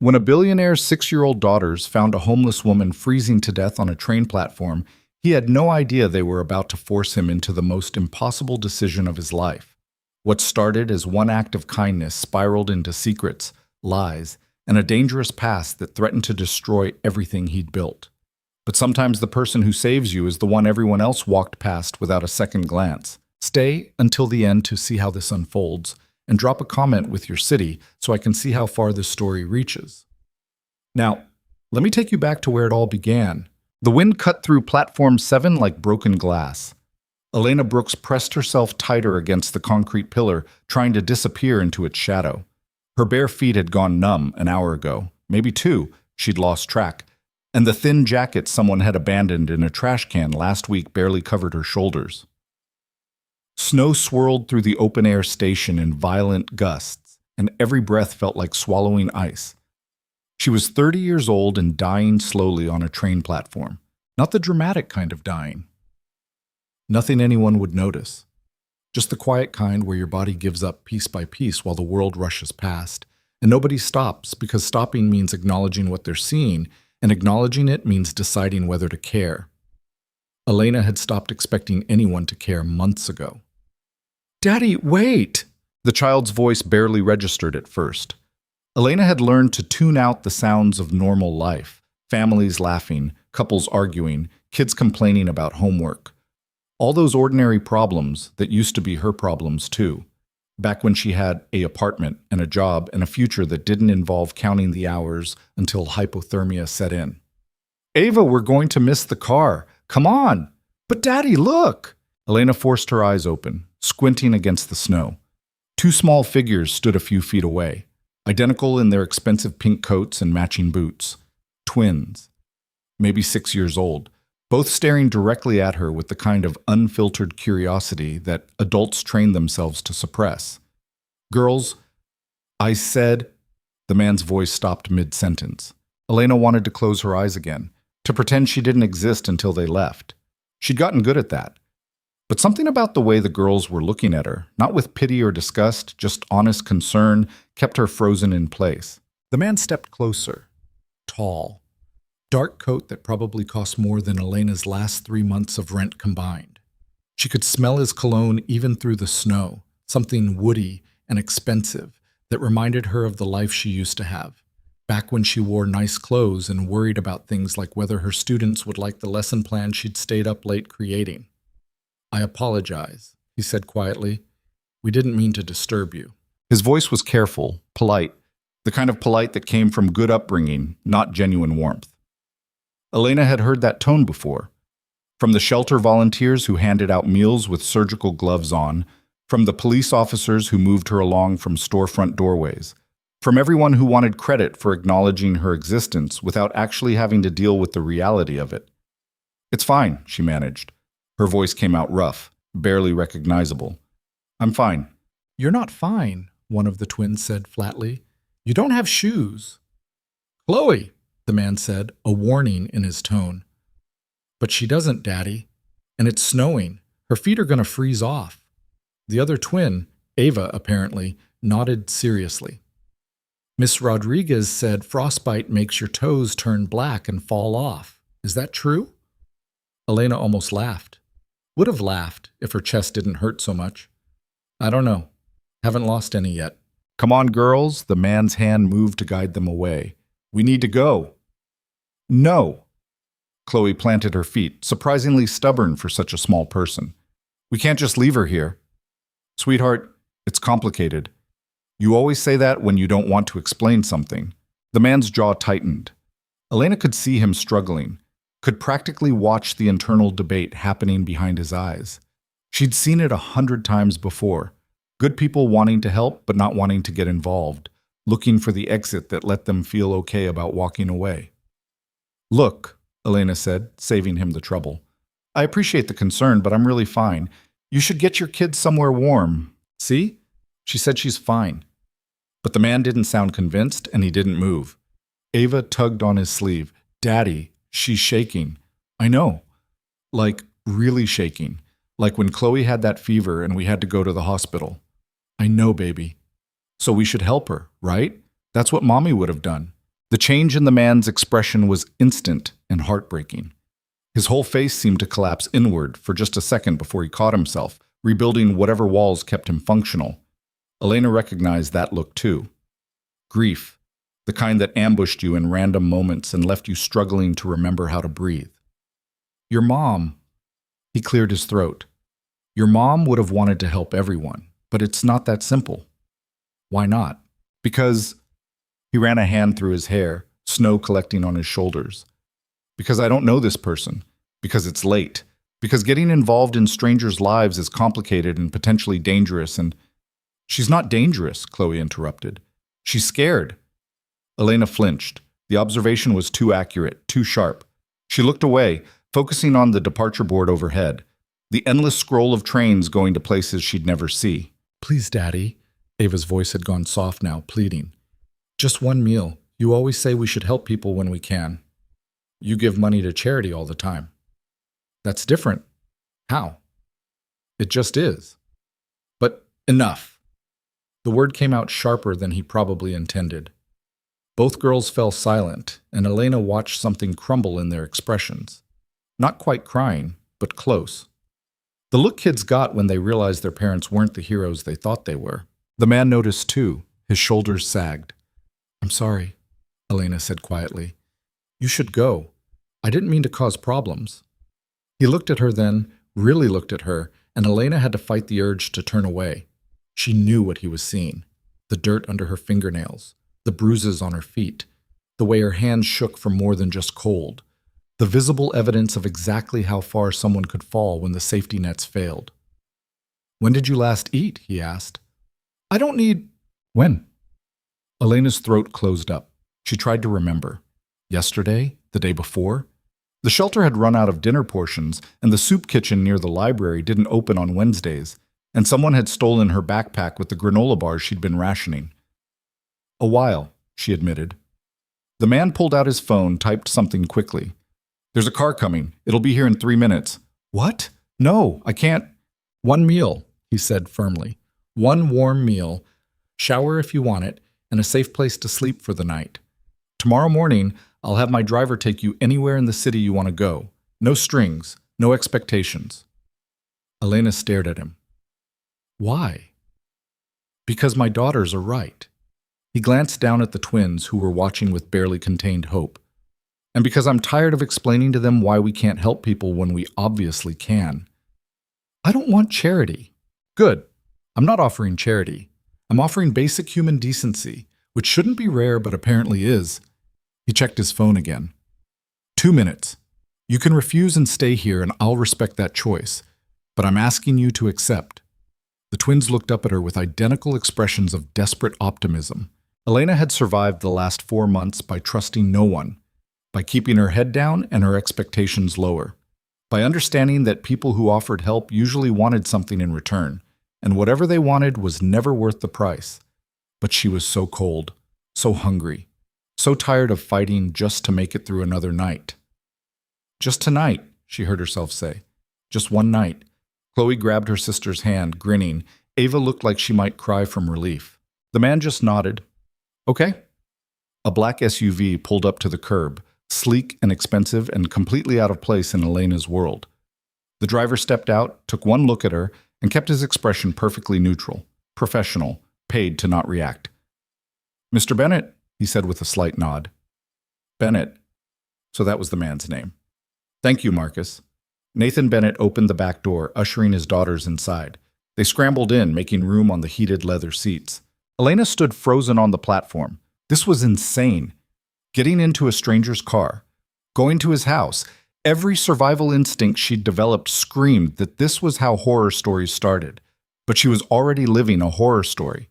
When a billionaire's 6-year-old daughters found a homeless woman freezing to death on a train platform, he had no idea they were about to force him into the most impossible decision of his life. What started as one act of kindness spiraled into secrets, lies, and a dangerous past that threatened to destroy everything he'd built. But sometimes the person who saves you is the one everyone else walked past without a second glance. Stay until the end to see how this unfolds, and drop a comment with your city so I can see how far this story reaches. Now, let me take you back to where it all began. The wind cut through Platform 7 like broken glass. Elena Brooks pressed herself tighter against the concrete pillar, trying to disappear into its shadow. Her bare feet had gone numb an hour ago, maybe 2, she'd lost track, and the thin jacket someone had abandoned in a trash can last week barely covered her shoulders. Snow swirled through the open-air station in violent gusts, and every breath felt like swallowing ice. She was 30 years old and dying slowly on a train platform. Not the dramatic kind of dying. Nothing anyone would notice. Just the quiet kind where your body gives up piece by piece while the world rushes past, and nobody stops because stopping means acknowledging what they're seeing, and acknowledging it means deciding whether to care. Elena had stopped expecting anyone to care months ago. "Daddy, wait!" The child's voice barely registered at first. Elena had learned to tune out the sounds of normal life. Families laughing, couples arguing, kids complaining about homework. All those ordinary problems that used to be her problems too. Back when she had an apartment and a job and a future that didn't involve counting the hours until hypothermia set in. "Ava, we're going to miss the car. Come on!" "But Daddy, look!" Elena forced her eyes open, squinting against the snow. 2 small figures stood a few feet away, identical in their expensive pink coats and matching boots. Twins. Maybe 6 years old, both staring directly at her with the kind of unfiltered curiosity that adults train themselves to suppress. "Girls, I said..." The man's voice stopped mid-sentence. Elena wanted to close her eyes again, to pretend she didn't exist until they left. She'd gotten good at that. But something about the way the girls were looking at her, not with pity or disgust, just honest concern, kept her frozen in place. The man stepped closer. Tall. Dark coat that probably cost more than Elena's last 3 months of rent combined. She could smell his cologne even through the snow, something woody and expensive that reminded her of the life she used to have, back when she wore nice clothes and worried about things like whether her students would like the lesson plan she'd stayed up late creating. "I apologize," he said quietly. "We didn't mean to disturb you." His voice was careful, polite, the kind of polite that came from good upbringing, not genuine warmth. Elena had heard that tone before. From the shelter volunteers who handed out meals with surgical gloves on, from the police officers who moved her along from storefront doorways, from everyone who wanted credit for acknowledging her existence without actually having to deal with the reality of it. "It's fine," she managed. Her voice came out rough, barely recognizable. "I'm fine." "You're not fine," one of the twins said flatly. "You don't have shoes." "Chloe," the man said, a warning in his tone. "But she doesn't, Daddy. And it's snowing. Her feet are going to freeze off." The other twin, Ava apparently, nodded seriously. "Miss Rodriguez said frostbite makes your toes turn black and fall off. Is that true?" Elena almost laughed. Would have laughed if her chest didn't hurt so much. "I don't know. Haven't lost any yet." "Come on, girls." The man's hand moved to guide them away. "We need to go." "No." Chloe planted her feet, surprisingly stubborn for such a small person. "We can't just leave her here." "Sweetheart, it's complicated. You always say that when you don't want to explain something." The man's jaw tightened. Elena could see him struggling, could practically watch the internal debate happening behind his eyes. She'd seen it 100 times before. Good people wanting to help but not wanting to get involved, looking for the exit that let them feel okay about walking away. "Look," Elena said, saving him the trouble. "I appreciate the concern, but I'm really fine. You should get your kids somewhere warm." "See?" She said she's fine. But the man didn't sound convinced, and he didn't move. Ava tugged on his sleeve. "Daddy, she's shaking." "I know. Like, really shaking. Like when Chloe had that fever and we had to go to the hospital." "I know, baby." "So we should help her, right? That's what Mommy would have done." The change in the man's expression was instant and heartbreaking. His whole face seemed to collapse inward for just a second before he caught himself, rebuilding whatever walls kept him functional. Elena recognized that look too. Grief, the kind that ambushed you in random moments and left you struggling to remember how to breathe. Your mom, he cleared his throat. Your mom would have wanted to help everyone, but it's not that simple. Why not? Because, he ran a hand through his hair, snow collecting on his shoulders. Because I don't know this person. Because it's late. Because getting involved in strangers' lives is complicated and potentially dangerous and... She's not dangerous, Chloe interrupted. She's scared. Elena flinched. The observation was too accurate, too sharp. She looked away, focusing on the departure board overhead, the endless scroll of trains going to places she'd never see. Please, Daddy. Ava's voice had gone soft now, pleading. Just one meal. You always say we should help people when we can. You give money to charity all the time. That's different. How? It just is. But enough. The word came out sharper than he probably intended. Both girls fell silent, and Elena watched something crumble in their expressions. Not quite crying, but close. The look kids got when they realized their parents weren't the heroes they thought they were. The man noticed too. His shoulders sagged. I'm sorry, Elena said quietly. You should go. I didn't mean to cause problems. He looked at her then, really looked at her, and Elena had to fight the urge to turn away. She knew what he was seeing. The dirt under her fingernails, the bruises on her feet, the way her hands shook from more than just cold, the visible evidence of exactly how far someone could fall when the safety nets failed. When did you last eat? He asked. I don't need... When? Elena's throat closed up. She tried to remember. Yesterday? The day before? The shelter had run out of dinner portions, and the soup kitchen near the library didn't open on Wednesdays, and someone had stolen her backpack with the granola bars she'd been rationing. A while, she admitted. The man pulled out his phone, typed something quickly. There's a car coming. It'll be here in 3 minutes. What? No, I can't. One meal, he said firmly. One warm meal, shower if you want it, and a safe place to sleep for the night. Tomorrow morning, I'll have my driver take you anywhere in the city you want to go. No strings, no expectations. Elena stared at him. Why? Because my daughters are right. He glanced down at the twins who were watching with barely contained hope. And because I'm tired of explaining to them why we can't help people when we obviously can. I don't want charity. Good. I'm not offering charity. I'm offering basic human decency, which shouldn't be rare but apparently is. He checked his phone again. 2 minutes. You can refuse and stay here and I'll respect that choice. But I'm asking you to accept. The twins looked up at her with identical expressions of desperate optimism. Elena had survived the last 4 months by trusting no one, by keeping her head down and her expectations lower, by understanding that people who offered help usually wanted something in return, and whatever they wanted was never worth the price. But she was so cold, so hungry, so tired of fighting just to make it through another night. Just tonight, she heard herself say. Just one night. Chloe grabbed her sister's hand, grinning. Ava looked like she might cry from relief. The man just nodded. Okay. A black SUV pulled up to the curb, sleek and expensive and completely out of place in Elena's world. The driver stepped out, took one look at her, and kept his expression perfectly neutral, professional, paid to not react. Mr. Bennett, he said with a slight nod. Bennett. So that was the man's name. Thank you, Marcus. Nathan Bennett opened the back door, ushering his daughters inside. They scrambled in, making room on the heated leather seats. Elena stood frozen on the platform. This was insane. Getting into a stranger's car, going to his house, every survival instinct she'd developed screamed that this was how horror stories started. But she was already living a horror story.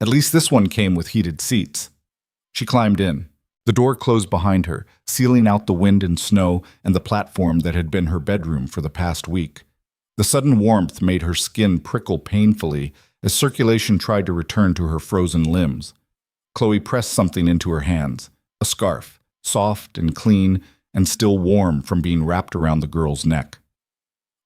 At least this one came with heated seats. She climbed in. The door closed behind her, sealing out the wind and snow and the platform that had been her bedroom for the past week. The sudden warmth made her skin prickle painfully as circulation tried to return to her frozen limbs. Chloe pressed something into her hands, a scarf, soft and clean and still warm from being wrapped around the girl's neck.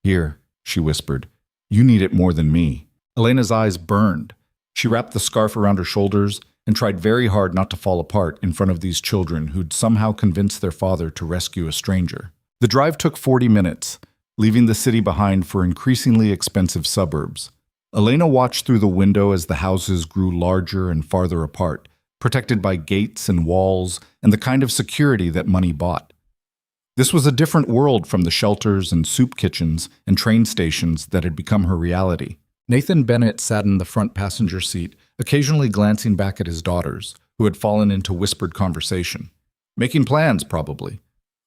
Here, she whispered, you need it more than me. Elena's eyes burned. She wrapped the scarf around her shoulders and tried very hard not to fall apart in front of these children who'd somehow convinced their father to rescue a stranger. The drive took 40 minutes, leaving the city behind for increasingly expensive suburbs. Elena watched through the window as the houses grew larger and farther apart, protected by gates and walls and the kind of security that money bought. This was a different world from the shelters and soup kitchens and train stations that had become her reality. Nathan Bennett sat in the front passenger seat, occasionally glancing back at his daughters, who had fallen into whispered conversation. Making plans, probably.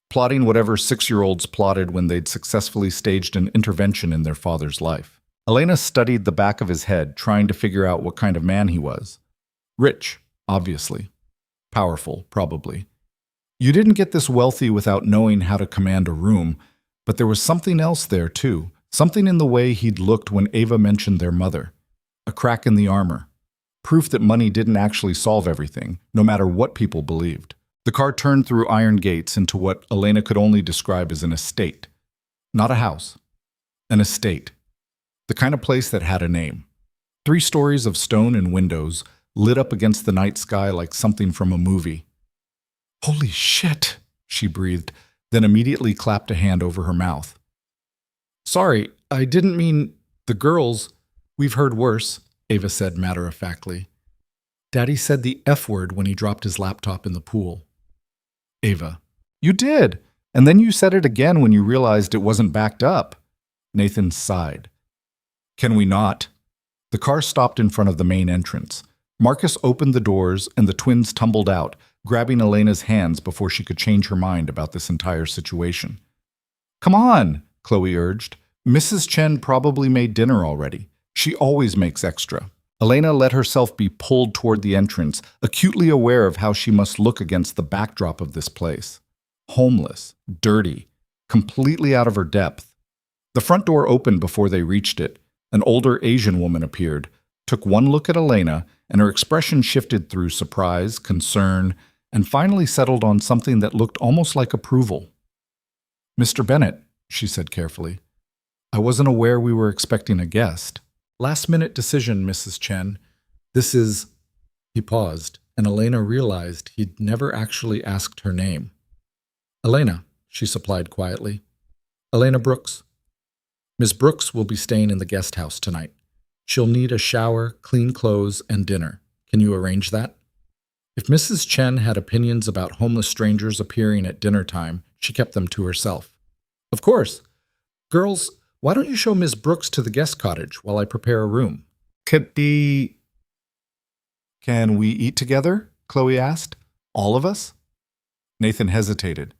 Plotting whatever 6-year-olds plotted when they'd successfully staged an intervention in their father's life. Elena studied the back of his head, trying to figure out what kind of man he was. Rich, obviously. Powerful, probably. You didn't get this wealthy without knowing how to command a room, but there was something else there, too. Something in the way he'd looked when Ava mentioned their mother. A crack in the armor. Proof that money didn't actually solve everything, no matter what people believed. The car turned through iron gates into what Elena could only describe as an estate. Not a house. An estate. The kind of place that had a name. 3 stories of stone and windows, lit up against the night sky like something from a movie. "Holy shit," she breathed, then immediately clapped a hand over her mouth. "Sorry, I didn't mean the girls. We've heard worse," Ava said matter-of-factly. "Daddy said the F word when he dropped his laptop in the pool." Ava: "You did, and then you said it again when you realized it wasn't backed up." Nathan sighed. "Can we not?" The car stopped in front of the main entrance. Marcus opened the doors, and the twins tumbled out, grabbing Elena's hands before she could change her mind about this entire situation. "Come on," Chloe urged. "Mrs. Chen probably made dinner already. She always makes extra." Elena let herself be pulled toward the entrance, acutely aware of how she must look against the backdrop of this place. Homeless, dirty, completely out of her depth. The front door opened before they reached it. An older Asian woman appeared, took one look at Elena, and her expression shifted through surprise, concern, and finally settled on something that looked almost like approval. "Mr. Bennett," she said carefully, "I wasn't aware we were expecting a guest." "Last-minute decision, Mrs. Chen. This is—" He paused, and Elena realized he'd never actually asked her name. "Elena," she supplied quietly. "Elena Brooks. Miss Brooks will be staying in the guest house tonight. She'll need a shower, clean clothes, and dinner. Can you arrange that?" If Mrs. Chen had opinions about homeless strangers appearing at dinner time, she kept them to herself. "Of course. Girls, why don't you show Miss Brooks to the guest cottage while I prepare a room?" "Can we eat together?" Chloe asked. "All of us?" Nathan hesitated.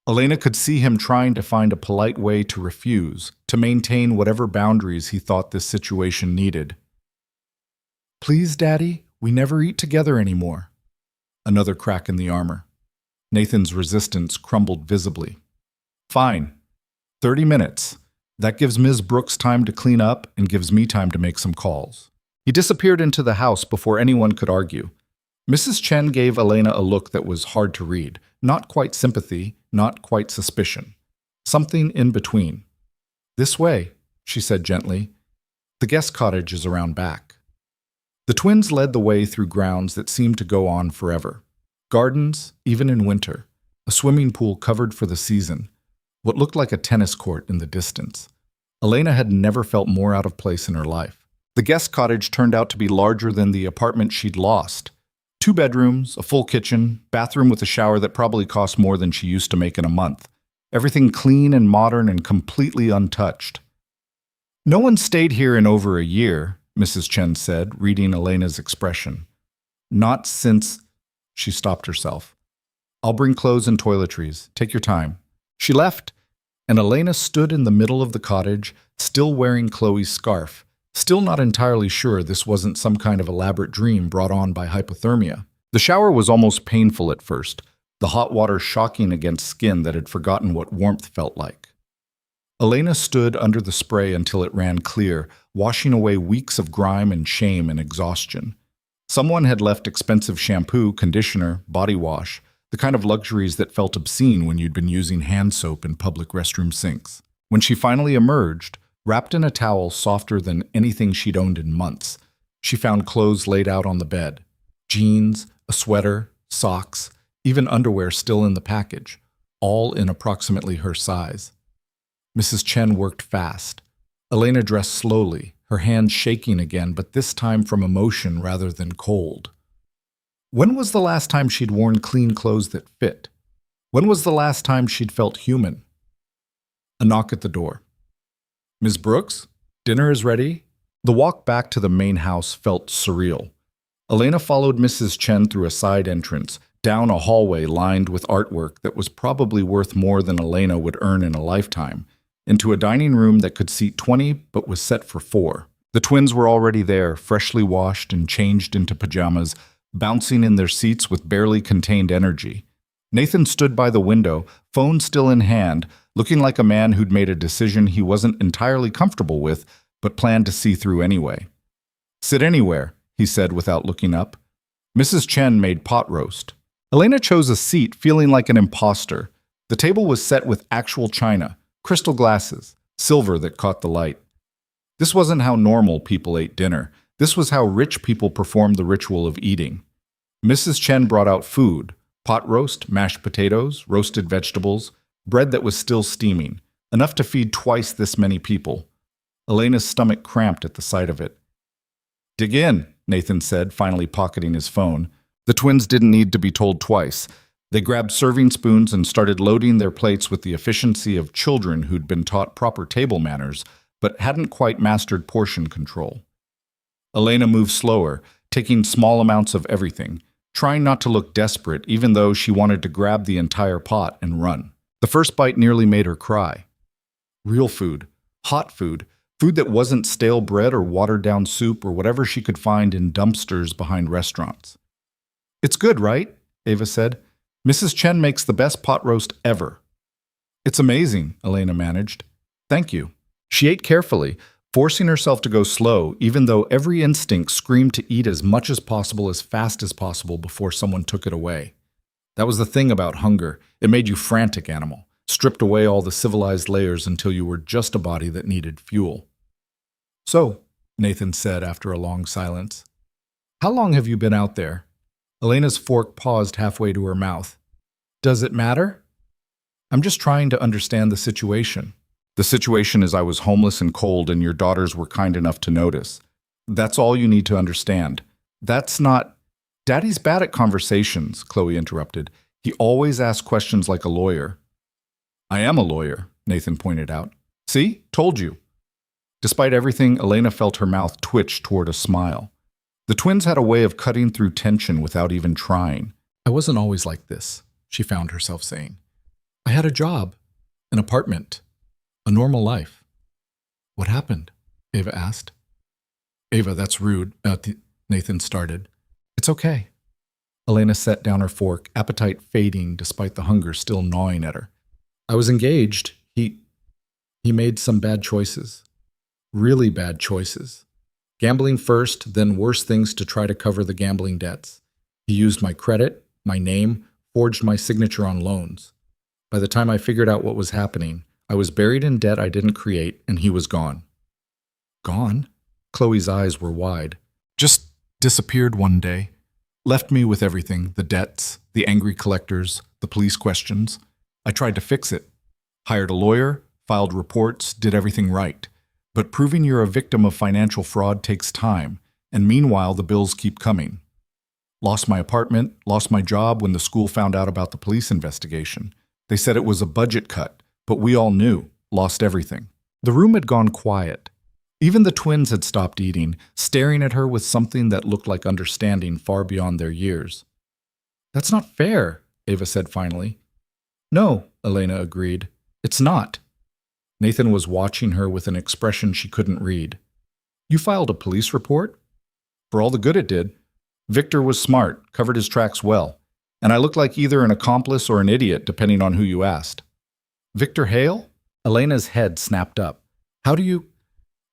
Elena could see him trying to find a polite way to refuse, to maintain whatever boundaries he thought this situation needed. "Please, Daddy, we never eat together anymore." Another crack in the armor. Nathan's resistance crumbled visibly. "Fine. 30 minutes. That gives Ms. Brooks time to clean up and gives me time to make some calls." He disappeared into the house before anyone could argue. Mrs. Chen gave Elena a look that was hard to read. Not quite sympathy, not quite suspicion. Something in between. "This way," she said gently. "The guest cottage is around back." The twins led the way through grounds that seemed to go on forever. Gardens, even in winter. A swimming pool covered for the season. What looked like a tennis court in the distance. Elena had never felt more out of place in her life. The guest cottage turned out to be larger than the apartment she'd lost. 2 bedrooms, a full kitchen, bathroom with a shower that probably cost more than she used to make in a month. Everything clean and modern and completely untouched. "No one stayed here in over a year," Mrs. Chen said, reading Elena's expression. "Not since—" She stopped herself. "I'll bring clothes and toiletries. Take your time." She left, and Elena stood in the middle of the cottage, still wearing Chloe's scarf, still not entirely sure this wasn't some kind of elaborate dream brought on by hypothermia. The shower was almost painful at first, the hot water shocking against skin that had forgotten what warmth felt like. Elena stood under the spray until it ran clear, washing away weeks of grime and shame and exhaustion. Someone had left expensive shampoo, conditioner, body wash, the kind of luxuries that felt obscene when you'd been using hand soap in public restroom sinks. When she finally emerged, wrapped in a towel softer than anything she'd owned in months, she found clothes laid out on the bed. jeans, a sweater, socks, even underwear still in the package, all in approximately her size. Mrs. Chen worked fast. Elena dressed slowly, her hands shaking again, but this time from emotion rather than cold. When was the last time she'd worn clean clothes that fit? When was the last time she'd felt human? A knock at the door. "Ms. Brooks, dinner is ready." The walk back to the main house felt surreal. Elena followed Mrs. Chen through a side entrance, down a hallway lined with artwork that was probably worth more than Elena would earn in a lifetime, into a dining room that could seat 20 but was set for 4. The twins were already there, freshly washed and changed into pajamas, bouncing in their seats with barely contained energy. Nathan stood by the window, phone still in hand, looking like a man who'd made a decision he wasn't entirely comfortable with, but planned to see through anyway. "Sit anywhere," he said without looking up. Mrs. Chen made pot roast. Elena chose a seat, feeling like an imposter. The table was set with actual china, crystal glasses, silver that caught the light. This wasn't how normal people ate dinner. This was how rich people performed the ritual of eating. Mrs. Chen brought out food: pot roast, mashed potatoes, roasted vegetables, bread that was still steaming, enough to feed twice this many people. Elena's stomach cramped at the sight of it. "Dig in," Nathan said, finally pocketing his phone. The twins didn't need to be told twice. They grabbed serving spoons and started loading their plates with the efficiency of children who'd been taught proper table manners, but hadn't quite mastered portion control. Elena moved slower, taking small amounts of everything, trying not to look desperate even though she wanted to grab the entire pot and run. The first bite nearly made her cry. Real food, hot food, food that wasn't stale bread or watered-down soup or whatever she could find in dumpsters behind restaurants. "It's good, right?" Ava said. "Mrs. Chen makes the best pot roast ever." "It's amazing," Elena managed. "Thank you." She ate carefully, forcing herself to go slow, even though every instinct screamed to eat as much as possible as fast as possible before someone took it away. That was the thing about hunger. It made you frantic animal, stripped away all the civilized layers until you were just a body that needed fuel. "So," Nathan said after a long silence, "how long have you been out there?" Elena's fork paused halfway to her mouth. "Does it matter?" "I'm just trying to understand the situation." "The situation is I was homeless and cold and your daughters were kind enough to notice. That's all you need to understand. That's not—" "Daddy's bad at conversations," Chloe interrupted. "He always asks questions like a lawyer." "I am a lawyer," Nathan pointed out. "See? Told you." Despite everything, Elena felt her mouth twitch toward a smile. The twins had a way of cutting through tension without even trying. "I wasn't always like this," she found herself saying. "I had a job, an apartment, a normal life." "What happened?" Ava asked. "Ava, that's rude," Nathan started. "It's okay." Elena set down her fork, appetite fading despite the hunger still gnawing at her. "I was engaged. He made some bad choices. Really bad choices. Gambling first, then worse things to try to cover the gambling debts. He used my credit, my name, forged my signature on loans. By the time I figured out what was happening, I was buried in debt I didn't create, and he was gone." "Gone?" Chloe's eyes were wide. "Just disappeared one day. Left me with everything, the debts, the angry collectors, the police questions. I tried to fix it. Hired a lawyer, filed reports, did everything right. But proving you're a victim of financial fraud takes time, and meanwhile the bills keep coming. Lost my apartment, lost my job when the school found out about the police investigation. They said it was a budget cut, but we all knew. Lost everything." The room had gone quiet. Even the twins had stopped eating, staring at her with something that looked like understanding far beyond their years. "That's not fair," Ava said finally. "No," Elena agreed. "It's not." Nathan was watching her with an expression she couldn't read. "You filed a police report?" "For all the good it did. Victor was smart, covered his tracks well, and I looked like either an accomplice or an idiot, depending on who you asked." "Victor Hale?" Elena's head snapped up. "How do you—"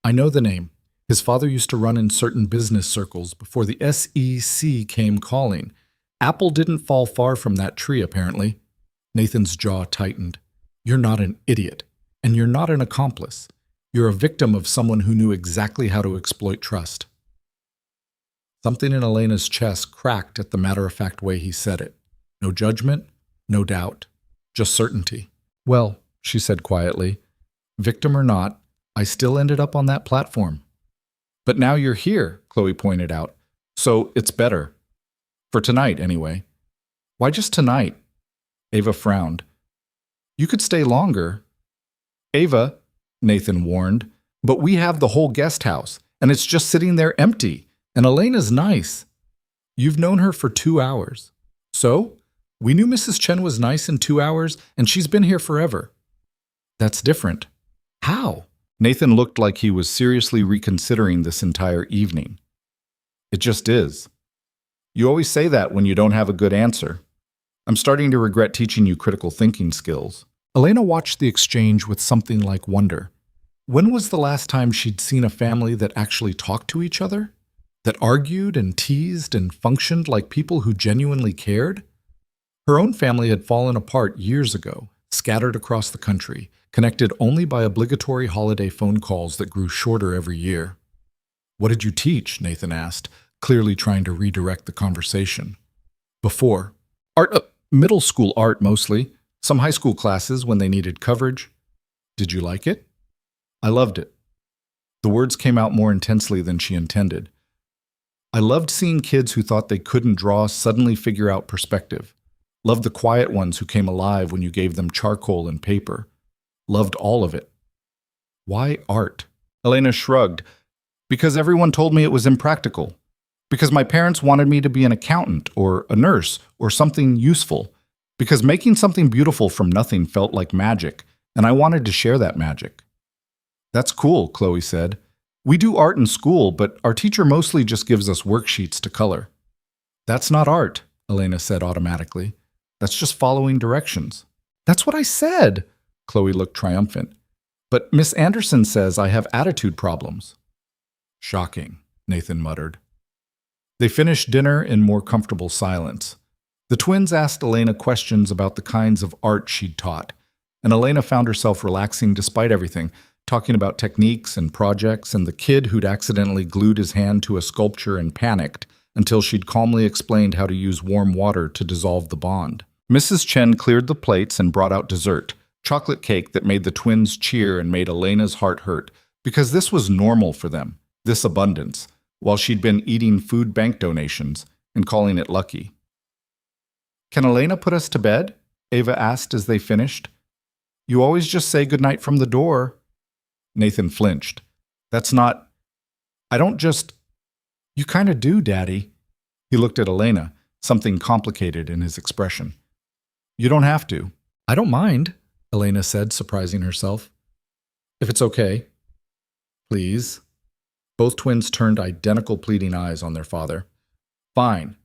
"I know the name. His father used to run in certain business circles before the SEC came calling. Apple didn't fall far from that tree, apparently." Nathan's jaw tightened. "You're not an idiot. And you're not an accomplice. You're a victim of someone who knew exactly how to exploit trust." Something in Elena's chest cracked at the matter-of-fact way he said it. No judgment, no doubt, just certainty. Well, she said quietly, victim or not, I still ended up on that platform. But now you're here, Chloe pointed out. So it's better. For tonight, anyway. Why just tonight? Ava frowned. You could stay longer. Ava, Nathan warned, but we have the whole guest house, and it's just sitting there empty. And Elena's nice. You've known her for 2 hours. So? We knew Mrs. Chen was nice in 2 hours, and she's been here forever. That's different. How? Nathan looked like he was seriously reconsidering this entire evening. It just is. You always say that when you don't have a good answer. I'm starting to regret teaching you critical thinking skills. Elena watched the exchange with something like wonder. When was the last time she'd seen a family that actually talked to each other? That argued and teased and functioned like people who genuinely cared? Her own family had fallen apart years ago, scattered across the country, connected only by obligatory holiday phone calls that grew shorter every year. What did you teach? Nathan asked, clearly trying to redirect the conversation. Before. Middle school art mostly, some high school classes when they needed coverage. Did you like it? I loved it. The words came out more intensely than she intended. I loved seeing kids who thought they couldn't draw suddenly figure out perspective. Loved the quiet ones who came alive when you gave them charcoal and paper. Loved all of it. Why art? Elena shrugged. Because everyone told me it was impractical. Because my parents wanted me to be an accountant or a nurse or something useful. Because making something beautiful from nothing felt like magic, and I wanted to share that magic. That's cool, Chloe said. We do art in school, but our teacher mostly just gives us worksheets to color. That's not art, Elena said automatically. That's just following directions. That's what I said, Chloe looked triumphant. But Miss Anderson says I have attitude problems. Shocking, Nathan muttered. They finished dinner in more comfortable silence. The twins asked Elena questions about the kinds of art she'd taught, and Elena found herself relaxing despite everything, talking about techniques and projects and the kid who'd accidentally glued his hand to a sculpture and panicked until she'd calmly explained how to use warm water to dissolve the bond. Mrs. Chen cleared the plates and brought out dessert, chocolate cake that made the twins cheer and made Elena's heart hurt, because this was normal for them, this abundance, while she'd been eating food bank donations and calling it lucky. Can Elena put us to bed? Ava asked as they finished. You always just say goodnight from the door. Nathan flinched. That's not... I don't just... You kind of do, Daddy. He looked at Elena, something complicated in his expression. You don't have to. I don't mind, Elena said, surprising herself. If it's okay. Please. Both twins turned identical pleading eyes on their father. Fine.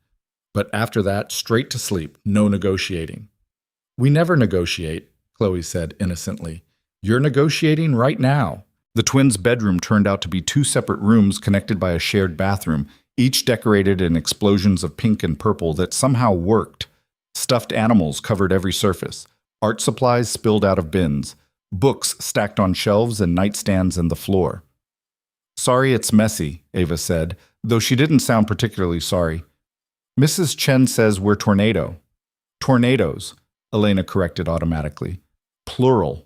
But after that, straight to sleep, no negotiating. We never negotiate, Chloe said innocently. You're negotiating right now. The twins' bedroom turned out to be 2 separate rooms connected by a shared bathroom, each decorated in explosions of pink and purple that somehow worked. Stuffed animals covered every surface, art supplies spilled out of bins, books stacked on shelves and nightstands in the floor. Sorry it's messy, Ava said, though she didn't sound particularly sorry. Mrs. Chen says we're tornado. Tornadoes, Elena corrected automatically. Plural.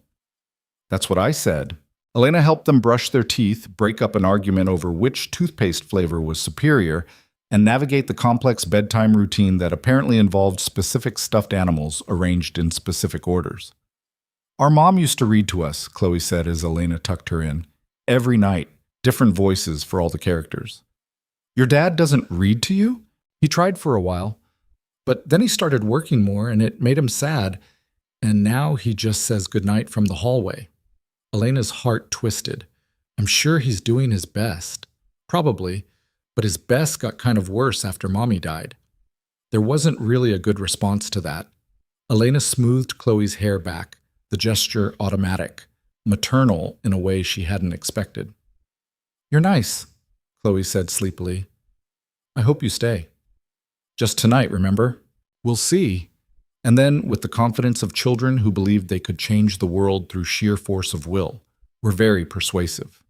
That's what I said. Elena helped them brush their teeth, break up an argument over which toothpaste flavor was superior, and navigate the complex bedtime routine that apparently involved specific stuffed animals arranged in specific orders. Our mom used to read to us, Chloe said as Elena tucked her in. Every night, different voices for all the characters. Your dad doesn't read to you? He tried for a while, but then he started working more and it made him sad, and now he just says goodnight from the hallway. Elena's heart twisted. I'm sure he's doing his best. Probably, but his best got kind of worse after Mommy died. There wasn't really a good response to that. Elena smoothed Chloe's hair back, the gesture automatic, maternal in a way she hadn't expected. You're nice, Chloe said sleepily. I hope you stay. Just tonight, remember? We'll see. And then, with the confidence of children who believed they could change the world through sheer force of will, were very persuasive.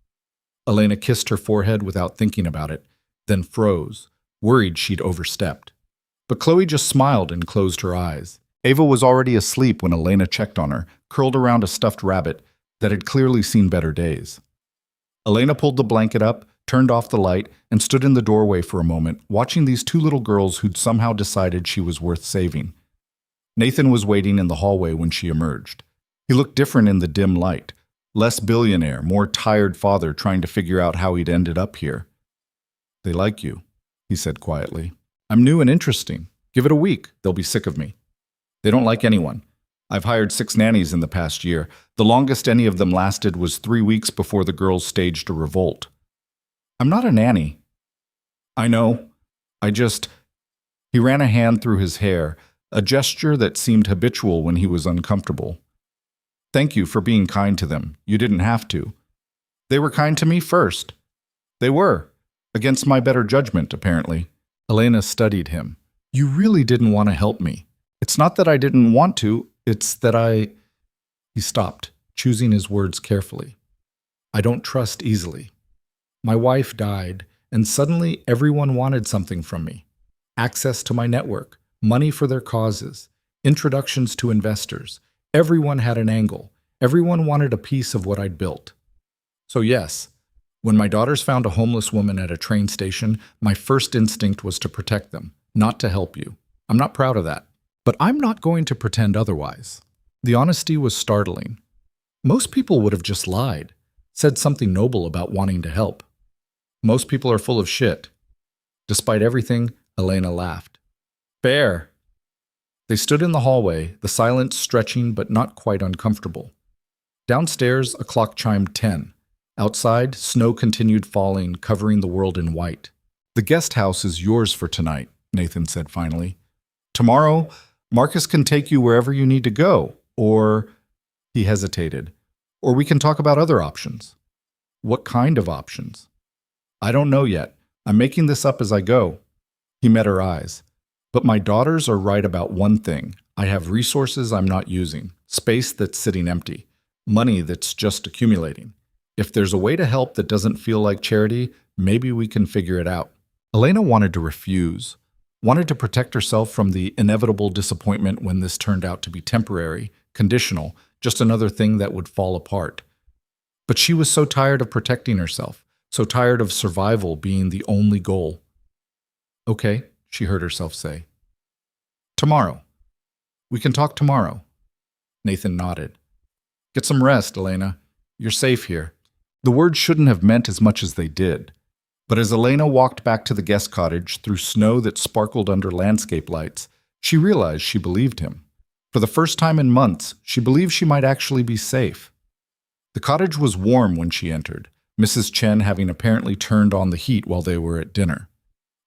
Elena kissed her forehead without thinking about it, then froze, worried she'd overstepped. But Chloe just smiled and closed her eyes. Ava was already asleep when Elena checked on her, curled around a stuffed rabbit that had clearly seen better days. Elena pulled the blanket up, turned off the light, and stood in the doorway for a moment, watching these two little girls who'd somehow decided she was worth saving. Nathan was waiting in the hallway when she emerged. He looked different in the dim light. Less billionaire, more tired father trying to figure out how he'd ended up here. "They like you," he said quietly. "I'm new and interesting. Give it a week, they'll be sick of me. They don't like anyone. I've hired 6 nannies in the past year. The longest any of them lasted was 3 weeks before the girls staged a revolt." "I'm not a nanny." "I know. He ran a hand through his hair, a gesture that seemed habitual when he was uncomfortable. "Thank you for being kind to them. You didn't have to." "They were kind to me first." "They were. Against my better judgment, apparently." Elena studied him. "You really didn't want to help me. It's not that I didn't want to, it's that I—" He stopped, choosing his words carefully. "I don't trust easily. My wife died, and suddenly everyone wanted something from me. Access to my network, money for their causes, introductions to investors. Everyone had an angle. Everyone wanted a piece of what I'd built. So yes, when my daughters found a homeless woman at a train station, my first instinct was to protect them, not to help you. I'm not proud of that. But I'm not going to pretend otherwise." The honesty was startling. Most people would have just lied, said something noble about wanting to help. Most people are full of shit. Despite everything, Elena laughed. "Fair." They stood in the hallway, the silence stretching but not quite uncomfortable. Downstairs, a clock chimed 10. Outside, snow continued falling, covering the world in white. "The guest house is yours for tonight," Nathan said finally. "Tomorrow, Marcus can take you wherever you need to go, or—" He hesitated. "Or we can talk about other options." "What kind of options?" "I don't know yet. I'm making this up as I go." He met her eyes. "But my daughters are right about one thing. I have resources I'm not using, space that's sitting empty, money that's just accumulating. If there's a way to help that doesn't feel like charity, maybe we can figure it out." Elena wanted to refuse, wanted to protect herself from the inevitable disappointment when this turned out to be temporary, conditional, just another thing that would fall apart. But she was so tired of protecting herself, so tired of survival being the only goal. "Okay," she heard herself say. "Tomorrow. We can talk tomorrow." Nathan nodded. "Get some rest, Elena. You're safe here." The words shouldn't have meant as much as they did. But as Elena walked back to the guest cottage through snow that sparkled under landscape lights, she realized she believed him. For the first time in months, she believed she might actually be safe. The cottage was warm when she entered, Mrs. Chen having apparently turned on the heat while they were at dinner.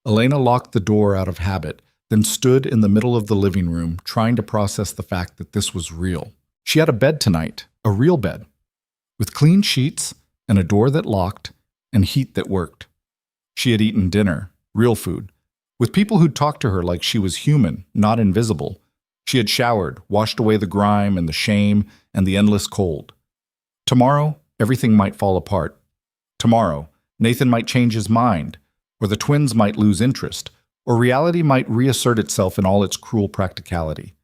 Elena locked the door out of habit, then stood in the middle of the living room, trying to process the fact that this was real. She had a bed tonight, a real bed, with clean sheets and a door that locked and heat that worked. She had eaten dinner, real food, with people who'd talked to her like she was human, not invisible. She had showered, washed away the grime and the shame and the endless cold. Tomorrow, everything might fall apart. Tomorrow, Nathan might change his mind, or the twins might lose interest, or reality might reassert itself in all its cruel practicality.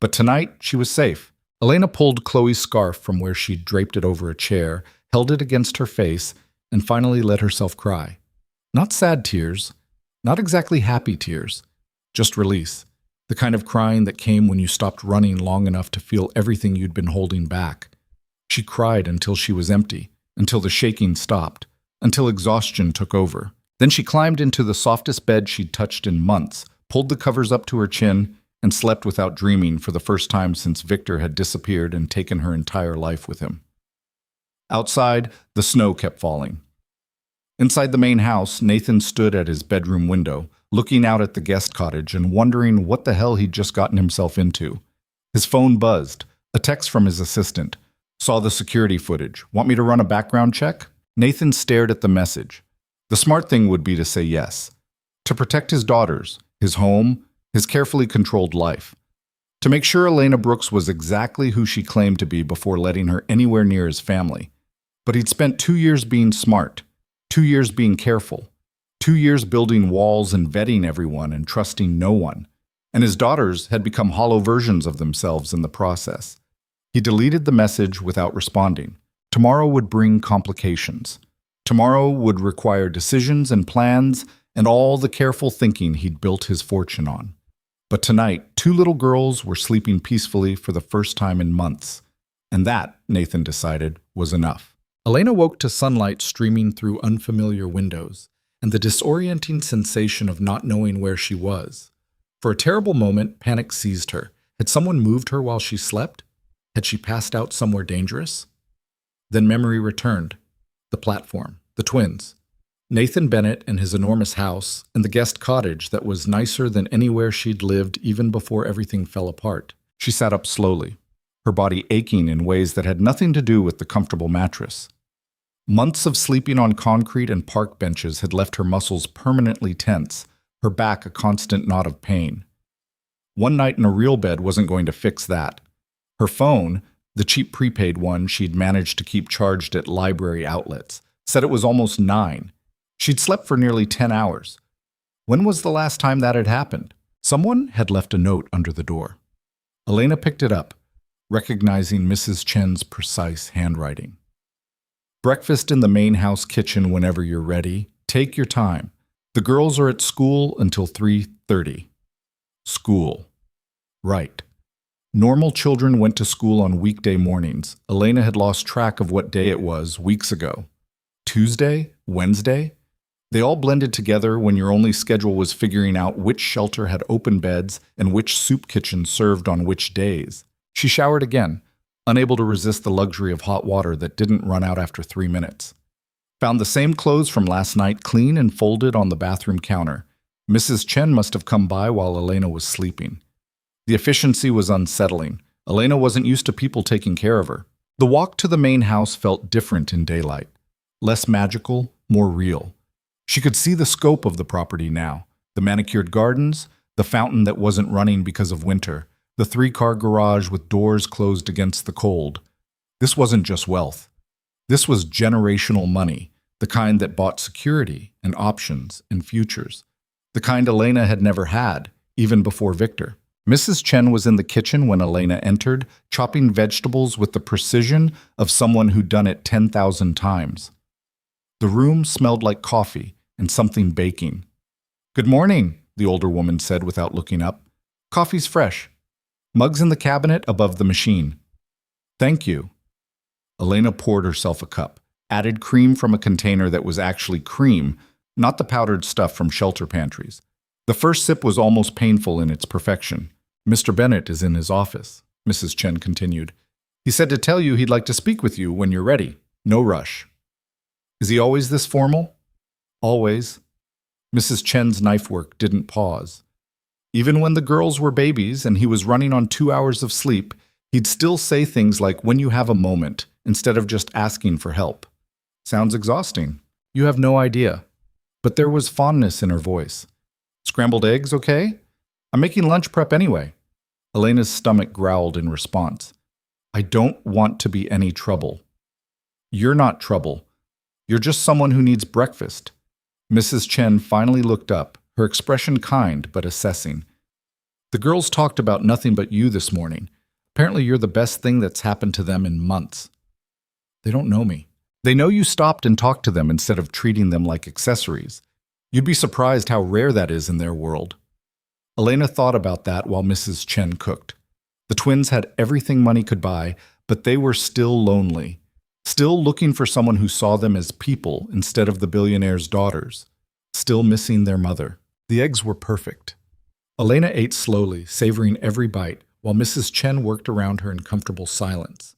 But tonight, she was safe. Elena pulled Chloe's scarf from where she'd draped it over a chair, held it against her face, and finally let herself cry. Not sad tears, not exactly happy tears, just release, the kind of crying that came when you stopped running long enough to feel everything you'd been holding back. She cried until she was empty, until the shaking stopped, until exhaustion took over. Then she climbed into the softest bed she'd touched in months, pulled the covers up to her chin, and slept without dreaming for the first time since Victor had disappeared and taken her entire life with him. Outside, the snow kept falling. Inside the main house, Nathan stood at his bedroom window, looking out at the guest cottage and wondering what the hell he'd just gotten himself into. His phone buzzed, a text from his assistant. "Saw the security footage. Want me to run a background check?" Nathan stared at the message. The smart thing would be to say yes. To protect his daughters, his home, his carefully controlled life. To make sure Elena Brooks was exactly who she claimed to be before letting her anywhere near his family. But he'd spent 2 years being smart, 2 years being careful. 2 years building walls and vetting everyone and trusting no one. And his daughters had become hollow versions of themselves in the process. He deleted the message without responding. Tomorrow would bring complications. Tomorrow would require decisions and plans and all the careful thinking he'd built his fortune on. But tonight, 2 little girls were sleeping peacefully for the first time in months. And that, Nathan decided, was enough. Elena woke to sunlight streaming through unfamiliar windows and the disorienting sensation of not knowing where she was. For a terrible moment, panic seized her. Had someone moved her while she slept? Had she passed out somewhere dangerous? Then memory returned. The platform, the twins, Nathan Bennett and his enormous house, and the guest cottage that was nicer than anywhere she'd lived even before everything fell apart. She sat up slowly, her body aching in ways that had nothing to do with the comfortable mattress. Months of sleeping on concrete and park benches had left her muscles permanently tense, her back a constant knot of pain. One night in a real bed wasn't going to fix that. Her phone, the cheap prepaid one she'd managed to keep charged at library outlets, said it was almost 9. She'd slept for nearly 10 hours. When was the last time that had happened? Someone had left a note under the door. Elena picked it up, recognizing Mrs. Chen's precise handwriting. Breakfast in the main house kitchen whenever you're ready. Take your time. The girls are at school until 3:30. School. Right. Normal children went to school on weekday mornings. Elena had lost track of what day it was weeks ago. Tuesday? Wednesday? They all blended together when your only schedule was figuring out which shelter had open beds and which soup kitchen served on which days. She showered again, unable to resist the luxury of hot water that didn't run out after 3 minutes. Found the same clothes from last night clean and folded on the bathroom counter. Mrs. Chen must have come by while Elena was sleeping. The efficiency was unsettling. Elena wasn't used to people taking care of her. The walk to the main house felt different in daylight. Less magical, more real. She could see the scope of the property now. The manicured gardens, the fountain that wasn't running because of winter, the 3-car garage with doors closed against the cold. This wasn't just wealth. This was generational money, the kind that bought security and options and futures. The kind Elena had never had, even before Victor. Mrs. Chen was in the kitchen when Elena entered, chopping vegetables with the precision of someone who'd done it 10,000 times. The room smelled like coffee and something baking. "Good morning," the older woman said without looking up. "Coffee's fresh. Mugs in the cabinet above the machine." "Thank you." Elena poured herself a cup, added cream from a container that was actually cream, not the powdered stuff from shelter pantries. The first sip was almost painful in its perfection. "Mr. Bennett is in his office," Mrs. Chen continued. "He said to tell you he'd like to speak with you when you're ready. No rush." "Is he always this formal?" "Always." Mrs. Chen's knife work didn't pause. Even when the girls were babies and he was running on 2 hours of sleep, he'd still say things like, "when you have a moment," instead of just asking for help. "Sounds exhausting." "You have no idea." But there was fondness in her voice. "Scrambled eggs, okay? I'm making lunch prep anyway." Elena's stomach growled in response. "I don't want to be any trouble." "You're not trouble. You're just someone who needs breakfast." Mrs. Chen finally looked up, her expression kind but assessing. "The girls talked about nothing but you this morning. Apparently you're the best thing that's happened to them in months." "They don't know me." "They know you stopped and talked to them instead of treating them like accessories. You'd be surprised how rare that is in their world." Elena thought about that while Mrs. Chen cooked. The twins had everything money could buy, but they were still lonely. Still looking for someone who saw them as people instead of the billionaire's daughters. Still missing their mother. The eggs were perfect. Elena ate slowly, savoring every bite, while Mrs. Chen worked around her in comfortable silence.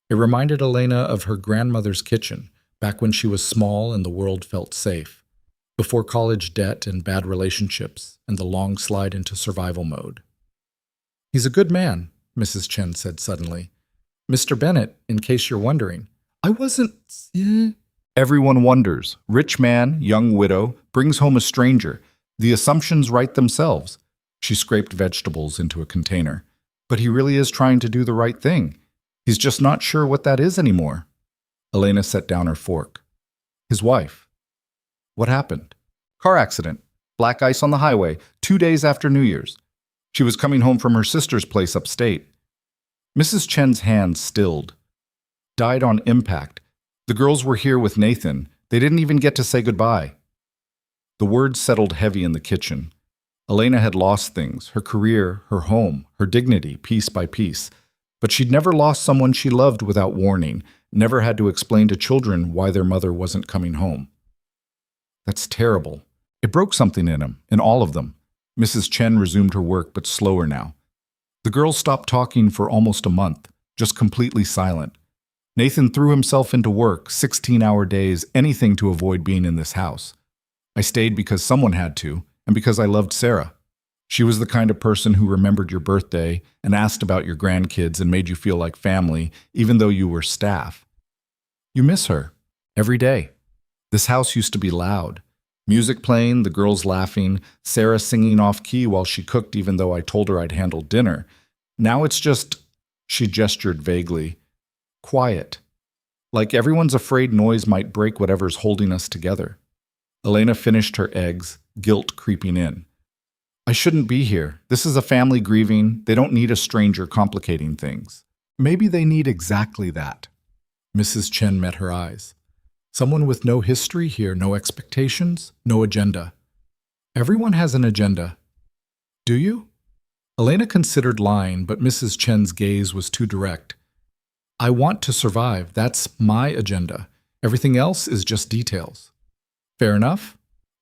It reminded Elena of her grandmother's kitchen, back when she was small and the world felt safe. Before college debt and bad relationships and the long slide into survival mode. "He's a good man," Mrs. Chen said suddenly. "Mr. Bennett, in case you're wondering." "I wasn't..." Everyone wonders. Rich man, young widow, brings home a stranger. The assumptions write themselves. She scraped vegetables into a container. "But he really is trying to do the right thing. He's just not sure what that is anymore." Elena set down her fork. "His wife. What happened?" Car accident. Black ice on the highway, 2 days after New Year's. She was coming home from her sister's place upstate. Mrs. Chen's hands stilled. Died on impact. The girls were here with Nathan. They didn't even get to say goodbye. The words settled heavy in the kitchen. Elena had lost things, her career, her home, her dignity, piece by piece. But she'd never lost someone she loved without warning, never had to explain to children why their mother wasn't coming home. That's terrible. It broke something in him, in all of them. Mrs. Chen resumed her work, but slower now. The girls stopped talking for almost a month, just completely silent. Nathan threw himself into work, 16-hour days, anything to avoid being in this house. I stayed because someone had to, and because I loved Sarah. She was the kind of person who remembered your birthday and asked about your grandkids and made you feel like family, even though you were staff. You miss her, every day. This house used to be loud. Music playing, the girls laughing, Sarah singing off-key while she cooked even though I told her I'd handle dinner. Now it's just, she gestured vaguely, quiet. Like everyone's afraid noise might break whatever's holding us together. Elena finished her eggs, guilt creeping in. I shouldn't be here. This is a family grieving. They don't need a stranger complicating things. Maybe they need exactly that. Mrs. Chen met her eyes. Someone with no history here, no expectations, no agenda. Everyone has an agenda. Do you? Elena considered lying, but Mrs. Chen's gaze was too direct. I want to survive. That's my agenda. Everything else is just details. Fair enough?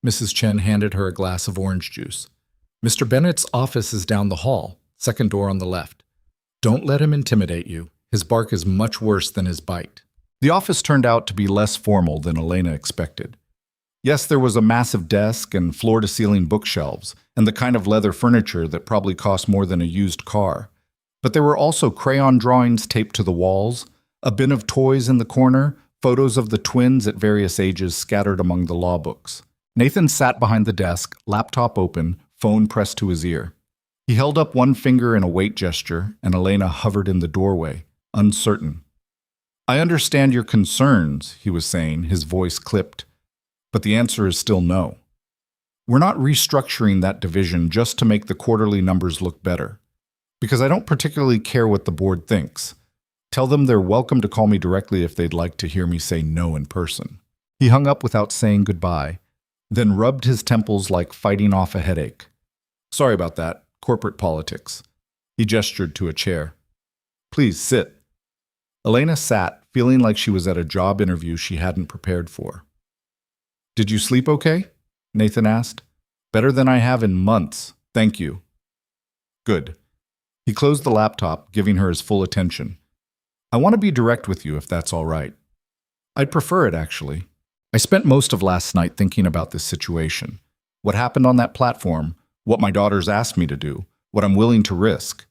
Mrs. Chen handed her a glass of orange juice. Mr. Bennett's office is down the hall, second door on the left. Don't let him intimidate you. His bark is much worse than his bite. The office turned out to be less formal than Elena expected. Yes, there was a massive desk and floor-to-ceiling bookshelves, and the kind of leather furniture that probably cost more than a used car. But there were also crayon drawings taped to the walls, a bin of toys in the corner, photos of the twins at various ages scattered among the law books. Nathan sat behind the desk, laptop open, phone pressed to his ear. He held up one finger in a wait gesture, and Elena hovered in the doorway, uncertain. I understand your concerns, he was saying, his voice clipped. But the answer is still no. We're not restructuring that division just to make the quarterly numbers look better. Because I don't particularly care what the board thinks. Tell them they're welcome to call me directly if they'd like to hear me say no in person. He hung up without saying goodbye, then rubbed his temples like fighting off a headache. Sorry about that. Corporate politics. He gestured to a chair. Please sit. Elena sat, feeling like she was at a job interview she hadn't prepared for. Did you sleep okay? Nathan asked. Better than I have in months, thank you. Good. He closed the laptop, giving her his full attention. I want to be direct with you if that's all right. I'd prefer it, actually. I spent most of last night thinking about this situation. What happened on that platform, what my daughters asked me to do, what I'm willing to risk.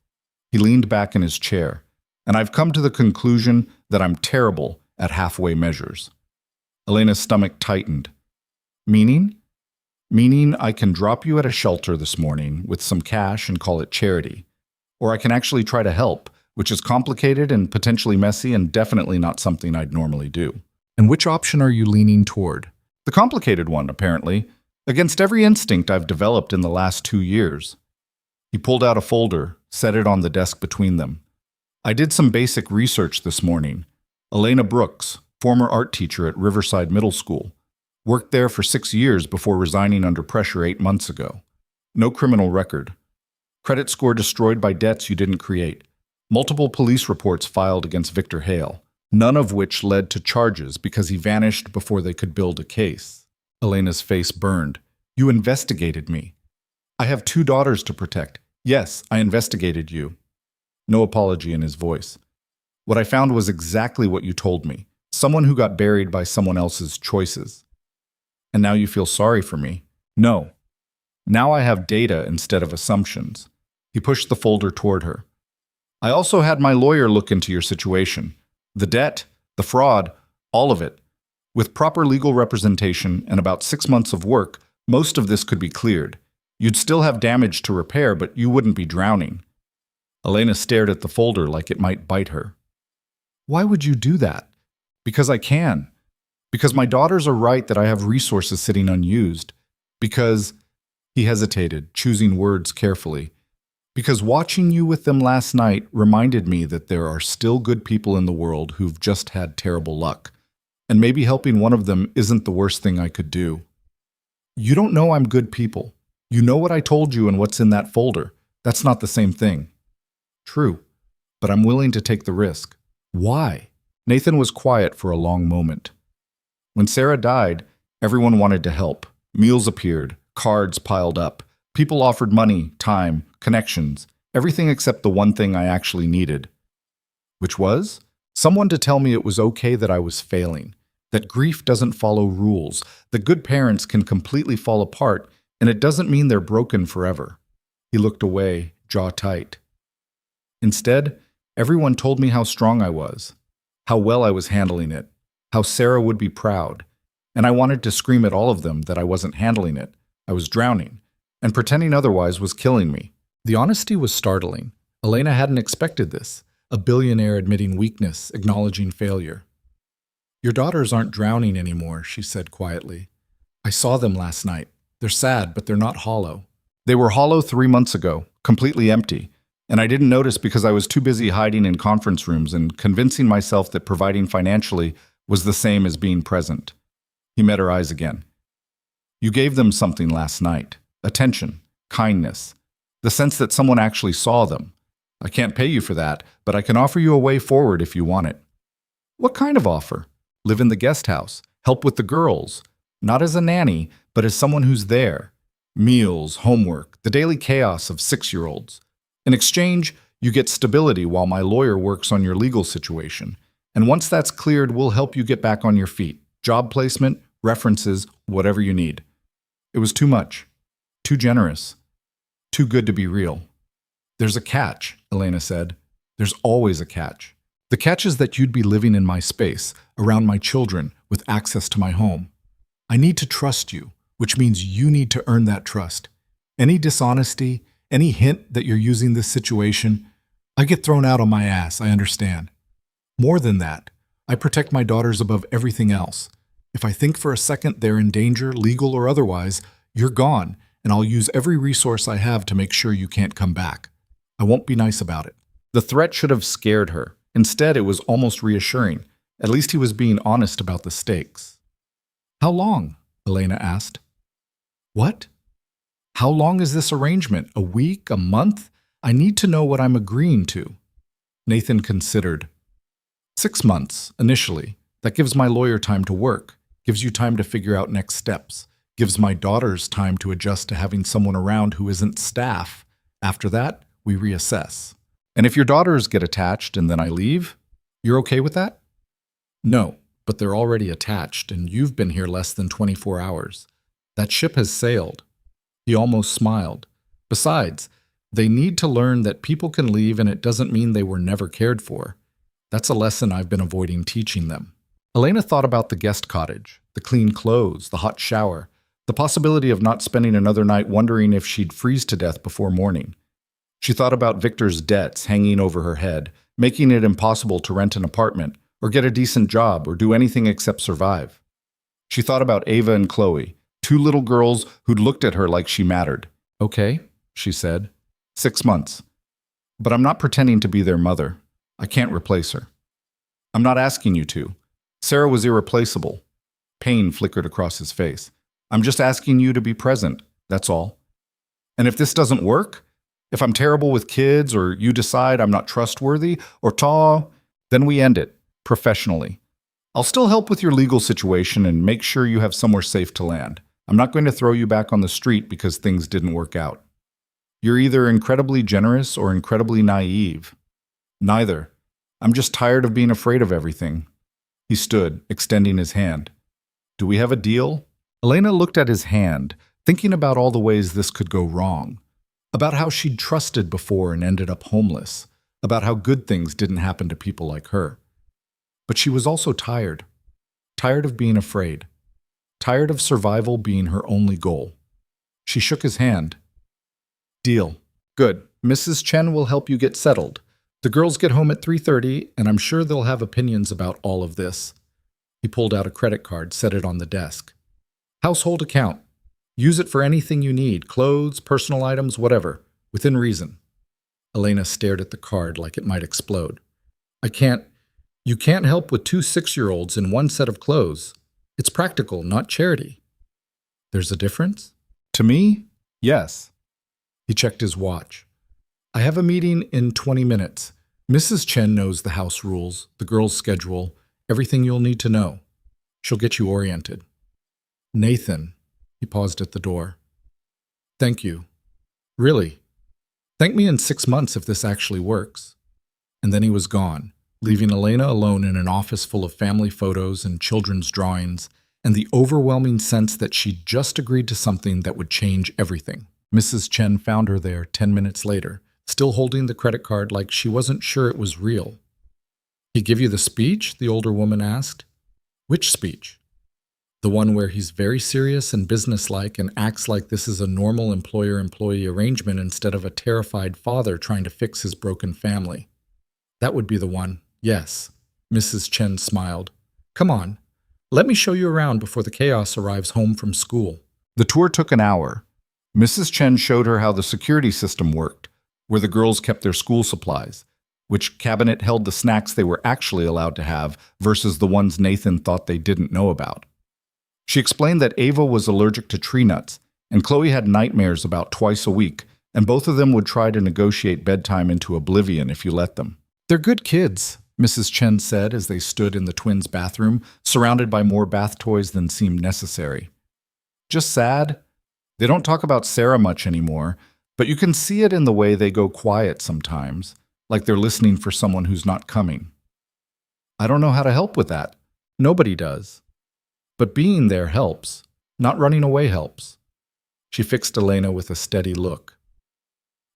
He leaned back in his chair. And I've come to the conclusion that I'm terrible at halfway measures. Elena's stomach tightened. Meaning? Meaning I can drop you at a shelter this morning with some cash and call it charity. Or I can actually try to help, which is complicated and potentially messy and definitely not something I'd normally do. And which option are you leaning toward? The complicated one, apparently, against every instinct I've developed in the last 2 years. He pulled out a folder, set it on the desk between them. I did some basic research this morning. Elena Brooks, former art teacher at Riverside Middle School, worked there for 6 years before resigning under pressure 8 months ago. No criminal record. Credit score destroyed by debts you didn't create. Multiple police reports filed against Victor Hale, none of which led to charges because he vanished before they could build a case. Elena's face burned. You investigated me. I have 2 daughters to protect. Yes, I investigated you. No apology in his voice. What I found was exactly what you told me. Someone who got buried by someone else's choices. And now you feel sorry for me? No. Now I have data instead of assumptions. He pushed the folder toward her. I also had my lawyer look into your situation. The debt, the fraud, all of it. With proper legal representation and about 6 months of work, most of this could be cleared. You'd still have damage to repair, but you wouldn't be drowning. Elena stared at the folder like it might bite her. Why would you do that? Because I can. Because my daughters are right that I have resources sitting unused. Because he hesitated, choosing words carefully. Because watching you with them last night reminded me that there are still good people in the world who've just had terrible luck. And maybe helping one of them isn't the worst thing I could do. You don't know I'm good people. You know what I told you and what's in that folder. That's not the same thing. True, but I'm willing to take the risk. Why? Nathan was quiet for a long moment. When Sarah died, everyone wanted to help. Meals appeared, cards piled up. People offered money, time, connections, everything except the one thing I actually needed. Which was? Someone to tell me it was okay that I was failing, that grief doesn't follow rules, that good parents can completely fall apart, and it doesn't mean they're broken forever. He looked away, jaw tight. Instead, everyone told me how strong I was, how well I was handling it, how Sarah would be proud, and I wanted to scream at all of them that I wasn't handling it, I was drowning, and pretending otherwise was killing me. The honesty was startling. Elena hadn't expected this, a billionaire admitting weakness, acknowledging failure. Your daughters aren't drowning anymore, she said quietly. I saw them last night. They're sad, but they're not hollow. They were hollow 3 months ago, completely empty, and I didn't notice because I was too busy hiding in conference rooms and convincing myself that providing financially was the same as being present. He met her eyes again. You gave them something last night. Attention, kindness, the sense that someone actually saw them. I can't pay you for that, but I can offer you a way forward if you want it. What kind of offer? Live in the guest house, help with the girls, not as a nanny, but as someone who's there. Meals, homework, the daily chaos of 6-year-olds. In exchange, you get stability while my lawyer works on your legal situation. And once that's cleared, we'll help you get back on your feet. Job placement, references, whatever you need. It was too much, too generous, too good to be real. There's a catch, Elena said. There's always a catch. The catch is that you'd be living in my space, around my children, with access to my home. I need to trust you, which means you need to earn that trust. Any dishonesty, any hint that you're using this situation, I get thrown out on my ass, I understand. More than that, I protect my daughters above everything else. If I think for a second they're in danger, legal or otherwise, you're gone, and I'll use every resource I have to make sure you can't come back. I won't be nice about it. The threat should have scared her. Instead, it was almost reassuring. At least he was being honest about the stakes. How long? Elena asked. What? How long is this arrangement? A week? A month? I need to know what I'm agreeing to. Nathan considered. 6 months, initially. That gives my lawyer time to work, gives you time to figure out next steps, gives my daughters time to adjust to having someone around who isn't staff. After that, we reassess. And if your daughters get attached and then I leave, you're okay with that? No, but they're already attached, and you've been here less than 24 hours. That ship has sailed. He almost smiled. Besides, they need to learn that people can leave and it doesn't mean they were never cared for. That's a lesson I've been avoiding teaching them. Elena thought about the guest cottage, the clean clothes, the hot shower, the possibility of not spending another night wondering if she'd freeze to death before morning. She thought about Victor's debts hanging over her head, making it impossible to rent an apartment, or get a decent job, or do anything except survive. She thought about Ava and Chloe, 2 little girls who'd looked at her like she mattered. Okay, she said. 6 months. But I'm not pretending to be their mother. I can't replace her. I'm not asking you to. Sarah was irreplaceable. Pain flickered across his face. I'm just asking you to be present, that's all. And if this doesn't work, if I'm terrible with kids, or you decide I'm not trustworthy, or then we end it, professionally. I'll still help with your legal situation and make sure you have somewhere safe to land. I'm not going to throw you back on the street because things didn't work out. You're either incredibly generous or incredibly naive. Neither. I'm just tired of being afraid of everything. He stood, extending his hand. Do we have a deal? Elena looked at his hand, thinking about all the ways this could go wrong. About how she'd trusted before and ended up homeless. About how good things didn't happen to people like her. But she was also tired. Tired of being afraid. Tired of survival being her only goal. She shook his hand. Deal. Good. Mrs. Chen will help you get settled. The girls get home at 3:30, and I'm sure they'll have opinions about all of this. He pulled out a credit card, set it on the desk. Household account. Use it for anything you need, clothes, personal items, whatever, within reason. Elena stared at the card like it might explode. You can't help with two 6-year-olds in one set of clothes. It's practical, not charity. There's a difference? To me, yes. He checked his watch. I have a meeting in 20 minutes. Mrs. Chen knows the house rules, the girls' schedule, everything you'll need to know. She'll get you oriented. Nathan, he paused at the door. Thank you. Really. Thank me in 6 months if this actually works. And then he was gone, leaving Elena alone in an office full of family photos and children's drawings, and the overwhelming sense that she'd just agreed to something that would change everything. Mrs. Chen found her there 10 minutes later, still holding the credit card like she wasn't sure it was real. He give you the speech? The older woman asked. Which speech? The one where he's very serious and businesslike and acts like this is a normal employer-employee arrangement instead of a terrified father trying to fix his broken family. That would be the one, yes. Mrs. Chen smiled. Come on, let me show you around before the chaos arrives home from school. The tour took an hour. Mrs. Chen showed her how the security system worked, where the girls kept their school supplies, which cabinet held the snacks they were actually allowed to have versus the ones Nathan thought they didn't know about. She explained that Ava was allergic to tree nuts, and Chloe had nightmares about twice a week, and both of them would try to negotiate bedtime into oblivion if you let them. They're good kids, Mrs. Chen said as they stood in the twins' bathroom, surrounded by more bath toys than seemed necessary. Just sad. They don't talk about Sarah much anymore, but you can see it in the way they go quiet sometimes, like they're listening for someone who's not coming. I don't know how to help with that. Nobody does. But being there helps. Not running away helps. She fixed Elena with a steady look.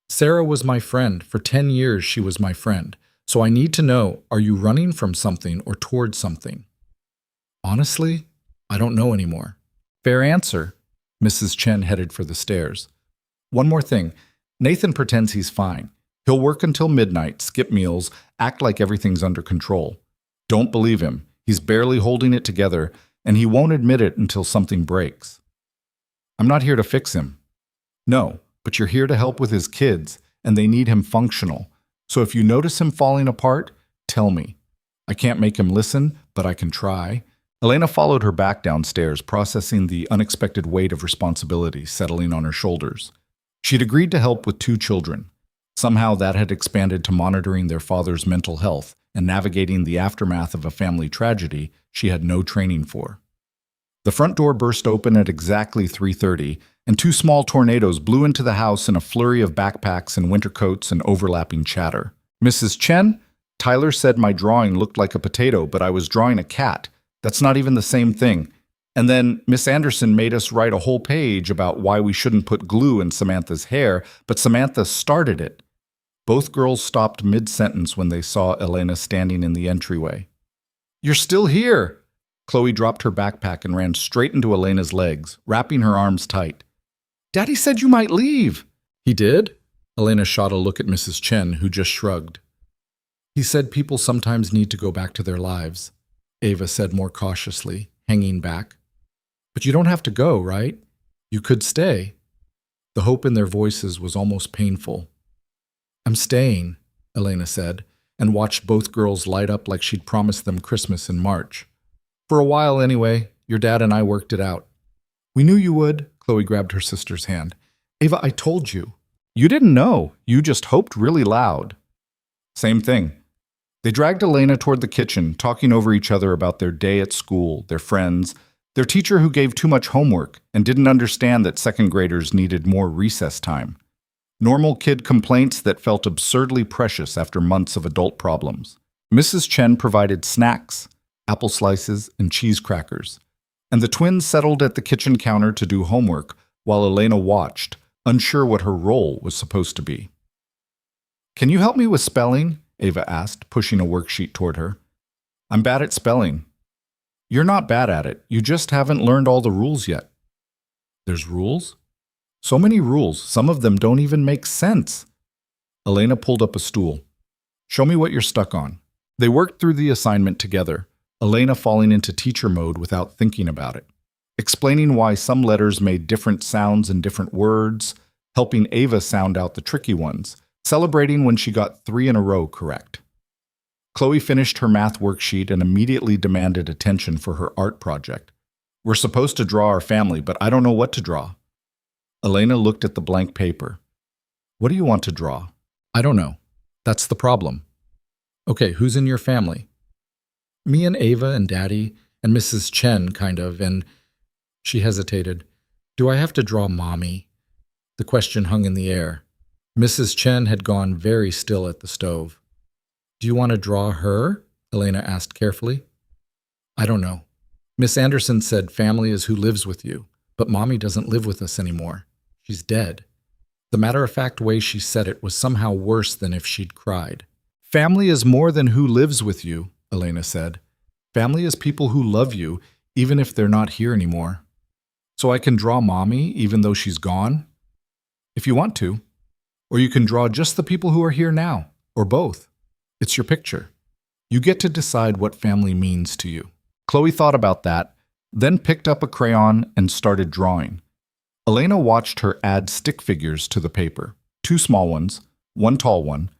Sarah was my friend. For 10 years she was my friend. So I need to know, are you running from something or towards something? Honestly, I don't know anymore. Fair answer. Mrs. Chen headed for the stairs. One more thing. Nathan pretends he's fine. He'll work until midnight, skip meals, act like everything's under control. Don't believe him. He's barely holding it together, and he won't admit it until something breaks. I'm not here to fix him. No, but you're here to help with his kids, and they need him functional. So if you notice him falling apart, tell me. I can't make him listen, but I can try. Elena followed her back downstairs, processing the unexpected weight of responsibility settling on her shoulders. She'd agreed to help with 2 children. Somehow that had expanded to monitoring their father's mental health and navigating the aftermath of a family tragedy she had no training for. The front door burst open at exactly 3:30, and 2 small tornadoes blew into the house in a flurry of backpacks and winter coats and overlapping chatter. Mrs. Chen, Tyler said my drawing looked like a potato, but I was drawing a cat. That's not even the same thing. And then Miss Anderson made us write a whole page about why we shouldn't put glue in Samantha's hair, but Samantha started it. Both girls stopped mid-sentence when they saw Elena standing in the entryway. You're still here! Chloe dropped her backpack and ran straight into Elena's legs, wrapping her arms tight. Daddy said you might leave. He did? Elena shot a look at Mrs. Chen, who just shrugged. He said people sometimes need to go back to their lives, Ava said more cautiously, hanging back. But you don't have to go, right? You could stay. The hope in their voices was almost painful. I'm staying, Elena said, and watched both girls light up like she'd promised them Christmas in March. For a while anyway, your dad and I worked it out. We knew you would, Chloe grabbed her sister's hand. Ava, I told you. You didn't know. You just hoped really loud. Same thing. They dragged Elena toward the kitchen, talking over each other about their day at school, their friends, their teacher who gave too much homework and didn't understand that second graders needed more recess time. Normal kid complaints that felt absurdly precious after months of adult problems. Mrs. Chen provided snacks, apple slices, and cheese crackers, and the twins settled at the kitchen counter to do homework while Elena watched, unsure what her role was supposed to be. Can you help me with spelling? Ava asked, pushing a worksheet toward her. I'm bad at spelling. You're not bad at it. You just haven't learned all the rules yet. There's rules? So many rules. Some of them don't even make sense. Elena pulled up a stool. Show me what you're stuck on. They worked through the assignment together, Elena falling into teacher mode without thinking about it. explaining why some letters made different sounds and different words, helping Ava sound out the tricky ones, celebrating when she got 3 in a row correct. Chloe finished her math worksheet and immediately demanded attention for her art project. We're supposed to draw our family, but I don't know what to draw. Elena looked at the blank paper. What do you want to draw? I don't know. That's the problem. Okay, who's in your family? Me and Ava and Daddy and Mrs. Chen, kind of, and she hesitated. Do I have to draw Mommy? The question hung in the air. Mrs. Chen had gone very still at the stove. Do you want to draw her? Elena asked carefully. I don't know. Miss Anderson said family is who lives with you, but Mommy doesn't live with us anymore. She's dead. The matter-of-fact way she said it was somehow worse than if she'd cried. Family is more than who lives with you, Elena said. Family is people who love you, even if they're not here anymore. So I can draw Mommy, even though she's gone? If you want to. Or you can draw just the people who are here now, or both. It's your picture. You get to decide what family means to you. Chloe thought about that, then picked up a crayon and started drawing. Elena watched her add stick figures to the paper. 2 small ones, 1 tall one,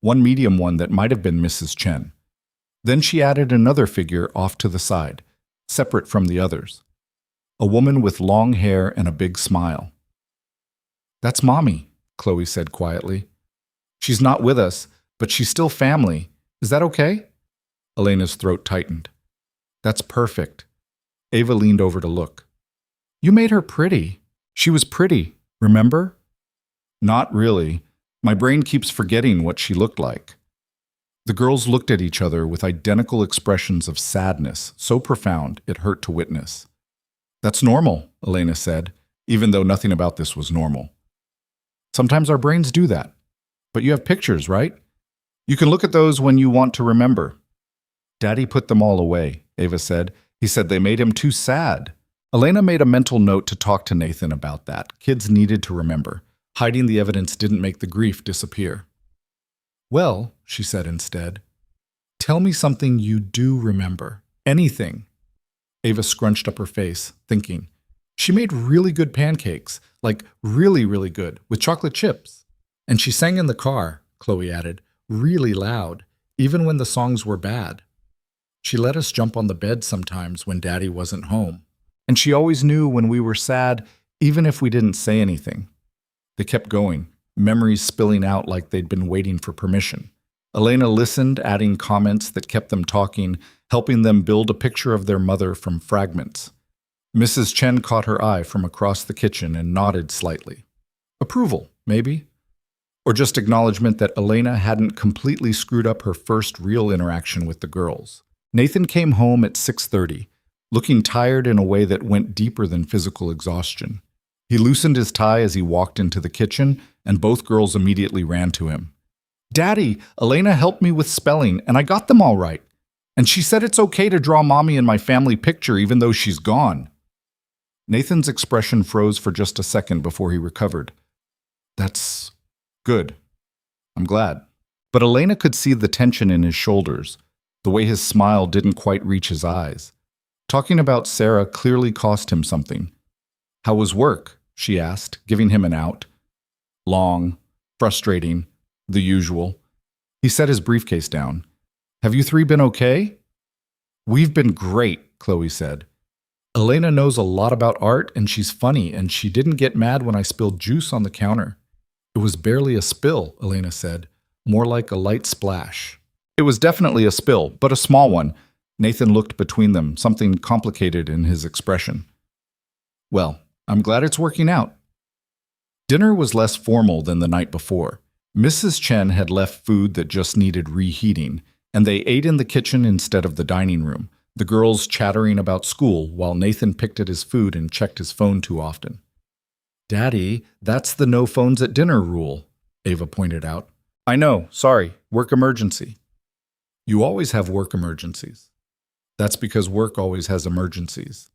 1 medium one that might have been Mrs. Chen. Then she added another figure off to the side, separate from the others. A woman with long hair and a big smile. That's Mommy, Chloe said quietly. She's not with us, but she's still family. Is that okay? Elena's throat tightened. That's perfect. Ava leaned over to look. You made her pretty. She was pretty, remember? Not really. My brain keeps forgetting what she looked like. The girls looked at each other with identical expressions of sadness, so profound it hurt to witness. That's normal, Elena said, even though nothing about this was normal. Sometimes our brains do that. But you have pictures, right? You can look at those when you want to remember. Daddy put them all away, Ava said. He said they made him too sad. Elena made a mental note to talk to Nathan about that. Kids needed to remember. Hiding the evidence didn't make the grief disappear. Well, she said instead, tell me something you do remember. Anything. Ava scrunched up her face, thinking. She made really good pancakes, like really, really good, with chocolate chips. And she sang in the car, Chloe added, really loud, even when the songs were bad. She let us jump on the bed sometimes when Daddy wasn't home. And she always knew when we were sad, even if we didn't say anything. They kept going, memories spilling out like they'd been waiting for permission. Elena listened, adding comments that kept them talking, helping them build a picture of their mother from fragments. Mrs. Chen caught her eye from across the kitchen and nodded slightly. Approval, maybe? Or just acknowledgement that Elena hadn't completely screwed up her first real interaction with the girls. Nathan came home at 6:30, looking tired in a way that went deeper than physical exhaustion. He loosened his tie as he walked into the kitchen, and both girls immediately ran to him. Daddy, Elena helped me with spelling, and I got them all right. And she said it's okay to draw Mommy in my family picture even though she's gone. Nathan's expression froze for just a second before he recovered. That's good. I'm glad. But Elena could see the tension in his shoulders, the way his smile didn't quite reach his eyes. Talking about Sarah clearly cost him something. How was work? She asked, giving him an out. Long, frustrating, the usual. He set his briefcase down. Have you 3 been okay? We've been great, Chloe said. Elena knows a lot about art and she's funny and she didn't get mad when I spilled juice on the counter. It was barely a spill, Elena said, more like a light splash. It was definitely a spill, but a small one. Nathan looked between them, something complicated in his expression. Well, I'm glad it's working out. Dinner was less formal than the night before. Mrs. Chen had left food that just needed reheating, and they ate in the kitchen instead of the dining room, the girls chattering about school while Nathan picked at his food and checked his phone too often. Daddy, that's the no phones at dinner rule, Ava pointed out. I know, sorry, work emergency. You always have work emergencies. That's because work always has emergencies.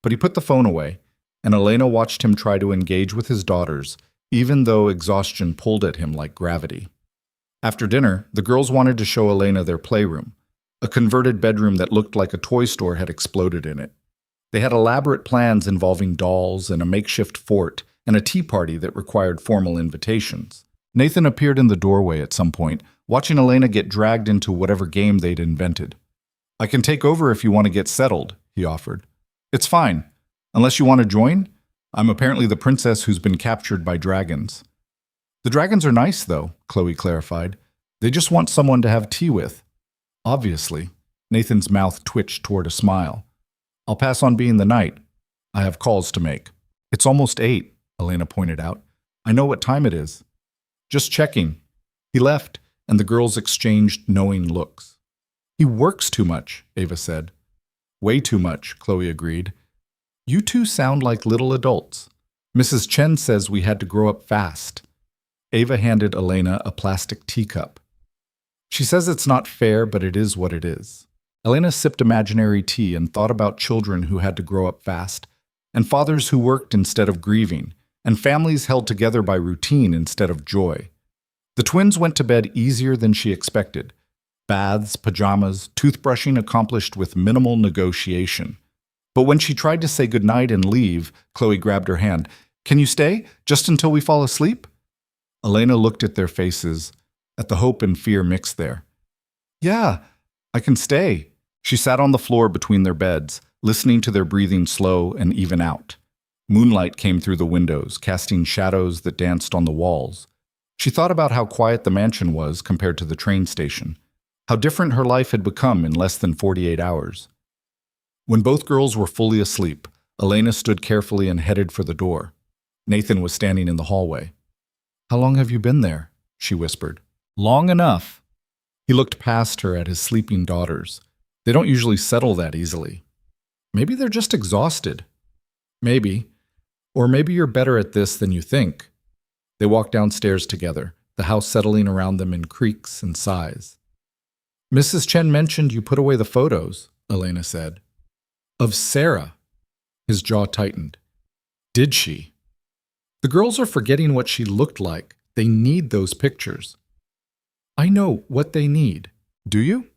But he put the phone away, and Elena watched him try to engage with his daughters, even though exhaustion pulled at him like gravity. After dinner, the girls wanted to show Elena their playroom, a converted bedroom that looked like a toy store had exploded in it. They had elaborate plans involving dolls and a makeshift fort and a tea party that required formal invitations. Nathan appeared in the doorway at some point, watching Elena get dragged into whatever game they'd invented. "I can take over if you want to get settled," he offered. "It's fine. Unless you want to join? I'm apparently the princess who's been captured by dragons." "The dragons are nice, though," Chloe clarified. "They just want someone to have tea with." "Obviously." Nathan's mouth twitched toward a smile. "I'll pass on being the knight. I have calls to make." "It's almost 8, Elena pointed out. "I know what time it is." "Just checking." He left, and the girls exchanged knowing looks. "He works too much," Ava said. "Way too much," Chloe agreed. "You two sound like little adults. Mrs. Chen says we had to grow up fast." Ava handed Elena a plastic teacup. "She says it's not fair, but it is what it is." Elena sipped imaginary tea and thought about children who had to grow up fast, and fathers who worked instead of grieving, and families held together by routine instead of joy. The twins went to bed easier than she expected. Baths, pajamas, toothbrushing accomplished with minimal negotiation. But when she tried to say goodnight and leave, Chloe grabbed her hand. "Can you stay? Just until we fall asleep?" Elena looked at their faces, at the hope and fear mixed there. "Yeah, I can stay." She sat on the floor between their beds, listening to their breathing slow and even out. Moonlight came through the windows, casting shadows that danced on the walls. She thought about how quiet the mansion was compared to the train station, how different her life had become in less than 48 hours. When both girls were fully asleep, Elena stood carefully and headed for the door. Nathan was standing in the hallway. "How long have you been there?" she whispered. "Long enough." He looked past her at his sleeping daughters. They don't usually settle that easily. Maybe they're just exhausted. Maybe. Or maybe you're better at this than you think. They walked downstairs together, the house settling around them in creaks and sighs. "Mrs. Chen mentioned you put away the photos," Elena said. "Of Sarah." His jaw tightened. "Did she?" "The girls are forgetting what she looked like. They need those pictures." "I know what they need." "Do you?"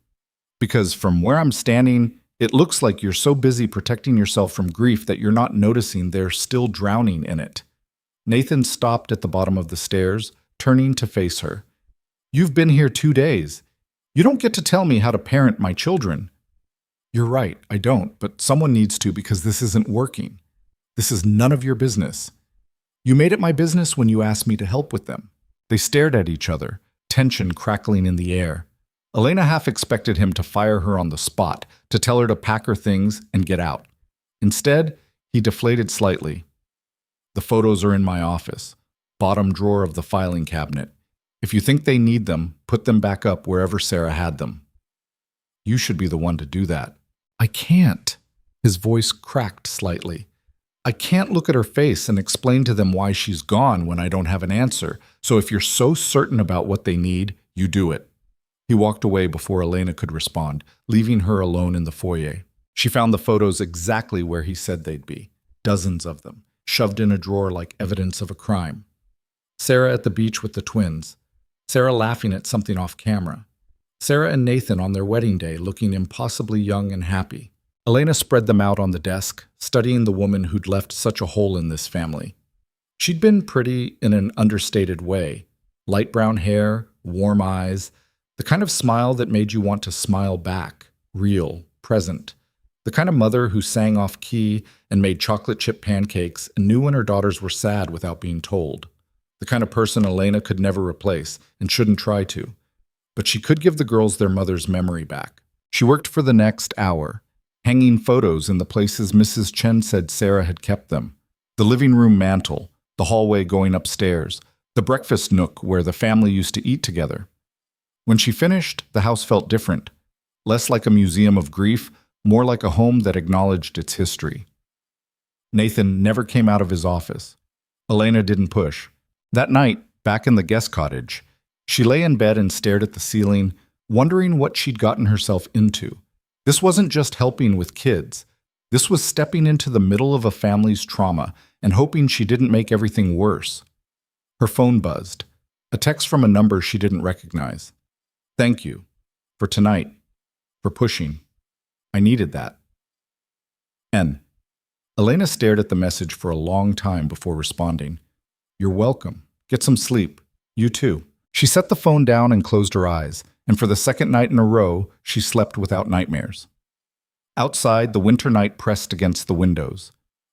"Because from where I'm standing, it looks like you're so busy protecting yourself from grief that you're not noticing they're still drowning in it." Nathan stopped at the bottom of the stairs, turning to face her. "You've been here 2 days. You don't get to tell me how to parent my children." "You're right, I don't, but someone needs to because this isn't working. This is none of your business." "You made it my business when you asked me to help with them." They stared at each other, tension crackling in the air. Elena half expected him to fire her on the spot, to tell her to pack her things and get out. Instead, he deflated slightly. "The photos are in my office, bottom drawer of the filing cabinet. If you think they need them, put them back up wherever Sarah had them." "You should be the one to do that." "I can't." His voice cracked slightly. "I can't look at her face and explain to them why she's gone when I don't have an answer. So if you're so certain about what they need, you do it." He walked away before Elena could respond, leaving her alone in the foyer. She found the photos exactly where he said they'd be, dozens of them, shoved in a drawer like evidence of a crime. Sarah at the beach with the twins. Sarah laughing at something off camera. Sarah and Nathan on their wedding day looking impossibly young and happy. Elena spread them out on the desk, studying the woman who'd left such a hole in this family. She'd been pretty in an understated way. Light brown hair, warm eyes, the kind of smile that made you want to smile back, real, present. The kind of mother who sang off key and made chocolate chip pancakes and knew when her daughters were sad without being told. The kind of person Elena could never replace and shouldn't try to. But she could give the girls their mother's memory back. She worked for the next hour, hanging photos in the places Mrs. Chen said Sarah had kept them. The living room mantel, the hallway going upstairs, the breakfast nook where the family used to eat together. When she finished, the house felt different, less like a museum of grief, more like a home that acknowledged its history. Nathan never came out of his office. Elena didn't push. That night, back in the guest cottage, she lay in bed and stared at the ceiling, wondering what she'd gotten herself into. This wasn't just helping with kids. This was stepping into the middle of a family's trauma and hoping she didn't make everything worse. Her phone buzzed, a text from a number she didn't recognize. "Thank you. For tonight. For pushing. I needed that." N. Elena stared at the message for a long time before responding. You're welcome. Get some sleep. You too. She set the phone down and closed her eyes, and for the second night in a row, she slept without nightmares. Outside, the winter night pressed against the windows.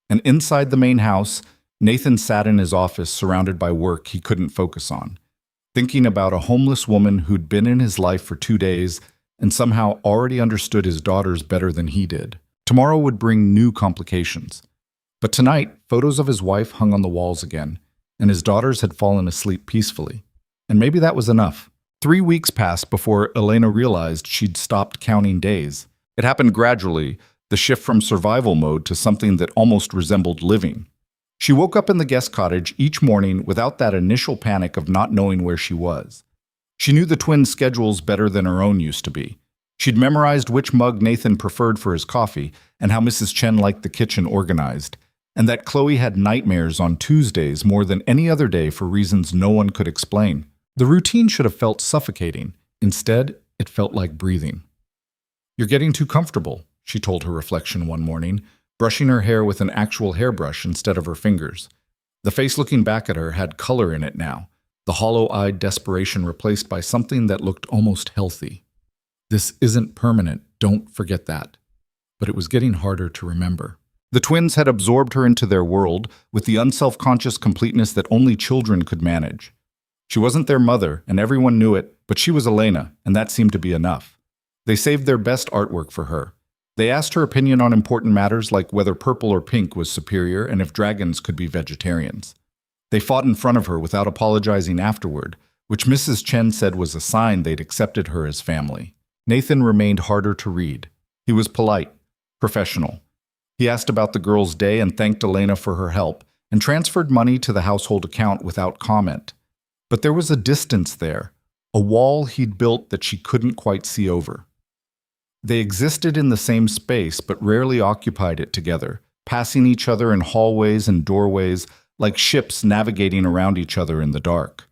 And inside the main house, Nathan sat in his office surrounded by work he couldn't focus on, thinking about a homeless woman who'd been in his life for 2 days and somehow already understood his daughters better than he did. Tomorrow would bring new complications. But tonight, photos of his wife hung on the walls again, and his daughters had fallen asleep peacefully. And maybe that was enough. 3 weeks passed before Elena realized she'd stopped counting days. It happened gradually, the shift from survival mode to something that almost resembled living. She woke up in the guest cottage each morning without that initial panic of not knowing where she was. She knew the twins' schedules better than her own used to be. She'd memorized which mug Nathan preferred for his coffee and how Mrs. Chen liked the kitchen organized, and that Chloe had nightmares on Tuesdays more than any other day for reasons no one could explain. The routine should have felt suffocating. Instead, it felt like breathing. You're getting too comfortable, she told her reflection one morning, brushing her hair with an actual hairbrush instead of her fingers. The face looking back at her had color in it now, the hollow-eyed desperation replaced by something that looked almost healthy. This isn't permanent, don't forget that. But it was getting harder to remember. The twins had absorbed her into their world with the unself-conscious completeness that only children could manage. She wasn't their mother, and everyone knew it, but she was Elena, and that seemed to be enough. They saved their best artwork for her. They asked her opinion on important matters like whether purple or pink was superior and if dragons could be vegetarians. They fought in front of her without apologizing afterward, which Mrs. Chen said was a sign they'd accepted her as family. Nathan remained harder to read. He was polite, professional. He asked about the girl's day and thanked Elena for her help, and transferred money to the household account without comment. But there was a distance there, a wall he'd built that she couldn't quite see over. They existed in the same space but rarely occupied it together, passing each other in hallways and doorways like ships navigating around each other in the dark.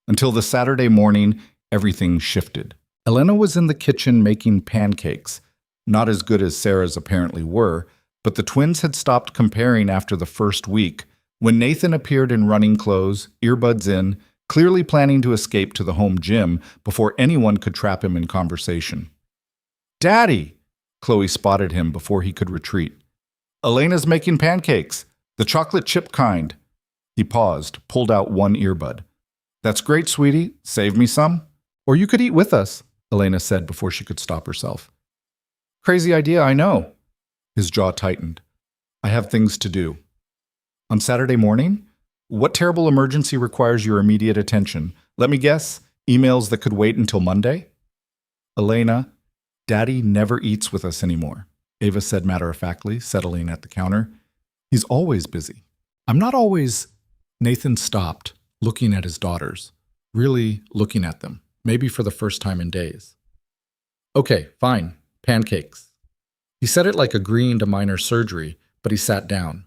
Until the Saturday morning, everything shifted. Elena was in the kitchen making pancakes, not as good as Sarah's apparently were, but the twins had stopped comparing after the first week, when Nathan appeared in running clothes, earbuds in, clearly planning to escape to the home gym before anyone could trap him in conversation. Daddy! Chloe spotted him before he could retreat. Elena's making pancakes, the chocolate chip kind. He paused, pulled out one earbud. That's great, sweetie. Save me some. Or you could eat with us, Elena said before she could stop herself. Crazy idea, I know. His jaw tightened. I have things to do. On Saturday morning? What terrible emergency requires your immediate attention? Let me guess, emails that could wait until Monday? Elena, Daddy never eats with us anymore, Ava said matter-of-factly, settling at the counter. He's always busy. I'm not always... Nathan stopped, looking at his daughters. Really looking at them, maybe for the first time in days. Okay, fine. Pancakes. He said it like agreeing to minor surgery, but he sat down.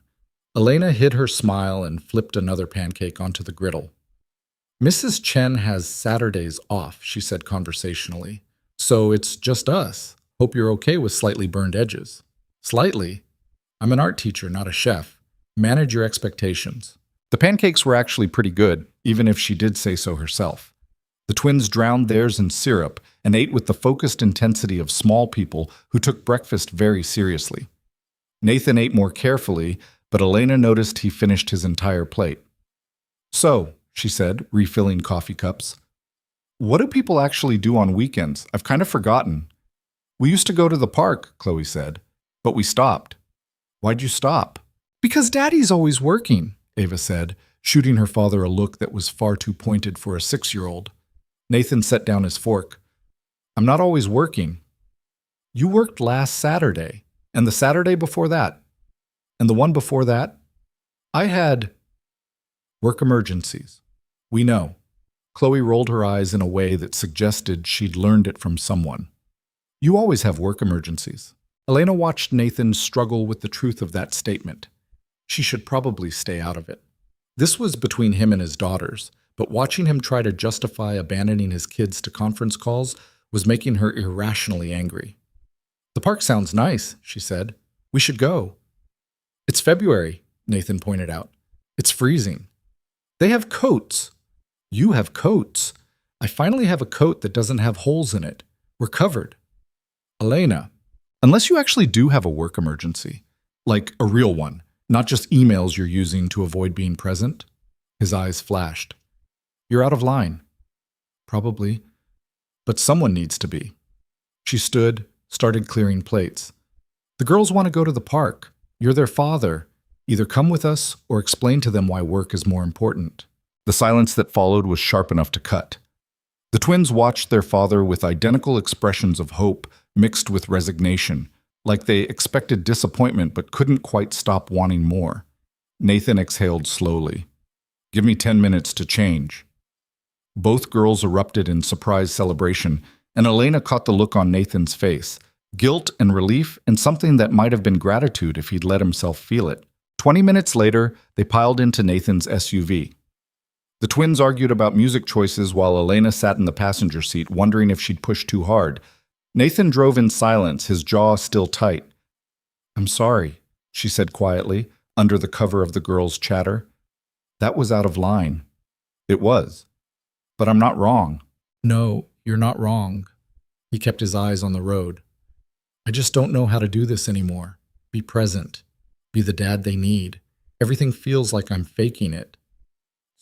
Elena hid her smile and flipped another pancake onto the griddle. Mrs. Chen has Saturdays off, she said conversationally. So it's just us. Hope you're okay with slightly burned edges. Slightly? I'm an art teacher, not a chef. Manage your expectations. The pancakes were actually pretty good, even if she did say so herself. The twins drowned theirs in syrup and ate with the focused intensity of small people who took breakfast very seriously. Nathan ate more carefully, but Elena noticed he finished his entire plate. So, she said, refilling coffee cups, what do people actually do on weekends? I've kind of forgotten. We used to go to the park, Chloe said, but we stopped. Why'd you stop? Because Daddy's always working, Ava said, shooting her father a look that was far too pointed for a 6-year-old. Nathan set down his fork. I'm not always working. You worked last Saturday, and the Saturday before that, and the one before that. I had work emergencies. We know. Chloe rolled her eyes in a way that suggested she'd learned it from someone. You always have work emergencies. Elena watched Nathan struggle with the truth of that statement. She should probably stay out of it. This was between him and his daughters, but watching him try to justify abandoning his kids to conference calls was making her irrationally angry. The park sounds nice, she said. We should go. It's February, Nathan pointed out. It's freezing. They have coats. You have coats. I finally have a coat that doesn't have holes in it. We're covered. Elena, unless you actually do have a work emergency, like a real one, not just emails you're using to avoid being present. His eyes flashed. You're out of line. Probably. But someone needs to be. She stood, started clearing plates. The girls want to go to the park. You're their father. Either come with us or explain to them why work is more important. The silence that followed was sharp enough to cut. The twins watched their father with identical expressions of hope mixed with resignation, like they expected disappointment but couldn't quite stop wanting more. Nathan exhaled slowly. Give me 10 minutes to change. Both girls erupted in surprise celebration, and Elena caught the look on Nathan's face, guilt and relief, and something that might have been gratitude if he'd let himself feel it. 20 minutes later, they piled into Nathan's SUV. The twins argued about music choices while Elena sat in the passenger seat, wondering if she'd pushed too hard. Nathan drove in silence, his jaw still tight. I'm sorry, she said quietly, under the cover of the girls' chatter. That was out of line. It was. But I'm not wrong. No, you're not wrong. He kept his eyes on the road. I just don't know how to do this anymore. Be present. Be the dad they need. Everything feels like I'm faking it.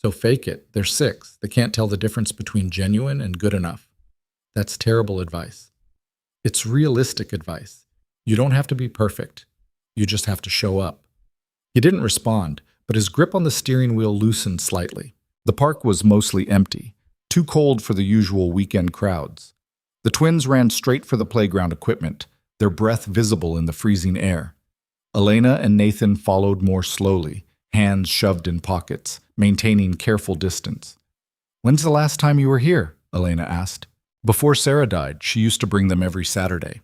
So fake it. They're 6. They can't tell the difference between genuine and good enough. That's terrible advice. It's realistic advice. You don't have to be perfect. You just have to show up. He didn't respond, but his grip on the steering wheel loosened slightly. The park was mostly empty, too cold for the usual weekend crowds. The twins ran straight for the playground equipment, their breath visible in the freezing air. Elena and Nathan followed more slowly, hands shoved in pockets, maintaining careful distance. When's the last time you were here? Elena asked. Before Sarah died, she used to bring them every Saturday.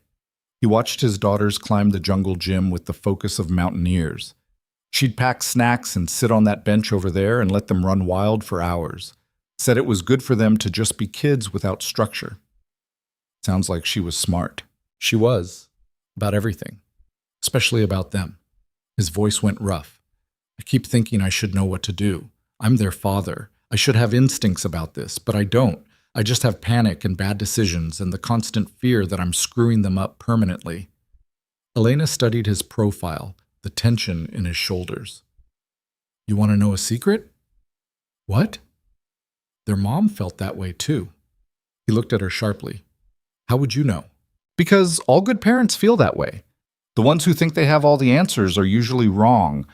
He watched his daughters climb the jungle gym with the focus of mountaineers. She'd pack snacks and sit on that bench over there and let them run wild for hours. Said it was good for them to just be kids without structure. Sounds like she was smart. She was. About everything. Especially about them. His voice went rough. I keep thinking I should know what to do. I'm their father. I should have instincts about this, but I don't. I just have panic and bad decisions and the constant fear that I'm screwing them up permanently. Elena studied his profile, the tension in his shoulders. You want to know a secret? What? Their mom felt that way too. He looked at her sharply. How would you know? Because all good parents feel that way. The ones who think they have all the answers are usually wrong.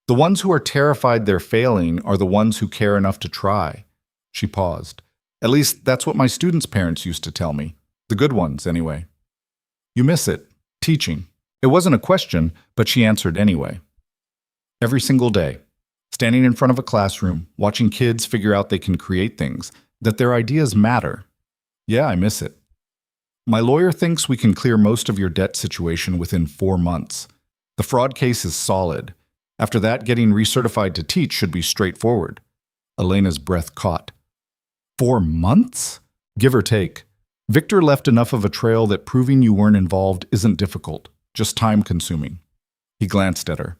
The ones who are terrified they're failing are the ones who care enough to try. She paused. At least that's what my students' parents used to tell me. The good ones, anyway. You miss it. Teaching. It wasn't a question, but she answered anyway. Every single day. Standing in front of a classroom, watching kids figure out they can create things, that their ideas matter. Yeah, I miss it. My lawyer thinks we can clear most of your debt situation within 4 months. The fraud case is solid. After that, getting recertified to teach should be straightforward. Elena's breath caught. 4 months? Give or take. Victor left enough of a trail that proving you weren't involved isn't difficult, just time-consuming. He glanced at her.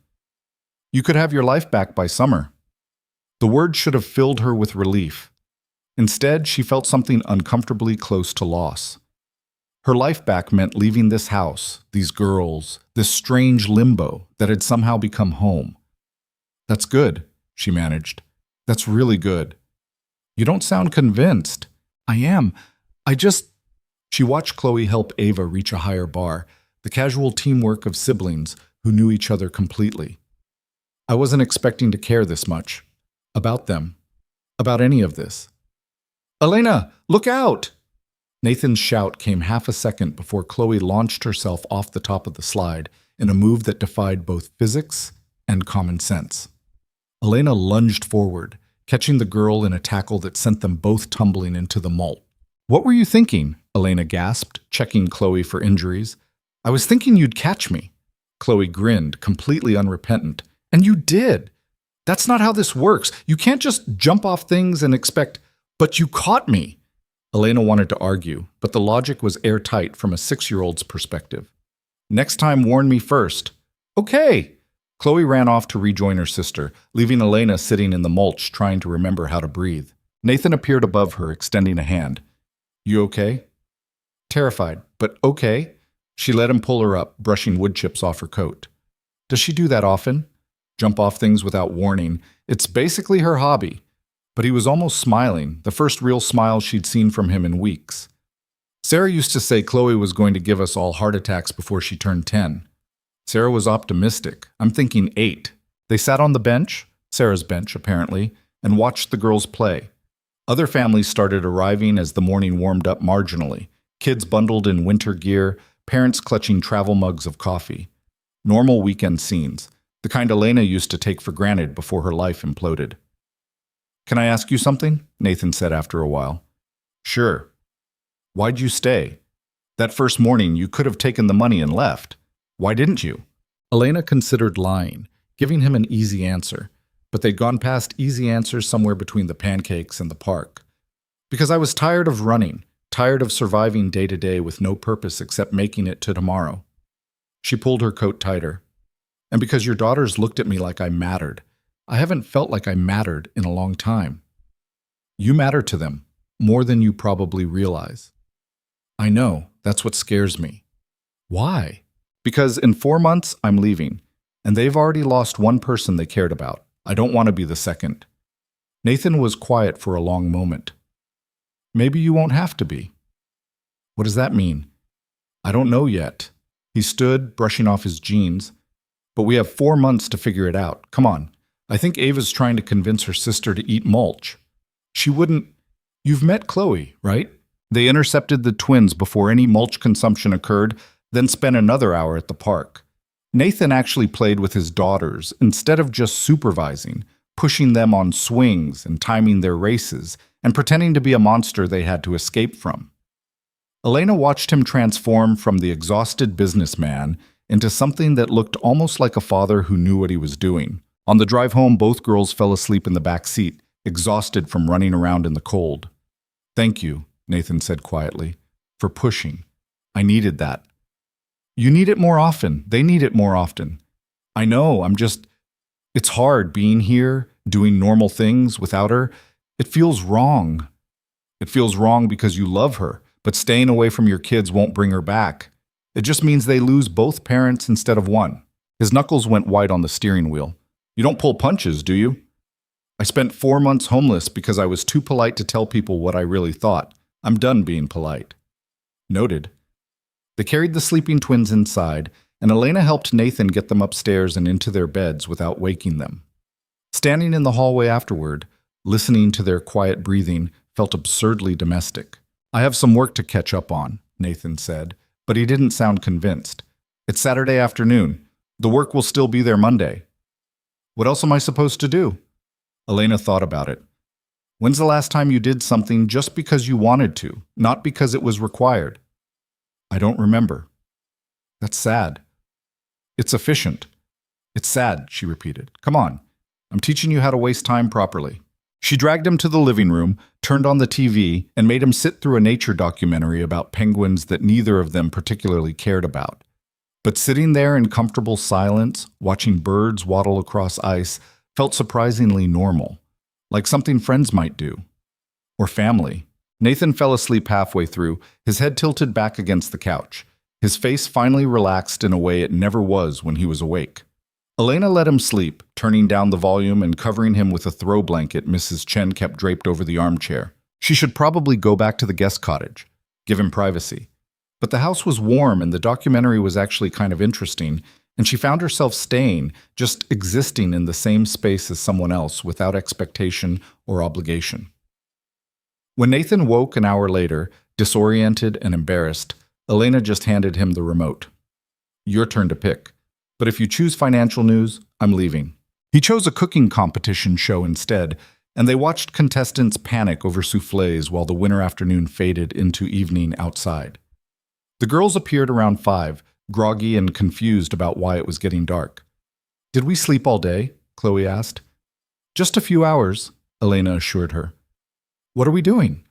You could have your life back by summer. The word should have filled her with relief. Instead, she felt something uncomfortably close to loss. Her life back meant leaving this house, these girls, this strange limbo that had somehow become home. That's good, she managed. That's really good. You don't sound convinced. I am. She watched Chloe help Ava reach a higher bar, the casual teamwork of siblings who knew each other completely. I wasn't expecting to care this much. About them. About any of this. Elena, look out! Nathan's shout came half a second before Chloe launched herself off the top of the slide in a move that defied both physics and common sense. Elena lunged forward, catching the girl in a tackle that sent them both tumbling into the mulch. What were you thinking? Elena gasped, checking Chloe for injuries. I was thinking you'd catch me. Chloe grinned, completely unrepentant. And you did. That's not how this works. You can't just jump off things and expect, but you caught me. Elena wanted to argue, but the logic was airtight from a 6-year-old's perspective. Next time, warn me first. Okay. Chloe ran off to rejoin her sister, leaving Elena sitting in the mulch trying to remember how to breathe. Nathan appeared above her, extending a hand. You okay? Terrified, but okay. She let him pull her up, brushing wood chips off her coat. Does she do that often? Jump off things without warning. It's basically her hobby. But he was almost smiling, the first real smile she'd seen from him in weeks. Sarah used to say Chloe was going to give us all heart attacks before she turned 10. Sarah was optimistic. I'm thinking 8. They sat on the bench, Sarah's bench apparently, and watched the girls play. Other families started arriving as the morning warmed up marginally. Kids bundled in winter gear, parents clutching travel mugs of coffee. Normal weekend scenes, the kind Elena used to take for granted before her life imploded. Can I ask you something? Nathan said after a while. Sure. Why'd you stay? That first morning you could have taken the money and left. Why didn't you? Elena considered lying, giving him an easy answer, but they'd gone past easy answers somewhere between the pancakes and the park. Because I was tired of running, tired of surviving day to day with no purpose except making it to tomorrow. She pulled her coat tighter. And because your daughters looked at me like I mattered. I haven't felt like I mattered in a long time. You matter to them, more than you probably realize. I know, that's what scares me. Why? Because in 4 months, I'm leaving, and they've already lost one person they cared about. I don't want to be the second. Nathan was quiet for a long moment. Maybe you won't have to be. What does that mean? I don't know yet. He stood, brushing off his jeans. But we have 4 months to figure it out. Come on. I think Ava's trying to convince her sister to eat mulch. She wouldn't. You've met Chloe, right? They intercepted the twins before any mulch consumption occurred, then spent another hour at the park. Nathan actually played with his daughters instead of just supervising, pushing them on swings and timing their races, and pretending to be a monster they had to escape from. Elena watched him transform from the exhausted businessman into something that looked almost like a father who knew what he was doing. On the drive home, both girls fell asleep in the back seat, exhausted from running around in the cold. Thank you, Nathan said quietly, for pushing. I needed that. You need it more often. They need it more often. I know, it's hard being here, doing normal things without her. It feels wrong. It feels wrong because you love her, but staying away from your kids won't bring her back. It just means they lose both parents instead of one. His knuckles went white on the steering wheel. You don't pull punches, do you? I spent 4 months homeless because I was too polite to tell people what I really thought. I'm done being polite. Noted. They carried the sleeping twins inside, and Elena helped Nathan get them upstairs and into their beds without waking them. Standing in the hallway afterward, listening to their quiet breathing, felt absurdly domestic. I have some work to catch up on, Nathan said, but he didn't sound convinced. It's Saturday afternoon. The work will still be there Monday. What else am I supposed to do? Elena thought about it. When's the last time you did something just because you wanted to, not because it was required? I don't remember. That's sad. It's efficient. It's sad, she repeated. Come on. I'm teaching you how to waste time properly. She dragged him to the living room, turned on the TV, and made him sit through a nature documentary about penguins that neither of them particularly cared about. But sitting there in comfortable silence, watching birds waddle across ice, felt surprisingly normal, like something friends might do. Or family. Nathan fell asleep halfway through, his head tilted back against the couch. His face finally relaxed in a way it never was when he was awake. Elena let him sleep, turning down the volume and covering him with a throw blanket Mrs. Chen kept draped over the armchair. She should probably go back to the guest cottage, give him privacy. But the house was warm and the documentary was actually kind of interesting, and she found herself staying, just existing in the same space as someone else without expectation or obligation. When Nathan woke an hour later, disoriented and embarrassed, Elena just handed him the remote. Your turn to pick. But if you choose financial news, I'm leaving. He chose a cooking competition show instead, and they watched contestants panic over soufflés while the winter afternoon faded into evening outside. The girls appeared around 5, groggy and confused about why it was getting dark. Did we sleep all day? Chloe asked. Just a few hours, Elena assured her. What are we doing?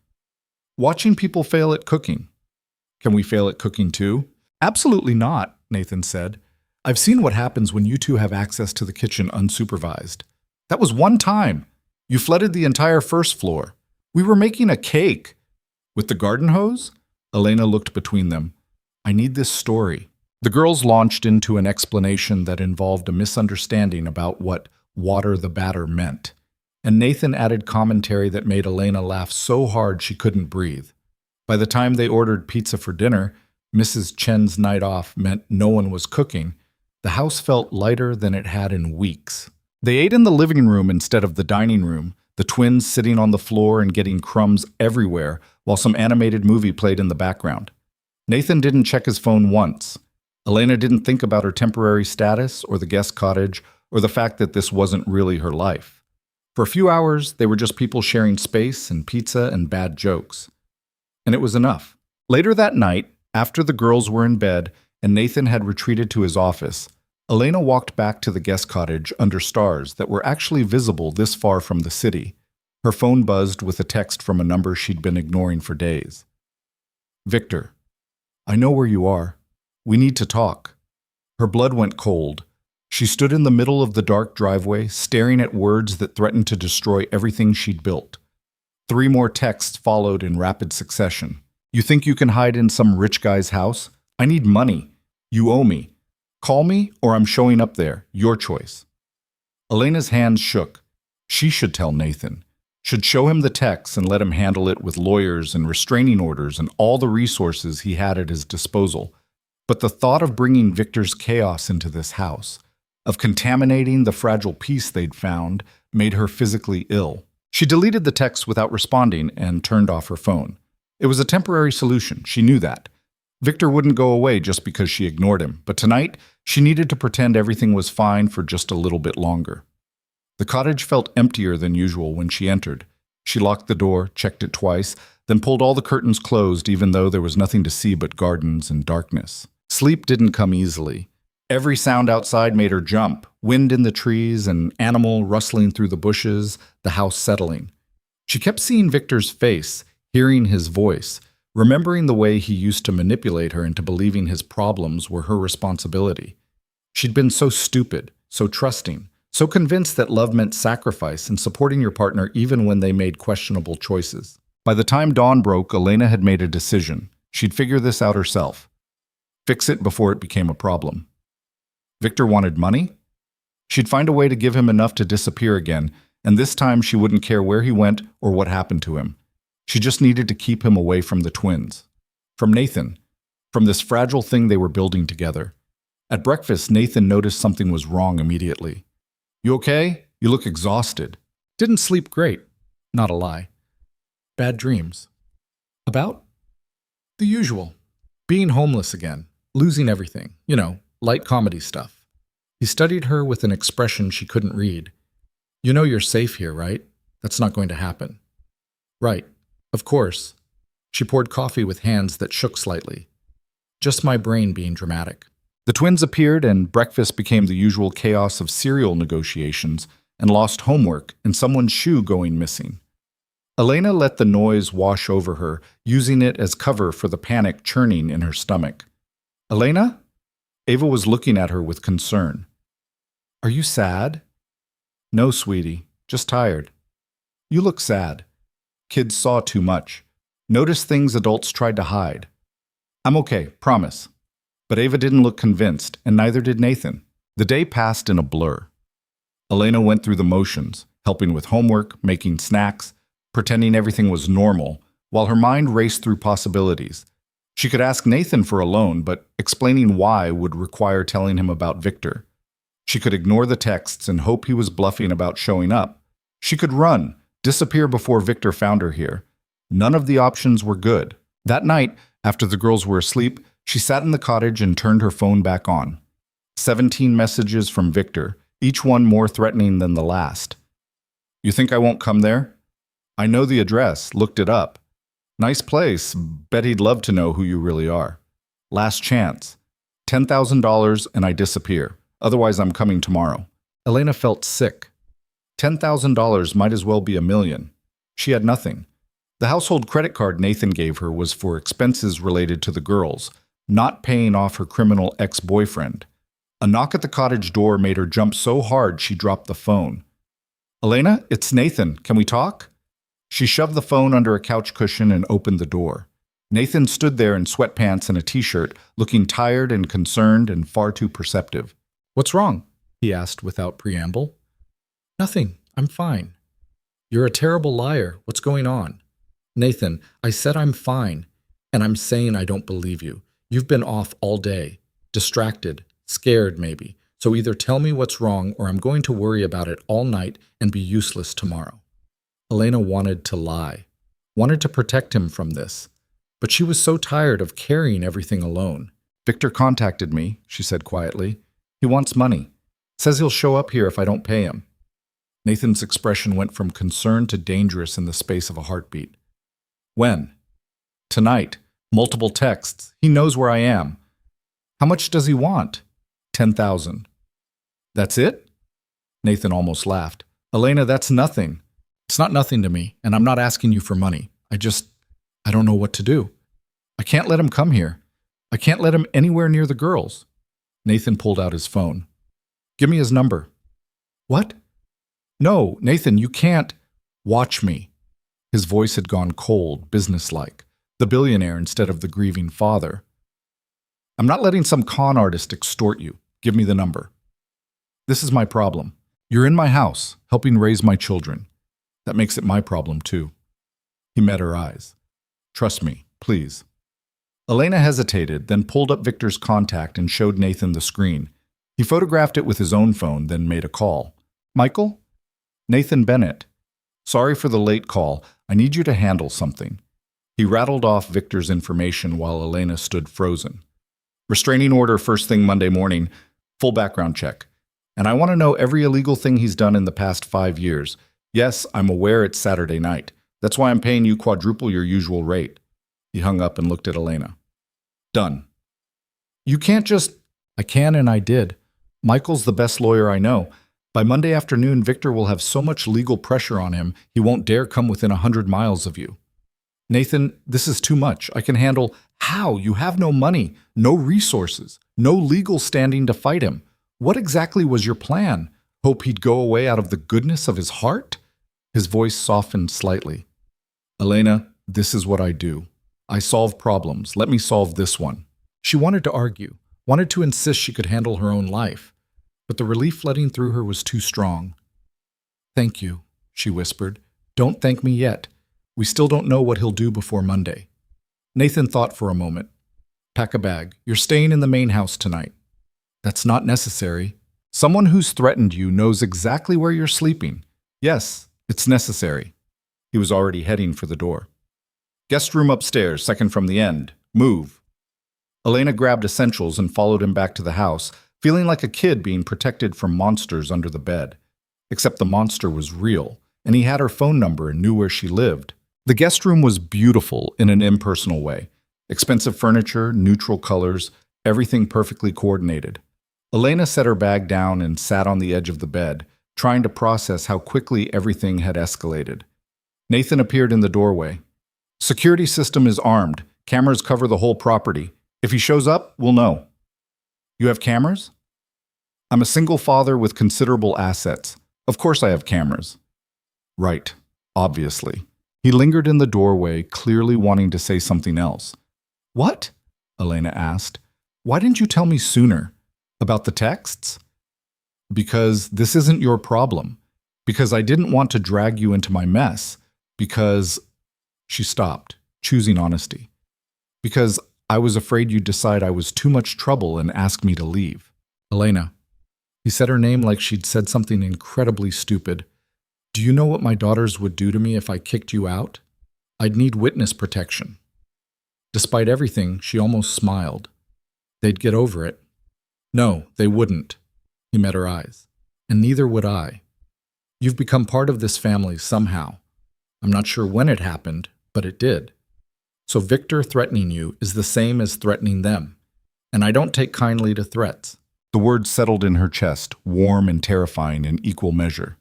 Watching people fail at cooking. Can we fail at cooking too? Absolutely not, Nathan said. I've seen what happens when you two have access to the kitchen unsupervised. That was one time. You flooded the entire first floor. We were making a cake. With the garden hose? Elena looked between them. I need this story. The girls launched into an explanation that involved a misunderstanding about what water the batter meant. And Nathan added commentary that made Elena laugh so hard she couldn't breathe. By the time they ordered pizza for dinner, Mrs. Chen's night off meant no one was cooking. The house felt lighter than it had in weeks. They ate in the living room instead of the dining room, the twins sitting on the floor and getting crumbs everywhere while some animated movie played in the background. Nathan didn't check his phone once. Elena didn't think about her temporary status or the guest cottage or the fact that this wasn't really her life. For a few hours, they were just people sharing space and pizza and bad jokes. And it was enough. Later that night, after the girls were in bed and Nathan had retreated to his office, Elena walked back to the guest cottage under stars that were actually visible this far from the city. Her phone buzzed with a text from a number she'd been ignoring for days. Victor, I know where you are. We need to talk. Her blood went cold. She stood in the middle of the dark driveway, staring at words that threatened to destroy everything she'd built. 3 more texts followed in rapid succession. You think you can hide in some rich guy's house? I need money. You owe me. Call me or I'm showing up there. Your choice. Elena's hands shook. She should tell Nathan. Should show him the texts and let him handle it with lawyers and restraining orders and all the resources he had at his disposal. But the thought of bringing Victor's chaos into this house, of contaminating the fragile peace they'd found, made her physically ill. She deleted the text without responding and turned off her phone. It was a temporary solution, she knew that. Victor wouldn't go away just because she ignored him, but tonight she needed to pretend everything was fine for just a little bit longer. The cottage felt emptier than usual when she entered. She locked the door, checked it twice, then pulled all the curtains closed even though there was nothing to see but gardens and darkness. Sleep didn't come easily. Every sound outside made her jump, wind in the trees, an animal rustling through the bushes, the house settling. She kept seeing Victor's face, hearing his voice, remembering the way he used to manipulate her into believing his problems were her responsibility. She'd been so stupid, so trusting, so convinced that love meant sacrifice and supporting your partner even when they made questionable choices. By the time dawn broke, Elena had made a decision. She'd figure this out herself. Fix it before it became a problem. Victor wanted money? She'd find a way to give him enough to disappear again, and this time she wouldn't care where he went or what happened to him. She just needed to keep him away from the twins. From Nathan. From this fragile thing they were building together. At breakfast, Nathan noticed something was wrong immediately. You okay? You look exhausted. Didn't sleep great. Not a lie. Bad dreams. About? The usual. Being homeless again. Losing everything. You know, light comedy stuff. He studied her with an expression she couldn't read. You know you're safe here, right? That's not going to happen. Right. Of course. She poured coffee with hands that shook slightly. Just my brain being dramatic. The twins appeared and breakfast became the usual chaos of cereal negotiations and lost homework and someone's shoe going missing. Elena let the noise wash over her, using it as cover for the panic churning in her stomach. Elena? Ava was looking at her with concern. Are you sad? No, sweetie. Just tired. You look sad. Kids saw too much. Noticed things adults tried to hide. I'm okay, promise. But Ava didn't look convinced, and neither did Nathan. The day passed in a blur. Elena went through the motions, helping with homework, making snacks, pretending everything was normal, while her mind raced through possibilities. She could ask Nathan for a loan, but explaining why would require telling him about Victor. She could ignore the texts and hope he was bluffing about showing up. She could run, disappear before Victor found her here. None of the options were good. That night, after the girls were asleep, she sat in the cottage and turned her phone back on. 17 messages from Victor, each one more threatening than the last. You think I won't come there? I know the address, looked it up. Nice place, bet he'd love to know who you really are. Last chance. $10,000 and I disappear. Otherwise I'm coming tomorrow. Elena felt sick. $10,000 might as well be $1 million. She had nothing. The household credit card Nathan gave her was for expenses related to the girls, not paying off her criminal ex-boyfriend. A knock at the cottage door made her jump so hard she dropped the phone. "Elena, it's Nathan. Can we talk?" She shoved the phone under a couch cushion and opened the door. Nathan stood there in sweatpants and a t-shirt, looking tired and concerned and far too perceptive. "What's wrong?" he asked without preamble. "Nothing. I'm fine." "You're a terrible liar. What's going on?" "Nathan, I said I'm fine, and I'm saying I don't believe you. You've been off all day, distracted, scared maybe. So either tell me what's wrong or I'm going to worry about it all night and be useless tomorrow." Elena wanted to lie, wanted to protect him from this, but she was so tired of carrying everything alone. "Victor contacted me," she said quietly. "He wants money. Says he'll show up here if I don't pay him." Nathan's expression went from concerned to dangerous in the space of a heartbeat. "When?" "Tonight. Multiple texts. He knows where I am." "How much does he want?" 10,000. "That's it?" Nathan almost laughed. "Elena, that's nothing." "It's not nothing to me, and I'm not asking you for money. I don't know what to do. I can't let him come here. I can't let him anywhere near the girls." Nathan pulled out his phone. "Give me his number." "What?" "No, Nathan, you can't." "Watch me." His voice had gone cold, businesslike. The billionaire instead of the grieving father. "I'm not letting some con artist extort you. Give me the number." "This is my problem. You're in my house, helping raise my children. That makes it my problem, too." He met her eyes. "Trust me, please." Elena hesitated, then pulled up Victor's contact and showed Nathan the screen. He photographed it with his own phone, then made a call. "Michael?" "Nathan Bennett. Sorry for the late call. I need you to handle something." He rattled off Victor's information while Elena stood frozen. "Restraining order first thing Monday morning, full background check. And I want to know every illegal thing he's done in the past 5 years. Yes, I'm aware it's Saturday night. That's why I'm paying you quadruple your usual rate." He hung up and looked at Elena. "Done." "You can't just—" "I can and I did. Michael's the best lawyer I know. By Monday afternoon, Victor will have so much legal pressure on him, he won't dare come within 100 miles of you." "Nathan, this is too much. I can handle—" "How? You have no money, no resources, no legal standing to fight him. What exactly was your plan? Hope he'd go away out of the goodness of his heart?" His voice softened slightly. "Elena, this is what I do. I solve problems. Let me solve this one." She wanted to argue, wanted to insist she could handle her own life, but the relief flooding through her was too strong. "Thank you," she whispered. "Don't thank me yet. We still don't know what he'll do before Monday." Nathan thought for a moment. "Pack a bag. You're staying in the main house tonight." "That's not necessary. Someone who's threatened you knows exactly where you're sleeping. Yes, it's necessary." He was already heading for the door. "Guest room upstairs, second from the end. Move." Elena grabbed essentials and followed him back to the house, feeling like a kid being protected from monsters under the bed. Except the monster was real, and he had her phone number and knew where she lived. The guest room was beautiful in an impersonal way. Expensive furniture, neutral colors, everything perfectly coordinated. Elena set her bag down and sat on the edge of the bed, trying to process how quickly everything had escalated. Nathan appeared in the doorway. "Security system is armed. Cameras cover the whole property. If he shows up, we'll know." "You have cameras?" "I'm a single father with considerable assets. Of course I have cameras." "Right, obviously." He lingered in the doorway, clearly wanting to say something else. "What?" Elena asked. "Why didn't you tell me sooner? About the texts?" "Because this isn't your problem. Because I didn't want to drag you into my mess. Because—" She stopped, choosing honesty. "Because I was afraid you'd decide I was too much trouble and ask me to leave." "Elena." He said her name like she'd said something incredibly stupid. "Do you know what my daughters would do to me if I kicked you out? I'd need witness protection." Despite everything, she almost smiled. "They'd get over it." "No, they wouldn't." He met her eyes. "And neither would I. You've become part of this family somehow. I'm not sure when it happened, but it did. So Victor threatening you is the same as threatening them. And I don't take kindly to threats." The words settled in her chest, warm and terrifying in equal measure.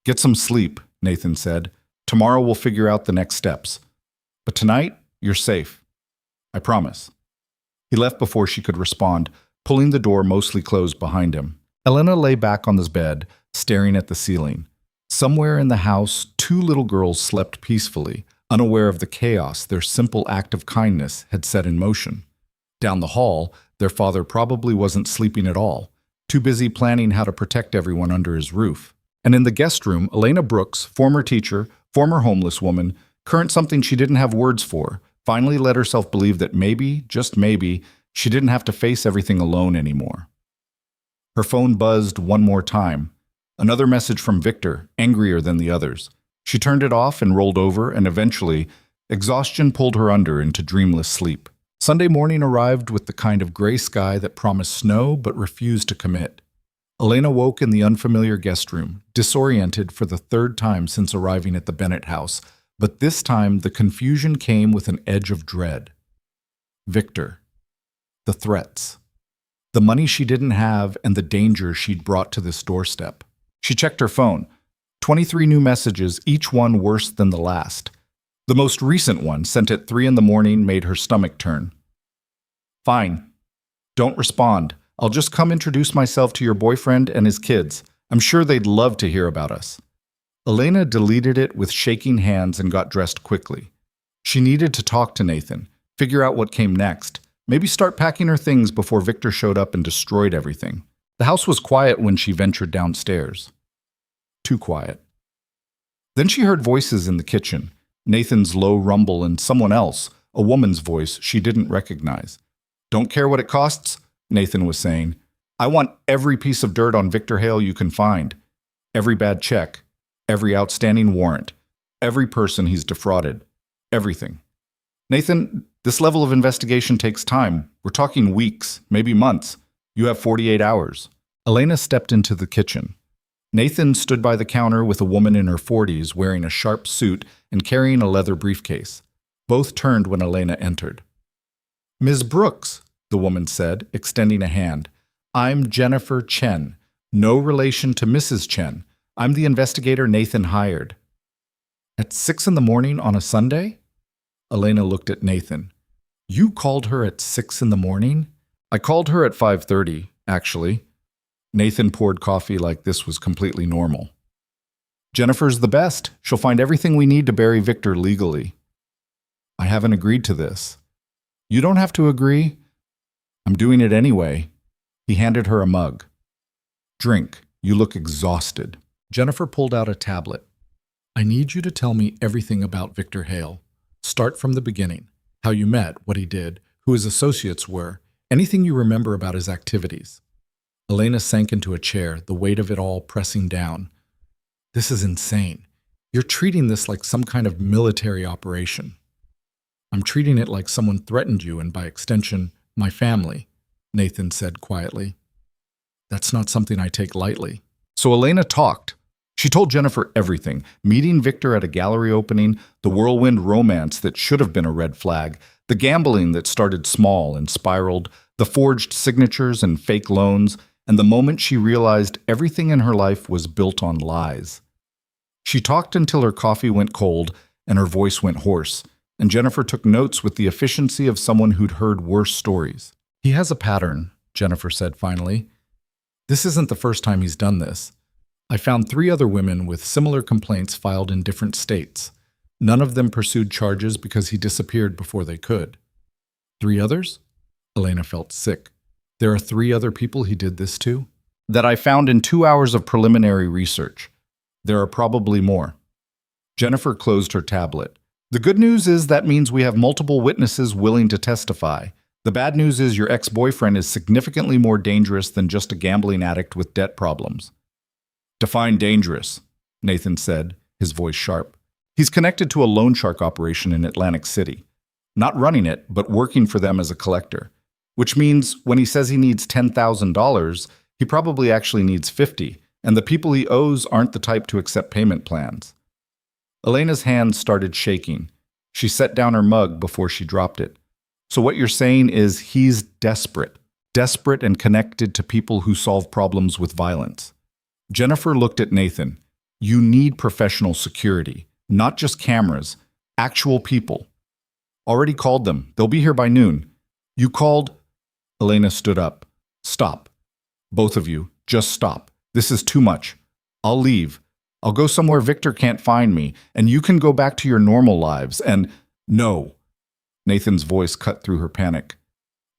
"Get some sleep," Nathan said. "Tomorrow we'll figure out the next steps. But tonight, you're safe. I promise." He left before she could respond, pulling the door mostly closed behind him. Elena lay back on his bed, staring at the ceiling. Somewhere in the house, two little girls slept peacefully, unaware of the chaos their simple act of kindness had set in motion. Down the hall, their father probably wasn't sleeping at all, too busy planning how to protect everyone under his roof. And in the guest room, Elena Brooks, former teacher, former homeless woman, current something she didn't have words for, finally let herself believe that maybe, just maybe, she didn't have to face everything alone anymore. Her phone buzzed one more time. Another message from Victor, angrier than the others. She turned it off and rolled over, and eventually, exhaustion pulled her under into dreamless sleep. Sunday morning arrived with the kind of gray sky that promised snow but refused to commit. Elena woke in the unfamiliar guest room, disoriented for the third time since arriving at the Bennett house, but this time the confusion came with an edge of dread. Victor. The threats. The money she didn't have and the danger she'd brought to this doorstep. She checked her phone. 23 new messages, each one worse than the last. The most recent one, sent at 3 a.m, made her stomach turn. Fine. Don't respond. I'll just come introduce myself to your boyfriend and his kids. I'm sure they'd love to hear about us. Elena deleted it with shaking hands and got dressed quickly. She needed to talk to Nathan, figure out what came next, maybe start packing her things before Victor showed up and destroyed everything. The house was quiet when she ventured downstairs. Too quiet. Then she heard voices in the kitchen, Nathan's low rumble and someone else, a woman's voice she didn't recognize. Don't care what it costs, Nathan was saying. I want every piece of dirt on Victor Hale you can find. Every bad check. Every outstanding warrant. Every person he's defrauded. Everything. Nathan, this level of investigation takes time. We're talking weeks, maybe months. You have 48 hours. Elena stepped into the kitchen. Nathan stood by the counter with a woman in her 40s wearing a sharp suit and carrying a leather briefcase. Both turned when Elena entered. Ms. Brooks, the woman said, extending a hand. I'm Jennifer Chen. No relation to Mrs. Chen. I'm the investigator Nathan hired. At 6 a.m. on a Sunday? Elena looked at Nathan. You called her at 6 a.m? I called her at 5:30, actually. Nathan poured coffee like this was completely normal. Jennifer's the best. She'll find everything we need to bury Victor legally. I haven't agreed to this. You don't have to agree. I'm doing it anyway. He handed her a mug. Drink. You look exhausted. Jennifer pulled out a tablet. I need you to tell me everything about Victor Hale. Start from the beginning. How you met, what he did, who his associates were, anything you remember about his activities. Elena sank into a chair, the weight of it all pressing down. This is insane. You're treating this like some kind of military operation. I'm treating it like someone threatened you and, by extension, my family, Nathan said quietly. That's not something I take lightly. So Elena talked. She told Jennifer everything, meeting Victor at a gallery opening, the whirlwind romance that should have been a red flag, the gambling that started small and spiraled, the forged signatures and fake loans, and the moment she realized everything in her life was built on lies. She talked until her coffee went cold and her voice went hoarse, and Jennifer took notes with the efficiency of someone who'd heard worse stories. He has a pattern, Jennifer said finally. This isn't the first time he's done this. I found 3 other women with similar complaints filed in different states. None of them pursued charges because he disappeared before they could. 3 others? Elena felt sick. There are 3 other people he did this to? That I found in 2 hours of preliminary research. There are probably more. Jennifer closed her tablet. The good news is that means we have multiple witnesses willing to testify. The bad news is your ex-boyfriend is significantly more dangerous than just a gambling addict with debt problems. Define dangerous, Nathan said, his voice sharp. He's connected to a loan shark operation in Atlantic City. Not running it, but working for them as a collector. Which means when he says he needs $10,000, he probably actually needs 50, and the people he owes aren't the type to accept payment plans. Elena's hands started shaking. She set down her mug before she dropped it. So what you're saying is he's desperate. Desperate and connected to people who solve problems with violence. Jennifer looked at Nathan. You need professional security, not just cameras, actual people. Already called them. They'll be here by noon. You called? Elena stood up. Stop. Both of you, just stop. This is too much. I'll leave. I'll go somewhere Victor can't find me, and you can go back to your normal lives, and no. Nathan's voice cut through her panic.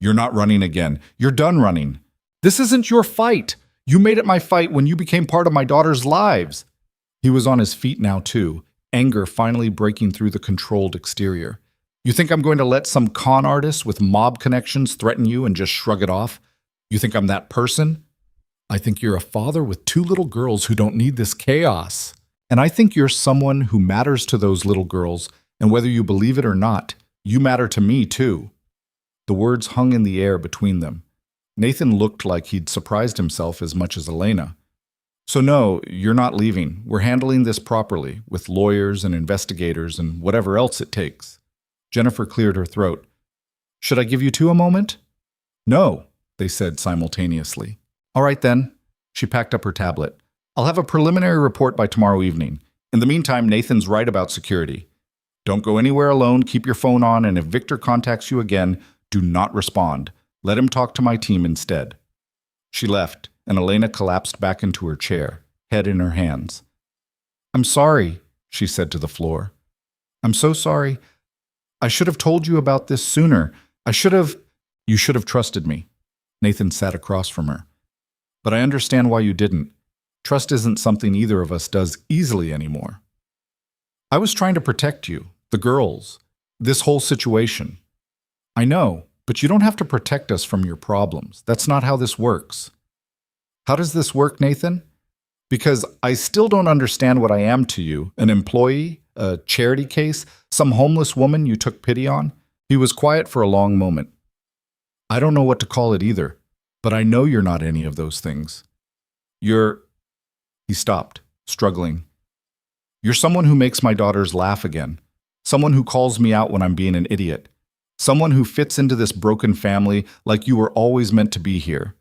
You're not running again. You're done running. This isn't your fight. You made it my fight when you became part of my daughter's lives. He was on his feet now, too, anger finally breaking through the controlled exterior. You think I'm going to let some con artist with mob connections threaten you and just shrug it off? You think I'm that person? I think you're a father with two little girls who don't need this chaos. And I think you're someone who matters to those little girls, and whether you believe it or not, you matter to me, too. The words hung in the air between them. Nathan looked like he'd surprised himself as much as Elena. So no, you're not leaving. We're handling this properly, with lawyers and investigators and whatever else it takes. Jennifer cleared her throat. Should I give you two a moment? No, they said simultaneously. All right then. She packed up her tablet. I'll have a preliminary report by tomorrow evening. In the meantime, Nathan's right about security. Don't go anywhere alone, keep your phone on, and if Victor contacts you again, do not respond. Let him talk to my team instead. She left, and Elena collapsed back into her chair, head in her hands. I'm sorry, she said to the floor. I'm so sorry. I should have told you about this sooner. You should have trusted me. Nathan sat across from her. But I understand why you didn't. Trust isn't something either of us does easily anymore. I was trying to protect you, the girls, this whole situation. I know, but you don't have to protect us from your problems. That's not how this works. How does this work, Nathan? Because I still don't understand what I am to you, an employee, a charity case, some homeless woman you took pity on. He was quiet for a long moment. I don't know what to call it either, but I know you're not any of those things. He stopped, struggling. You're someone who makes my daughters laugh again, someone who calls me out when I'm being an idiot, someone who fits into this broken family like you were always meant to be here.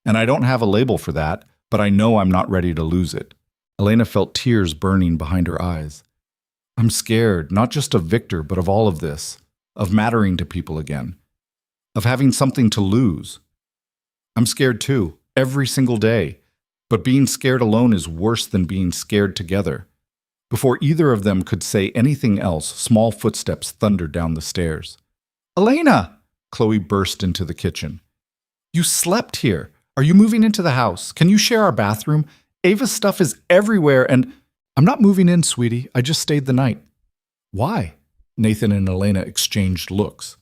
And I don't have a label for that, but I know I'm not ready to lose it. Elena felt tears burning behind her eyes. I'm scared, not just of Victor, but of all of this, of mattering to people again, of having something to lose. I'm scared too, every single day, but being scared alone is worse than being scared together. Before either of them could say anything else, small footsteps thundered down the stairs. Elena! Chloe burst into the kitchen. You slept here. Are you moving into the house? Can you share our bathroom? Ava's stuff is everywhere and… I'm not moving in, sweetie. I just stayed the night. Why? Nathan and Elena exchanged looks.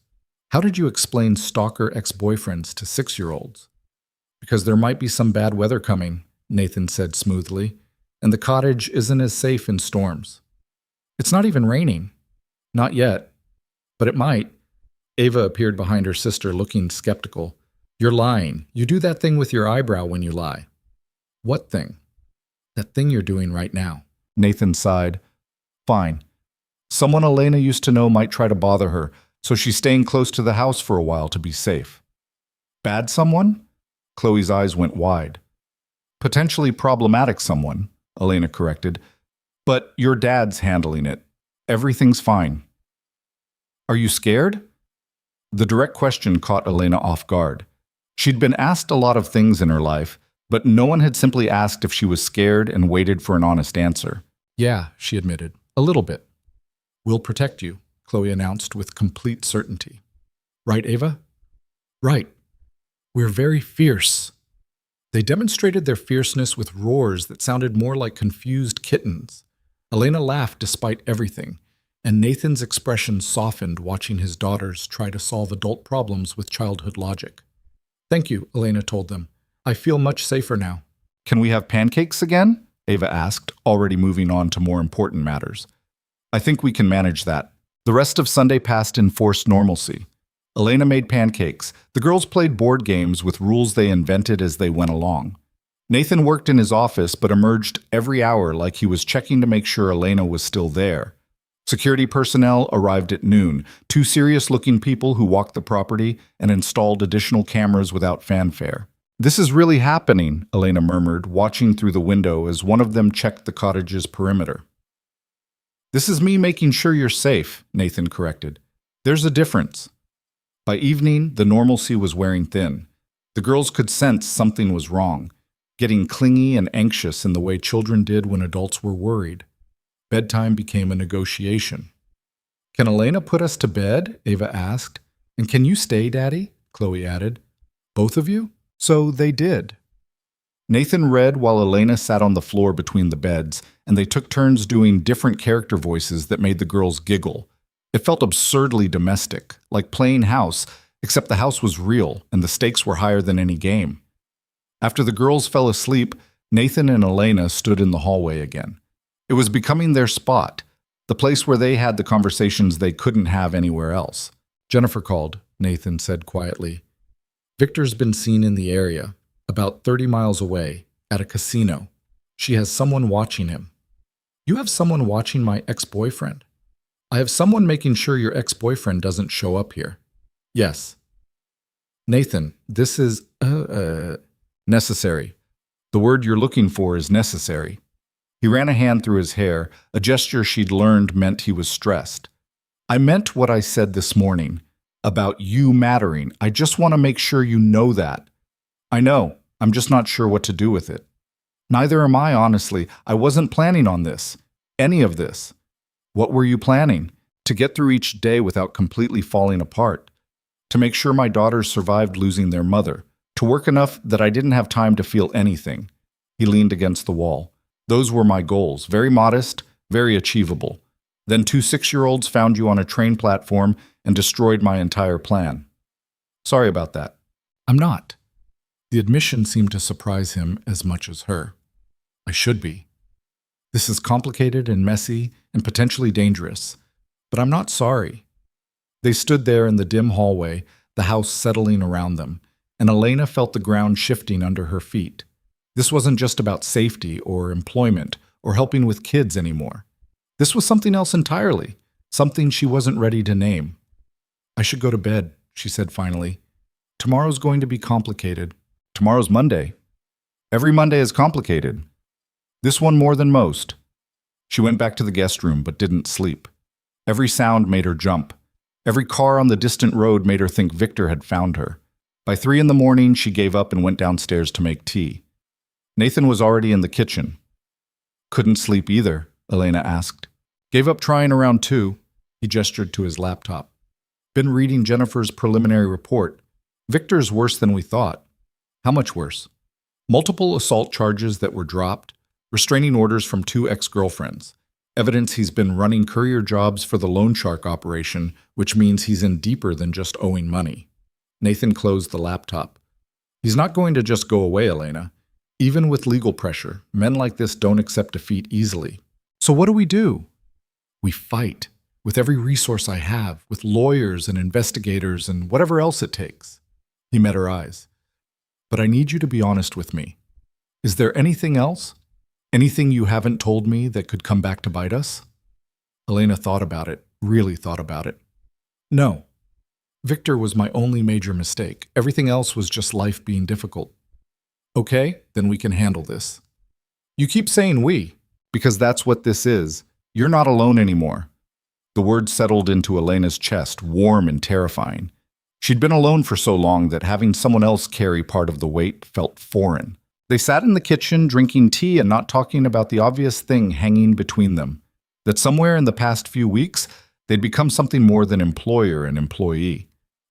How did you explain stalker ex-boyfriends to 6-year-olds? Because there might be some bad weather coming, Nathan said smoothly, and the cottage isn't as safe in storms. It's not even raining. Not yet. But it might. Ava appeared behind her sister, looking skeptical. You're lying. You do that thing with your eyebrow when you lie. What thing? That thing you're doing right now. Nathan sighed. Fine. Someone Elena used to know might try to bother her, so she's staying close to the house for a while to be safe. Bad someone? Chloe's eyes went wide. Potentially problematic someone, Elena corrected. But your dad's handling it. Everything's fine. Are you scared? The direct question caught Elena off guard. She'd been asked a lot of things in her life, but no one had simply asked if she was scared and waited for an honest answer. Yeah, she admitted. A little bit. We'll protect you, Chloe announced with complete certainty. Right, Ava? Right. We're very fierce. They demonstrated their fierceness with roars that sounded more like confused kittens. Elena laughed despite everything, and Nathan's expression softened watching his daughters try to solve adult problems with childhood logic. Thank you, Elena told them. I feel much safer now. Can we have pancakes again? Ava asked, already moving on to more important matters. I think we can manage that. The rest of Sunday passed in forced normalcy. Elena made pancakes. The girls played board games with rules they invented as they went along. Nathan worked in his office but emerged every hour like he was checking to make sure Elena was still there. Security personnel arrived at noon, 2 serious-looking people who walked the property and installed additional cameras without fanfare. This is really happening, Elena murmured, watching through the window as one of them checked the cottage's perimeter. This is me making sure you're safe, Nathan corrected. There's a difference. By evening, the normalcy was wearing thin. The girls could sense something was wrong, getting clingy and anxious in the way children did when adults were worried. Bedtime became a negotiation. "Can Elena put us to bed?" Ava asked. "And can you stay, Daddy?" Chloe added. "Both of you?" So they did. Nathan read while Elena sat on the floor between the beds, and they took turns doing different character voices that made the girls giggle. It felt absurdly domestic, like playing house, except the house was real and the stakes were higher than any game. After the girls fell asleep, Nathan and Elena stood in the hallway again. It was becoming their spot, the place where they had the conversations they couldn't have anywhere else. "Jennifer called," Nathan said quietly. "Victor's been seen in the area, about 30 miles away, at a casino. She has someone watching him." "You have someone watching my ex-boyfriend?" "I have someone making sure your ex-boyfriend doesn't show up here." "Yes." "Nathan, this is, necessary. The word you're looking for is necessary." He ran a hand through his hair, a gesture she'd learned meant he was stressed. "I meant what I said this morning, about you mattering. I just want to make sure you know that." "I know. I'm just not sure what to do with it." "Neither am I, honestly. I wasn't planning on this. Any of this." "What were you planning?" "To get through each day without completely falling apart. To make sure my daughters survived losing their mother. To work enough that I didn't have time to feel anything." He leaned against the wall. "Those were my goals. Very modest, very achievable. Then 2 6-year-olds found you on a train platform and destroyed my entire plan." "Sorry about that." "I'm not." The admission seemed to surprise him as much as her. "I should be. This is complicated and messy and potentially dangerous, but I'm not sorry." They stood there in the dim hallway, the house settling around them, and Elena felt the ground shifting under her feet. This wasn't just about safety or employment or helping with kids anymore. This was something else entirely, something she wasn't ready to name. "I should go to bed," she said finally. "Tomorrow's going to be complicated." "Tomorrow's Monday." "Every Monday is complicated. This one more than most." She went back to the guest room but didn't sleep. Every sound made her jump. Every car on the distant road made her think Victor had found her. By 3 in the morning, she gave up and went downstairs to make tea. Nathan was already in the kitchen. "Couldn't sleep either?" Elena asked. "Gave up trying around 2. He gestured to his laptop. "Been reading Jennifer's preliminary report. Victor's worse than we thought." "How much worse?" "Multiple assault charges that were dropped, restraining orders from 2 ex-girlfriends, evidence he's been running courier jobs for the loan shark operation, which means he's in deeper than just owing money." Nathan closed the laptop. "He's not going to just go away, Elena. Even with legal pressure, men like this don't accept defeat easily." "So what do we do?" "We fight, with every resource I have, with lawyers and investigators and whatever else it takes." He met her eyes. "But I need you to be honest with me. Is there anything else? Anything you haven't told me that could come back to bite us?" Elena thought about it, really thought about it. "No. Victor was my only major mistake. Everything else was just life being difficult." "Okay, then we can handle this." "You keep saying we, because that's what this is. You're not alone anymore." The word settled into Elena's chest, warm and terrifying. She'd been alone for so long that having someone else carry part of the weight felt foreign. They sat in the kitchen drinking tea and not talking about the obvious thing hanging between them, that somewhere in the past few weeks, they'd become something more than employer and employee.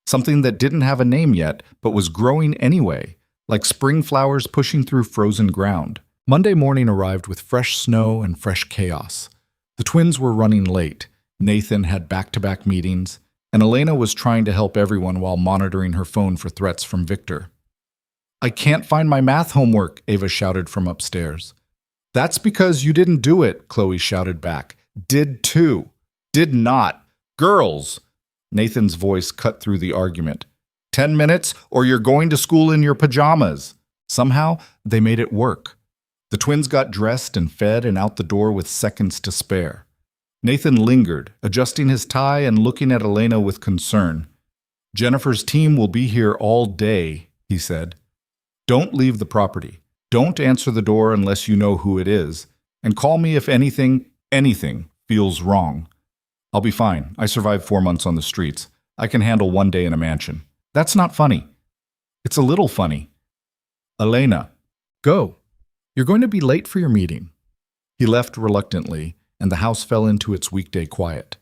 Something that didn't have a name yet, but was growing anyway, like spring flowers pushing through frozen ground. Monday morning arrived with fresh snow and fresh chaos. The twins were running late. Nathan had back-to-back meetings, and Elena was trying to help everyone while monitoring her phone for threats from Victor. "I can't find my math homework," Ava shouted from upstairs. "That's because you didn't do it," Chloe shouted back. "Did too. Did not. Girls!" Nathan's voice cut through the argument. 10 minutes, or you're going to school in your pajamas." Somehow, they made it work. The twins got dressed and fed and out the door with seconds to spare. Nathan lingered, adjusting his tie and looking at Elena with concern. "Jennifer's team will be here all day," he said. "Don't leave the property. Don't answer the door unless you know who it is. And call me if anything feels wrong. I'll be fine. I survived 4 months on the streets. I can handle 1 day in a mansion." "That's not funny." It's a little funny. Elena, go. You're going to be late for your meeting. He left reluctantly, and the house fell into its weekday quiet.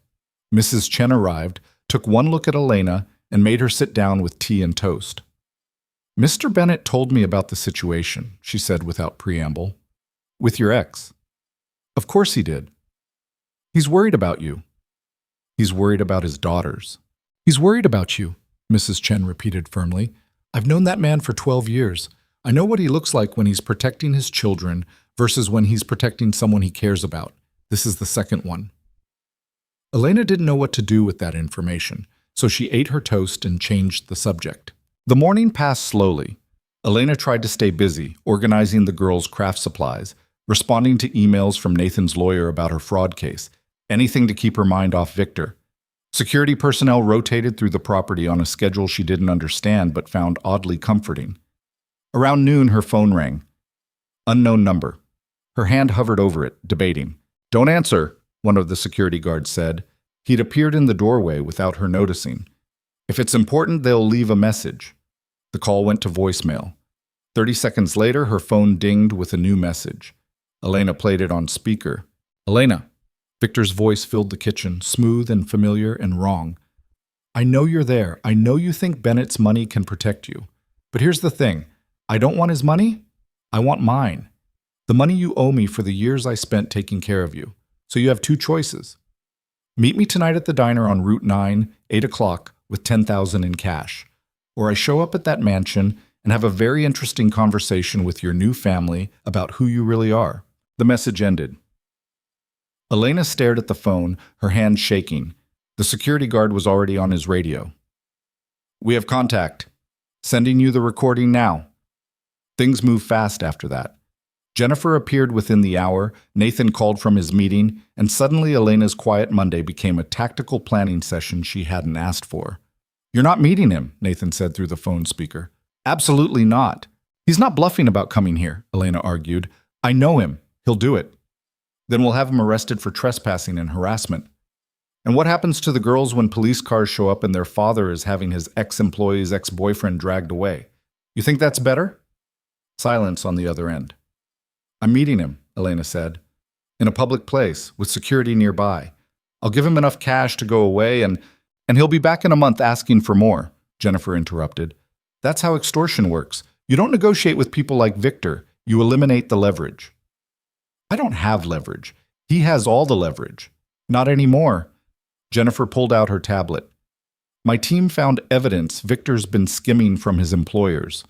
Mrs. Chen arrived, took one look at Elena, and made her sit down with tea and toast. Mr. Bennett told me about the situation, she said without preamble. With your ex. Of course he did. He's worried about you. He's worried about his daughters. He's worried about you, Mrs. Chen repeated firmly. I've known that man for 12 years. I know what he looks like when he's protecting his children versus when he's protecting someone he cares about. This is the second one. Elena didn't know what to do with that information, so she ate her toast and changed the subject. The morning passed slowly. Elena tried to stay busy, organizing the girls' craft supplies, responding to emails from Nathan's lawyer about her fraud case, anything to keep her mind off Victor. Security personnel rotated through the property on a schedule she didn't understand but found oddly comforting. Around noon, her phone rang. Unknown number. Her hand hovered over it, debating. Don't answer, one of the security guards said. He'd appeared in the doorway without her noticing. If it's important, they'll leave a message. The call went to voicemail. 30 seconds later, her phone dinged with a new message. Elena played it on speaker. Elena. Victor's voice filled the kitchen, smooth and familiar and wrong. I know you're there. I know you think Bennett's money can protect you. But here's the thing. I don't want his money. I want mine. The money you owe me for the years I spent taking care of you. So you have two choices. Meet me tonight at the diner on Route 9, 8 o'clock, with $10,000 in cash. Or I show up at that mansion and have a very interesting conversation with your new family about who you really are. The message ended. Elena stared at the phone, her hand shaking. The security guard was already on his radio. We have contact. Sending you the recording now. Things moved fast after that. Jennifer appeared within the hour, Nathan called from his meeting, and suddenly Elena's quiet Monday became a tactical planning session she hadn't asked for. You're not meeting him, Nathan said through the phone speaker. Absolutely not. He's not bluffing about coming here, Elena argued. I know him. He'll do it. Then we'll have him arrested for trespassing and harassment. And what happens to the girls when police cars show up and their father is having his ex-employee's ex-boyfriend dragged away? You think that's better? Silence on the other end. I'm meeting him, Elena said. In a public place, with security nearby. I'll give him enough cash to go away and he'll be back in a month asking for more, Jennifer interrupted. That's how extortion works. You don't negotiate with people like Victor. You eliminate the leverage. I don't have leverage. He has all the leverage. Not anymore. Jennifer pulled out her tablet. My team found evidence Victor's been skimming from his employers,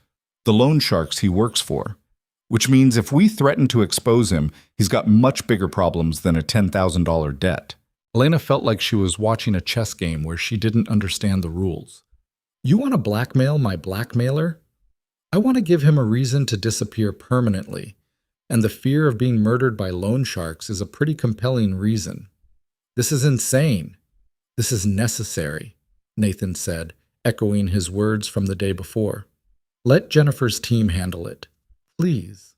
the loan sharks he works for, which means if we threaten to expose him, he's got much bigger problems than a $10,000 debt. Elena felt like she was watching a chess game where she didn't understand the rules. You want to blackmail my blackmailer? I want to give him a reason to disappear permanently. And the fear of being murdered by loan sharks is a pretty compelling reason. This is insane. This is necessary, Nathan said, echoing his words from the day before. Let Jennifer's team handle it. Please.